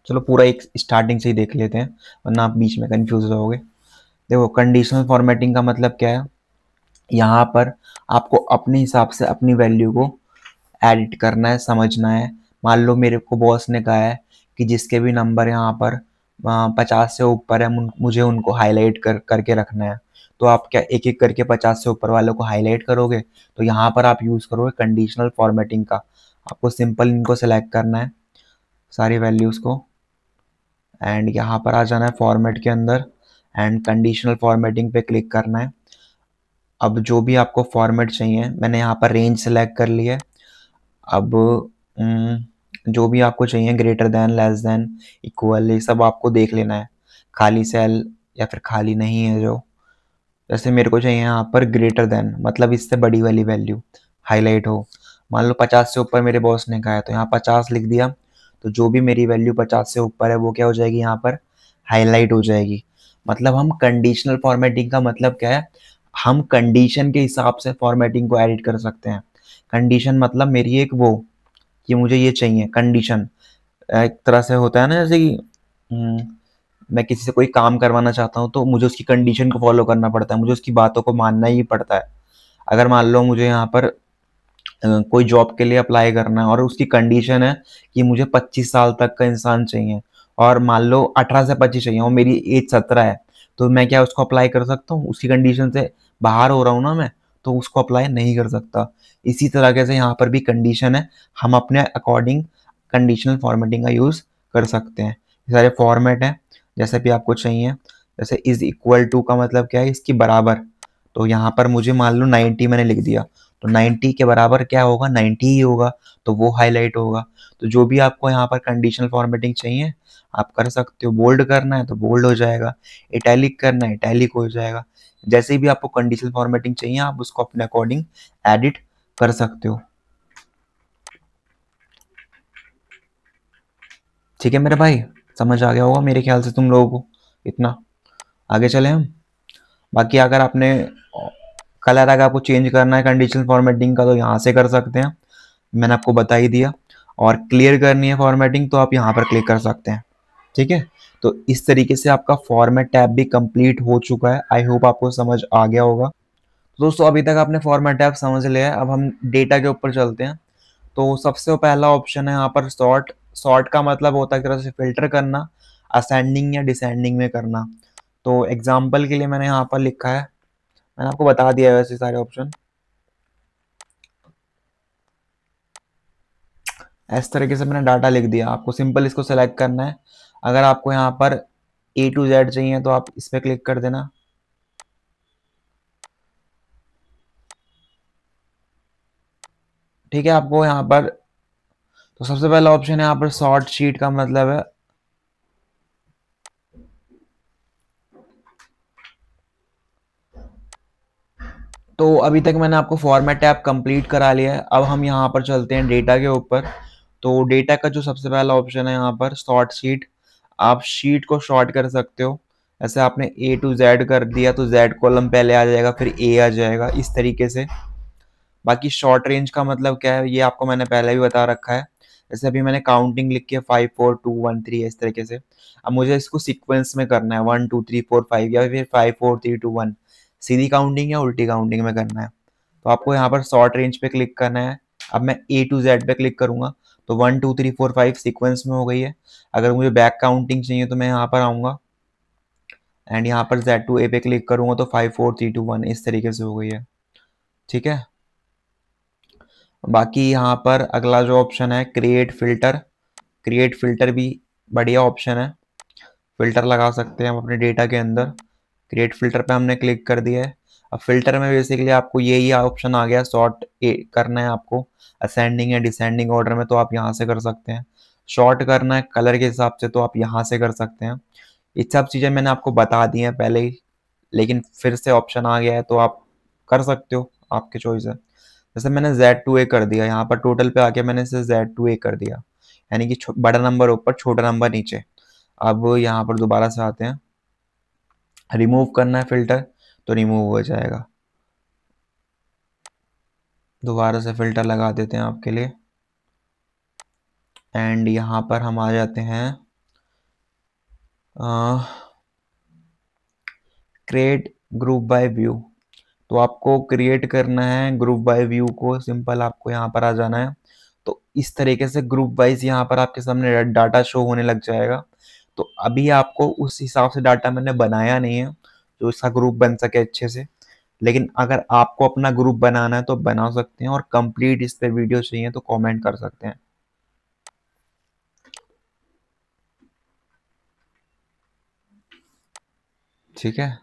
चलो पूरा एक स्टार्टिंग से ही देख लेते हैं वरना आप बीच में कंफ्यूज रहोगे। देखो कंडीशनल फॉर्मेटिंग का मतलब क्या है, यहाँ पर आपको अपने हिसाब से अपनी वैल्यू को एडिट करना है, समझना है। मान लो मेरे को बॉस ने कहा है कि जिसके भी नंबर यहाँ पर 50 से ऊपर है मुझे उनको हाईलाइट करके रखना है। तो आप क्या एक एक करके 50 से ऊपर वालों को हाईलाइट करोगे, तो यहाँ पर आप यूज़ करोगे कंडीशनल फॉर्मेटिंग का। आपको सिंपल इनको सेलेक्ट करना है सारी वैल्यूज़ को एंड यहाँ पर आ जाना है फॉर्मेट के अंदर एंड कंडीशनल फॉर्मेटिंग पे क्लिक करना है। अब जो भी आपको फॉर्मेट चाहिए, मैंने यहाँ पर रेंज सेलेक्ट कर ली है। अब जो भी आपको चाहिए greater than, less than, equal, ये सब आपको देख लेना है। खाली सेल या फिर खाली नहीं है जो, जैसे मेरे को चाहिए यहाँ पर ग्रेटर देन, मतलब इससे बड़ी वाली वैल्यू हाईलाइट हो। मान लो 50 से ऊपर मेरे बॉस ने कहा है तो यहाँ 50 लिख दिया। तो जो भी मेरी वैल्यू 50 से ऊपर है वो क्या हो जाएगी, यहाँ पर हाईलाइट हो जाएगी। मतलब हम कंडीशनल फॉर्मेटिंग का मतलब क्या है, हम कंडीशन के हिसाब से फॉर्मेटिंग को एडिट कर सकते हैं। कंडीशन मतलब मेरी एक वो कि मुझे ये चाहिए कंडीशन, एक तरह से होता है ना, जैसे कि मैं किसी से कोई काम करवाना चाहता हूँ तो मुझे उसकी कंडीशन को फॉलो करना पड़ता है, मुझे उसकी बातों को मानना ही पड़ता है। अगर मान लो मुझे यहाँ पर कोई जॉब के लिए अप्लाई करना है और उसकी कंडीशन है कि मुझे 25 साल तक का इंसान चाहिए और मान लो 18 से 25 चाहिए और मेरी एज 17 है, तो मैं क्या उसको अप्लाई कर सकता हूँ? उसकी कंडीशन से बाहर हो रहा हूँ ना मैं, तो उसको अप्लाई नहीं कर सकता। इसी तरीके से यहाँ पर भी कंडीशन है, हम अपने अकॉर्डिंग कंडीशनल फॉर्मेटिंग का यूज़ कर सकते हैं। सारे फॉर्मेट हैं जैसे भी आपको चाहिए। जैसे इज इक्वल टू का मतलब क्या है, इसकी बराबर। तो यहाँ पर मुझे मान लो 90 मैंने लिख दिया, तो 90 के बराबर क्या होगा, 90 ही होगा, तो वो हाईलाइट होगा। तो जो भी आपको यहाँ पर कंडीशनल फॉर्मेटिंग चाहिए आप कर सकते हो। बोल्ड करना है तो बोल्ड हो जाएगा, इटैलिक करना है इटैलिक हो जाएगा। जैसे भी आपको कंडीशनल फॉर्मेटिंग चाहिए आप उसको अपने अकॉर्डिंग एडिट कर सकते हो। ठीक है मेरे भाई, समझ आ गया होगा मेरे ख्याल से तुम लोगों को इतना। आगे चले हम। बाकी अगर आपने कलर अगर आपको चेंज करना है कंडीशनल फॉर्मेटिंग का तो यहाँ से कर सकते हैं, मैंने आपको बता ही दिया। और क्लियर करनी है फॉर्मेटिंग तो आप यहाँ पर क्लिक कर सकते हैं। ठीक है, तो इस तरीके से आपका फॉर्मेट टैब भी कंप्लीट हो चुका है। आई होप आपको समझ आ गया होगा। तो दोस्तों अभी तक आपने फॉर्मेट टैब समझ लिया है, अब हम डेटा के ऊपर चलते हैं। तो सबसे पहला ऑप्शन है यहाँ पर सॉर्ट। सॉर्ट का मतलब होता है एक तरह से फिल्टर करना, असेंडिंग या डिसेंडिंग में करना। तो एग्जाम्पल के लिए मैंने यहाँ पर लिखा है, मैंने आपको बता दिया है वैसे सारे ऑप्शन। इस तरीके से मैंने डाटा लिख दिया, आपको सिंपल इसको सेलेक्ट करना है। अगर आपको यहाँ पर A to Z चाहिए तो आप इस पर क्लिक कर देना। ठीक है, आपको यहाँ पर तो सबसे पहला ऑप्शन है यहाँ पर सॉर्ट शीट का मतलब है तो अभी तक मैंने आपको फॉर्मेट टैब कंप्लीट करा लिया है। अब हम यहाँ पर चलते हैं डेटा के ऊपर। तो डेटा का जो सबसे पहला ऑप्शन है यहाँ पर सॉर्ट शीट, आप शीट को शॉर्ट कर सकते हो। ऐसे आपने A to Z कर दिया तो Z कॉलम पहले आ जाएगा फिर A आ जाएगा इस तरीके से। बाकी शॉर्ट रेंज का मतलब क्या है ये आपको मैंने पहले भी बता रखा है। जैसे अभी मैंने काउंटिंग लिख के 5 4 2 1 3 इस तरीके से। अब मुझे इसको सीक्वेंस में करना है 1 2 3 4 5 या फिर 5 4 3 2 1, सीधी काउंटिंग या उल्टी काउंटिंग में करना है। तो आपको यहाँ पर शॉर्ट रेंज पे क्लिक करना है। अब मैं A to Z पे क्लिक करूंगा तो 1 2 3 4 5 सीक्वेंस में हो गई है। अगर मुझे बैक काउंटिंग चाहिए तो मैं यहाँ पर आऊँगा एंड यहाँ पर Z2A पे क्लिक करूँगा तो 5 4 3 2 1 इस तरीके से हो गई है। ठीक है, बाकी यहाँ पर अगला जो ऑप्शन है क्रिएट फिल्टर, क्रिएट फिल्टर भी बढ़िया ऑप्शन है। फिल्टर लगा सकते हैं हम अपने डेटा के अंदर। क्रिएट फिल्टर पे हमने क्लिक कर दिया है। अब फिल्टर में बेसिकली आपको यही ऑप्शन आ गया, सॉर्ट करना है आपको असेंडिंग या डिसेंडिंग ऑर्डर में, तो आप यहाँ से कर सकते हैं। शॉर्ट करना है कलर के हिसाब से तो आप यहाँ से कर सकते हैं। ये सब चीज़ें मैंने आपको बता दी हैं पहले ही, लेकिन फिर से ऑप्शन आ गया है तो आप कर सकते हो, आपकी चॉइस है। जैसे मैंने Z2A कर दिया, यहाँ पर टोटल पे आके मैंने इसे Z2A कर दिया, यानी कि बड़ा नंबर ऊपर छोटा नंबर नीचे। अब यहाँ पर दोबारा से आते हैं, रिमूव करना है फिल्टर तो रिमूव हो जाएगा। दोबारा से फिल्टर लगा देते हैं आपके लिए एंड यहाँ पर हम आ जाते हैं क्रिएट ग्रुप बाय व्यू। तो आपको क्रिएट करना है ग्रुप बाय व्यू को, सिंपल आपको यहाँ पर आ जाना है। तो इस तरीके से ग्रुप वाइज यहाँ पर आपके सामने डाटा शो होने लग जाएगा। तो अभी आपको उस हिसाब से डाटा मैंने बनाया नहीं है जो इसका ग्रुप बन सके अच्छे से, लेकिन अगर आपको अपना ग्रुप बनाना है तो बना सकते हैं, और कंप्लीट इस पे वीडियो चाहिए तो कमेंट कर सकते हैं। ठीक है,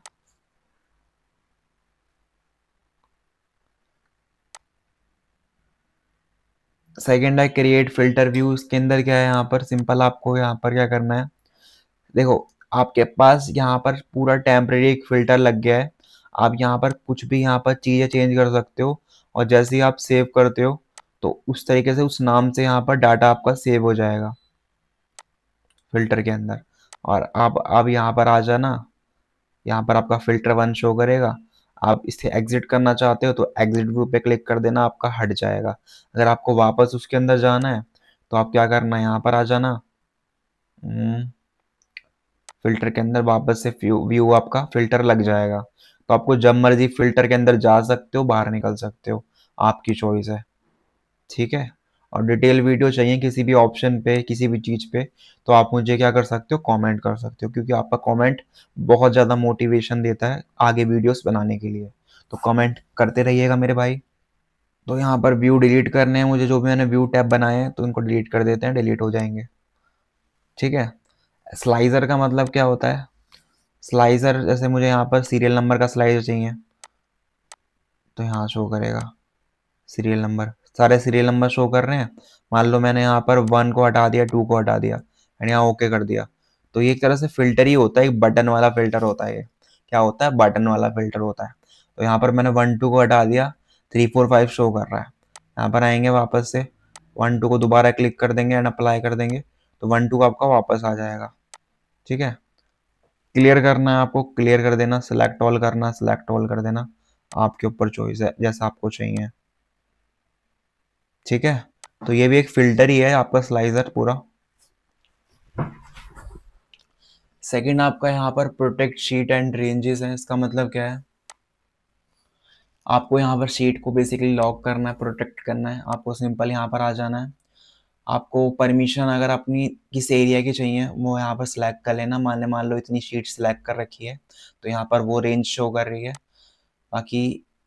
सेकेंड है क्रिएट फिल्टर व्यू। इसके अंदर क्या है, यहाँ पर सिंपल आपको यहाँ पर क्या करना है, देखो आपके पास यहाँ पर पूरा टेम्परेरी एक फिल्टर लग गया है। आप यहाँ पर कुछ भी यहाँ पर चीज़ें चेंज कर सकते हो, और जैसे ही आप सेव करते हो तो उस तरीके से उस नाम से यहाँ पर डाटा आपका सेव हो जाएगा फिल्टर के अंदर। और आप यहाँ पर आ जाना, यहाँ पर आपका फिल्टर 1 शो करेगा। आप इसे एग्जिट करना चाहते हो तो एग्जिट व्यू पे क्लिक कर देना, आपका हट जाएगा। अगर आपको वापस उसके अंदर जाना है तो आप क्या करना है, यहाँ पर आ जाना, फिल्टर के अंदर वापस से व्यू आपका फिल्टर लग जाएगा। तो आपको जब मर्जी फिल्टर के अंदर जा सकते हो, बाहर निकल सकते हो, आपकी चॉइस है। ठीक है, और डिटेल वीडियो चाहिए किसी भी ऑप्शन पे, किसी भी चीज़ पे, तो आप मुझे क्या कर सकते हो, कमेंट कर सकते हो, क्योंकि आपका कमेंट बहुत ज़्यादा मोटिवेशन देता है आगे वीडियोस बनाने के लिए। तो कमेंट करते रहिएगा मेरे भाई। तो यहाँ पर व्यू डिलीट करने हैं मुझे, जो भी मैंने व्यू टैब बनाए हैं तो इनको डिलीट कर देते हैं, डिलीट हो जाएंगे। ठीक है, स्लाइजर का मतलब क्या होता है, स्लाइजर जैसे मुझे यहाँ पर सीरियल नंबर का स्लाइजर चाहिए तो यहाँ शो करेगा सीरियल नंबर, सारे सीरियल नंबर शो कर रहे हैं। मान लो मैंने यहाँ पर 1 को हटा दिया, 2 को हटा दिया एंड यहाँ ओके कर दिया, तो ये एक तरह से फिल्टर ही होता है, एक बटन वाला फिल्टर होता है। ये क्या होता है, बटन वाला फिल्टर होता है। तो यहाँ पर मैंने 1 2 को हटा दिया, 3 4 5 शो कर रहा है। यहाँ पर आएंगे वापस से 1 2 को दोबारा क्लिक कर देंगे एंड अप्लाई कर देंगे तो 1 2 आपका वापस आ जाएगा। ठीक है, क्लियर करना है आपको, क्लियर कर देना, सिलेक्ट ऑल करना, सिलेक्ट ऑल कर देना, आपके ऊपर चॉइस है जैसा आपको चाहिए। ठीक है, तो ये भी एक फिल्टर ही है आपका स्लाइजर पूरा। सेकंड आपका यहाँ पर प्रोटेक्ट शीट एंड रेंजेस है। इसका मतलब क्या है, आपको यहाँ पर शीट को बेसिकली लॉक करना है, प्रोटेक्ट करना है। आपको सिंपल यहाँ पर आ जाना है, आपको परमिशन अगर अपनी किस एरिया की चाहिए वो यहाँ पर सिलेक्ट कर लेना। मान लो इतनी शीट सिलेक्ट कर रखी है तो यहाँ पर वो रेंज शो कर रही है। बाकी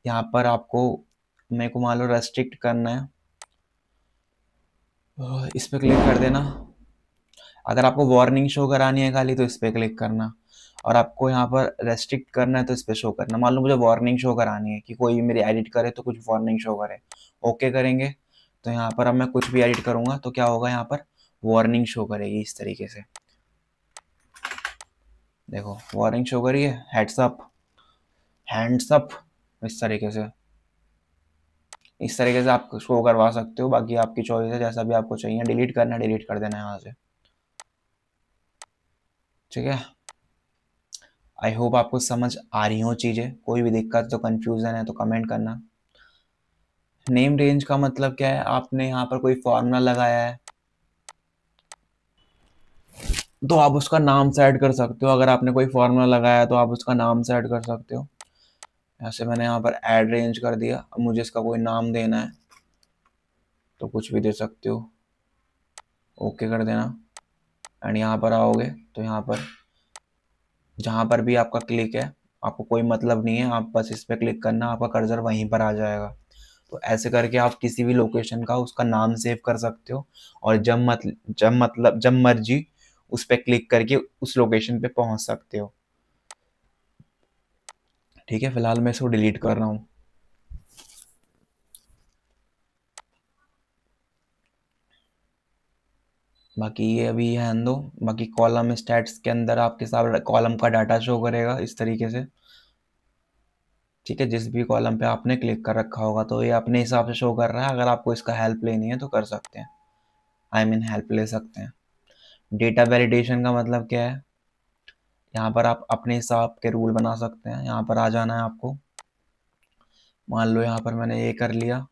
यहाँ पर आपको, मेरे को मान लो रेस्ट्रिक्ट करना है, इस पर क्लिक कर देना। अगर आपको वार्निंग शो करानी है खाली तो इस पर क्लिक करना, और आपको यहाँ पर रेस्ट्रिक्ट करना है तो इस पर शो करना। मान लो मुझे वार्निंग शो करानी है कि कोई मेरी एडिट करे तो कुछ वार्निंग शो करे, ओके करेंगे तो यहाँ पर अब मैं कुछ भी एडिट करूँगा तो क्या होगा, यहाँ पर वार्निंग शो करेगी इस तरीके से। देखो वार्निंग शो करी है, हेड्स अप, हैंड्स अप, इस तरीके से, इस तरीके से आप शो करवा सकते हो। बाकी आपकी चॉइस है, जैसा भी आपको चाहिए। डिलीट करना है डिलीट कर देना यहाँ से। ठीक है, आई होप आपको समझ आ रही हो चीज़ें। कोई भी दिक्कत तो कंफ्यूजन है तो कमेंट करना। नेम रेंज का मतलब क्या है, आपने यहाँ पर कोई फॉर्मूला लगाया है तो आप उसका नाम से ऐड कर सकते हो। अगर आपने कोई फॉर्मूला लगाया है तो आप उसका नाम से ऐड कर सकते हो। ऐसे मैंने यहाँ पर ऐड रेंज कर दिया। अब मुझे इसका कोई नाम देना है तो कुछ भी दे सकते हो। ओके कर देना। एंड यहाँ पर आओगे तो यहाँ पर जहाँ पर भी आपका क्लिक है, आपको कोई मतलब नहीं है, आप बस इस पर क्लिक करना, आपका कर्सर वहीं पर आ जाएगा। तो ऐसे करके आप किसी भी लोकेशन का उसका नाम सेव कर सकते हो और जब मर्जी उस पर क्लिक करके उस लोकेशन पे पहुंच सकते हो। ठीक है, फिलहाल मैं इसको डिलीट कर रहा हूँ। बाकी ये अभी हैंड दो। बाकी कॉलम स्टैट्स के अंदर आपके साथ कॉलम का डाटा शो करेगा इस तरीके से। ठीक है, जिस भी कॉलम पे आपने क्लिक कर रखा होगा तो ये अपने हिसाब से शो कर रहा है। अगर आपको इसका हेल्प लेनी है तो कर सकते हैं, हेल्प ले सकते हैं। डेटा वैलिडेशन का मतलब क्या है, यहाँ पर आप अपने हिसाब के रूल बना सकते हैं। यहाँ पर आ जाना है आपको। मान लो यहाँ पर मैंने ये कर लिया,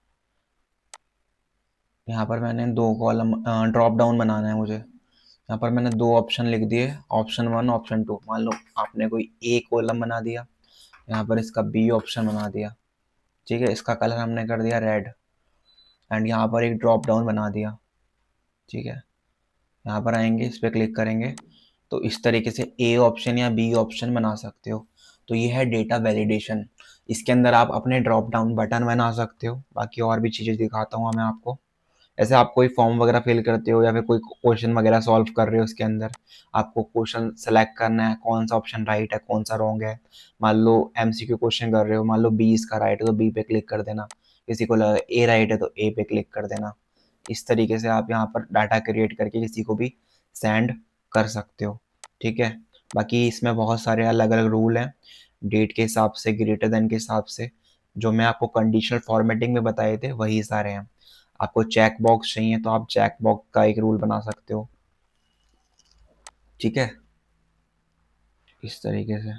यहाँ पर मैंने दो कॉलम ड्रॉप डाउन बनाना है मुझे। यहाँ पर मैंने दो ऑप्शन लिख दिए, ऑप्शन 1 ऑप्शन 2। मान लो आपने कोई ए कॉलम बना दिया, यहाँ पर इसका बी ऑप्शन बना दिया। ठीक है, इसका कलर हमने कर दिया रेड। एंड यहाँ पर एक ड्रॉप डाउन बना दिया। ठीक है, यहाँ पर आएंगे, इस पर क्लिक करेंगे तो इस तरीके से ए ऑप्शन या बी ऑप्शन बना सकते हो। तो ये है डेटा वैलिडेशन। इसके अंदर आप अपने ड्रॉप डाउन बटन बना सकते हो। बाकी और भी चीज़ें दिखाता हूँ मैं आपको। ऐसे आप कोई फॉर्म वगैरह फिल करते हो या फिर कोई क्वेश्चन वगैरह सॉल्व कर रहे हो, उसके अंदर आपको क्वेश्चन सेलेक्ट करना है, कौन सा ऑप्शन राइट है कौन सा रॉन्ग है। मान लो एमसीक्यू क्वेश्चन कर रहे हो, मान लो बी इसका राइट है तो बी पे क्लिक कर देना। किसी को लगा ए राइट है तो ए पे क्लिक कर देना। इस तरीके से आप यहाँ पर डाटा क्रिएट करके किसी को भी सेंड कर सकते हो। ठीक है, बाकी इसमें बहुत सारे अलग अलग रूल हैं, डेट के हिसाब से, ग्रेटर देन के हिसाब से। जो मैं आपको कंडीशनल फॉर्मेटिंग में बताए थे वही सारे हैं। आपको चेक बॉक्स चाहिए तो आप चेक बॉक्स का एक रूल बना सकते हो। ठीक है, इस तरीके से।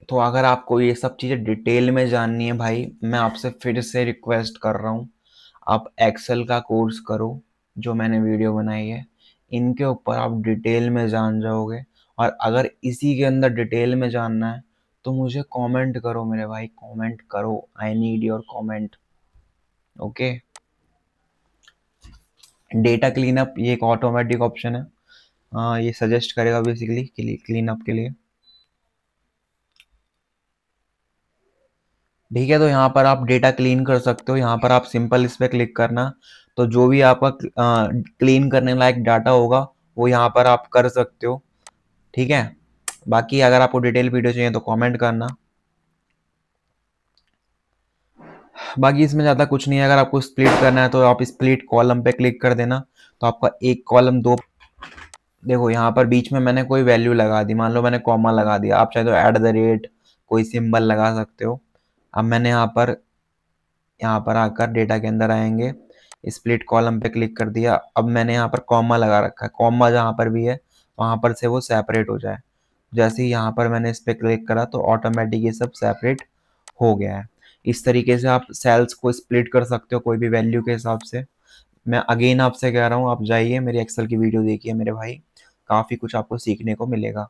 तो अगर आपको ये सब चीज़ें डिटेल में जाननी है भाई, मैं आपसे फिर से रिक्वेस्ट कर रहा हूँ, आप एक्सेल का कोर्स करो जो मैंने वीडियो बनाई है। इनके ऊपर आप डिटेल में जान जाओगे। और अगर इसी के अंदर डिटेल में जानना है तो मुझे कमेंट करो मेरे भाई, कमेंट करो। I need your comment. Okay, data cleanup ये एक ऑटोमेटिक ऑप्शन है। ये सजेस्ट करेगा बेसिकली क्लीन अप के लिए। ठीक है, तो यहाँ पर आप डेटा क्लीन कर सकते हो। यहाँ पर आप सिंपल इस पर क्लिक करना, तो जो भी आपका क्लीन करने लायक डाटा होगा वो यहाँ पर आप कर सकते हो। ठीक है, बाकी अगर आपको डिटेल वीडियो चाहिए तो कमेंट करना। बाकी इसमें ज़्यादा कुछ नहीं है। अगर आपको स्प्लिट करना है तो आप स्प्लिट कॉलम पे क्लिक कर देना, तो आपका एक कॉलम दो। देखो यहाँ पर बीच में मैंने कोई वैल्यू लगा दी, मान लो मैंने कॉमा लगा दिया, आप चाहे तो ऐट द रेट कोई सिंबल लगा सकते हो। अब मैंने यहाँ पर आकर डेटा के अंदर आएंगे, स्प्लिट कॉलम पे क्लिक कर दिया। अब मैंने यहाँ पर कॉमा लगा रखा है, कॉमा जहाँ पर भी है वहाँ पर से वो सेपरेट हो जाए। जैसे ही यहाँ पर मैंने इस पर क्लिक करा तो ऑटोमेटिक ये सब सेपरेट हो गया है। इस तरीके से आप सेल्स को स्प्लिट कर सकते हो कोई भी वैल्यू के हिसाब से। मैं अगेन आपसे कह रहा हूँ, आप जाइए मेरी एक्सेल की वीडियो देखिए मेरे भाई, काफ़ी कुछ आपको सीखने को मिलेगा।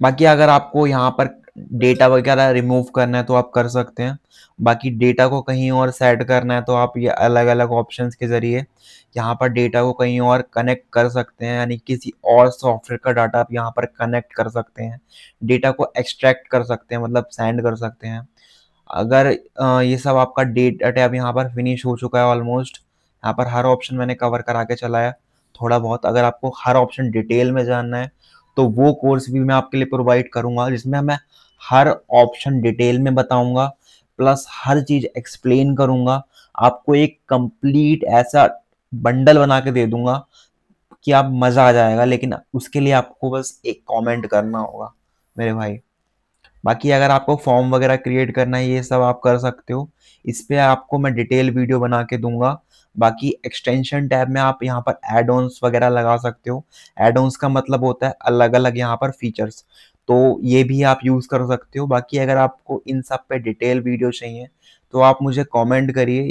बाकी अगर आपको यहाँ पर डेटा वगैरह रिमूव करना है तो आप कर सकते हैं। बाकी डेटा को कहीं और सेट करना है तो आप ये अलग अलग ऑप्शंस के ज़रिए यहाँ पर डेटा को कहीं और कनेक्ट कर सकते हैं, यानी किसी और सॉफ्टवेयर का डाटा आप यहाँ पर कनेक्ट कर सकते हैं। डेटा को एक्सट्रैक्ट कर सकते हैं, मतलब सेंड कर सकते हैं। अगर ये सब आपका डेटा टैब यहाँ पर फिनिश हो चुका है ऑलमोस्ट, यहाँ पर हर ऑप्शन मैंने कवर करा के चलाया थोड़ा बहुत। अगर आपको हर ऑप्शन डिटेल में जानना है तो वो कोर्स भी मैं आपके लिए प्रोवाइड करूँगा, जिसमें मैं हर ऑप्शन डिटेल में बताऊँगा, प्लस हर चीज़ एक्सप्लेन करूँगा। आपको एक कंप्लीट ऐसा बंडल बना के दे दूँगा कि आप मज़ा आ जाएगा। लेकिन उसके लिए आपको बस एक कमेंट करना होगा मेरे भाई। बाकी अगर आपको फॉर्म वगैरह क्रिएट करना है ये सब आप कर सकते हो, इस पे आपको मैं डिटेल वीडियो बना के दूंगा। बाकी एक्सटेंशन टैब में आप यहाँ पर एड ऑन्स वगैरह लगा सकते हो। एड ऑन्स का मतलब होता है अलग अलग यहाँ पर फीचर्स, तो ये भी आप यूज़ कर सकते हो। बाकी अगर आपको इन सब पे डिटेल वीडियो चाहिए तो आप मुझे कमेंट करिए।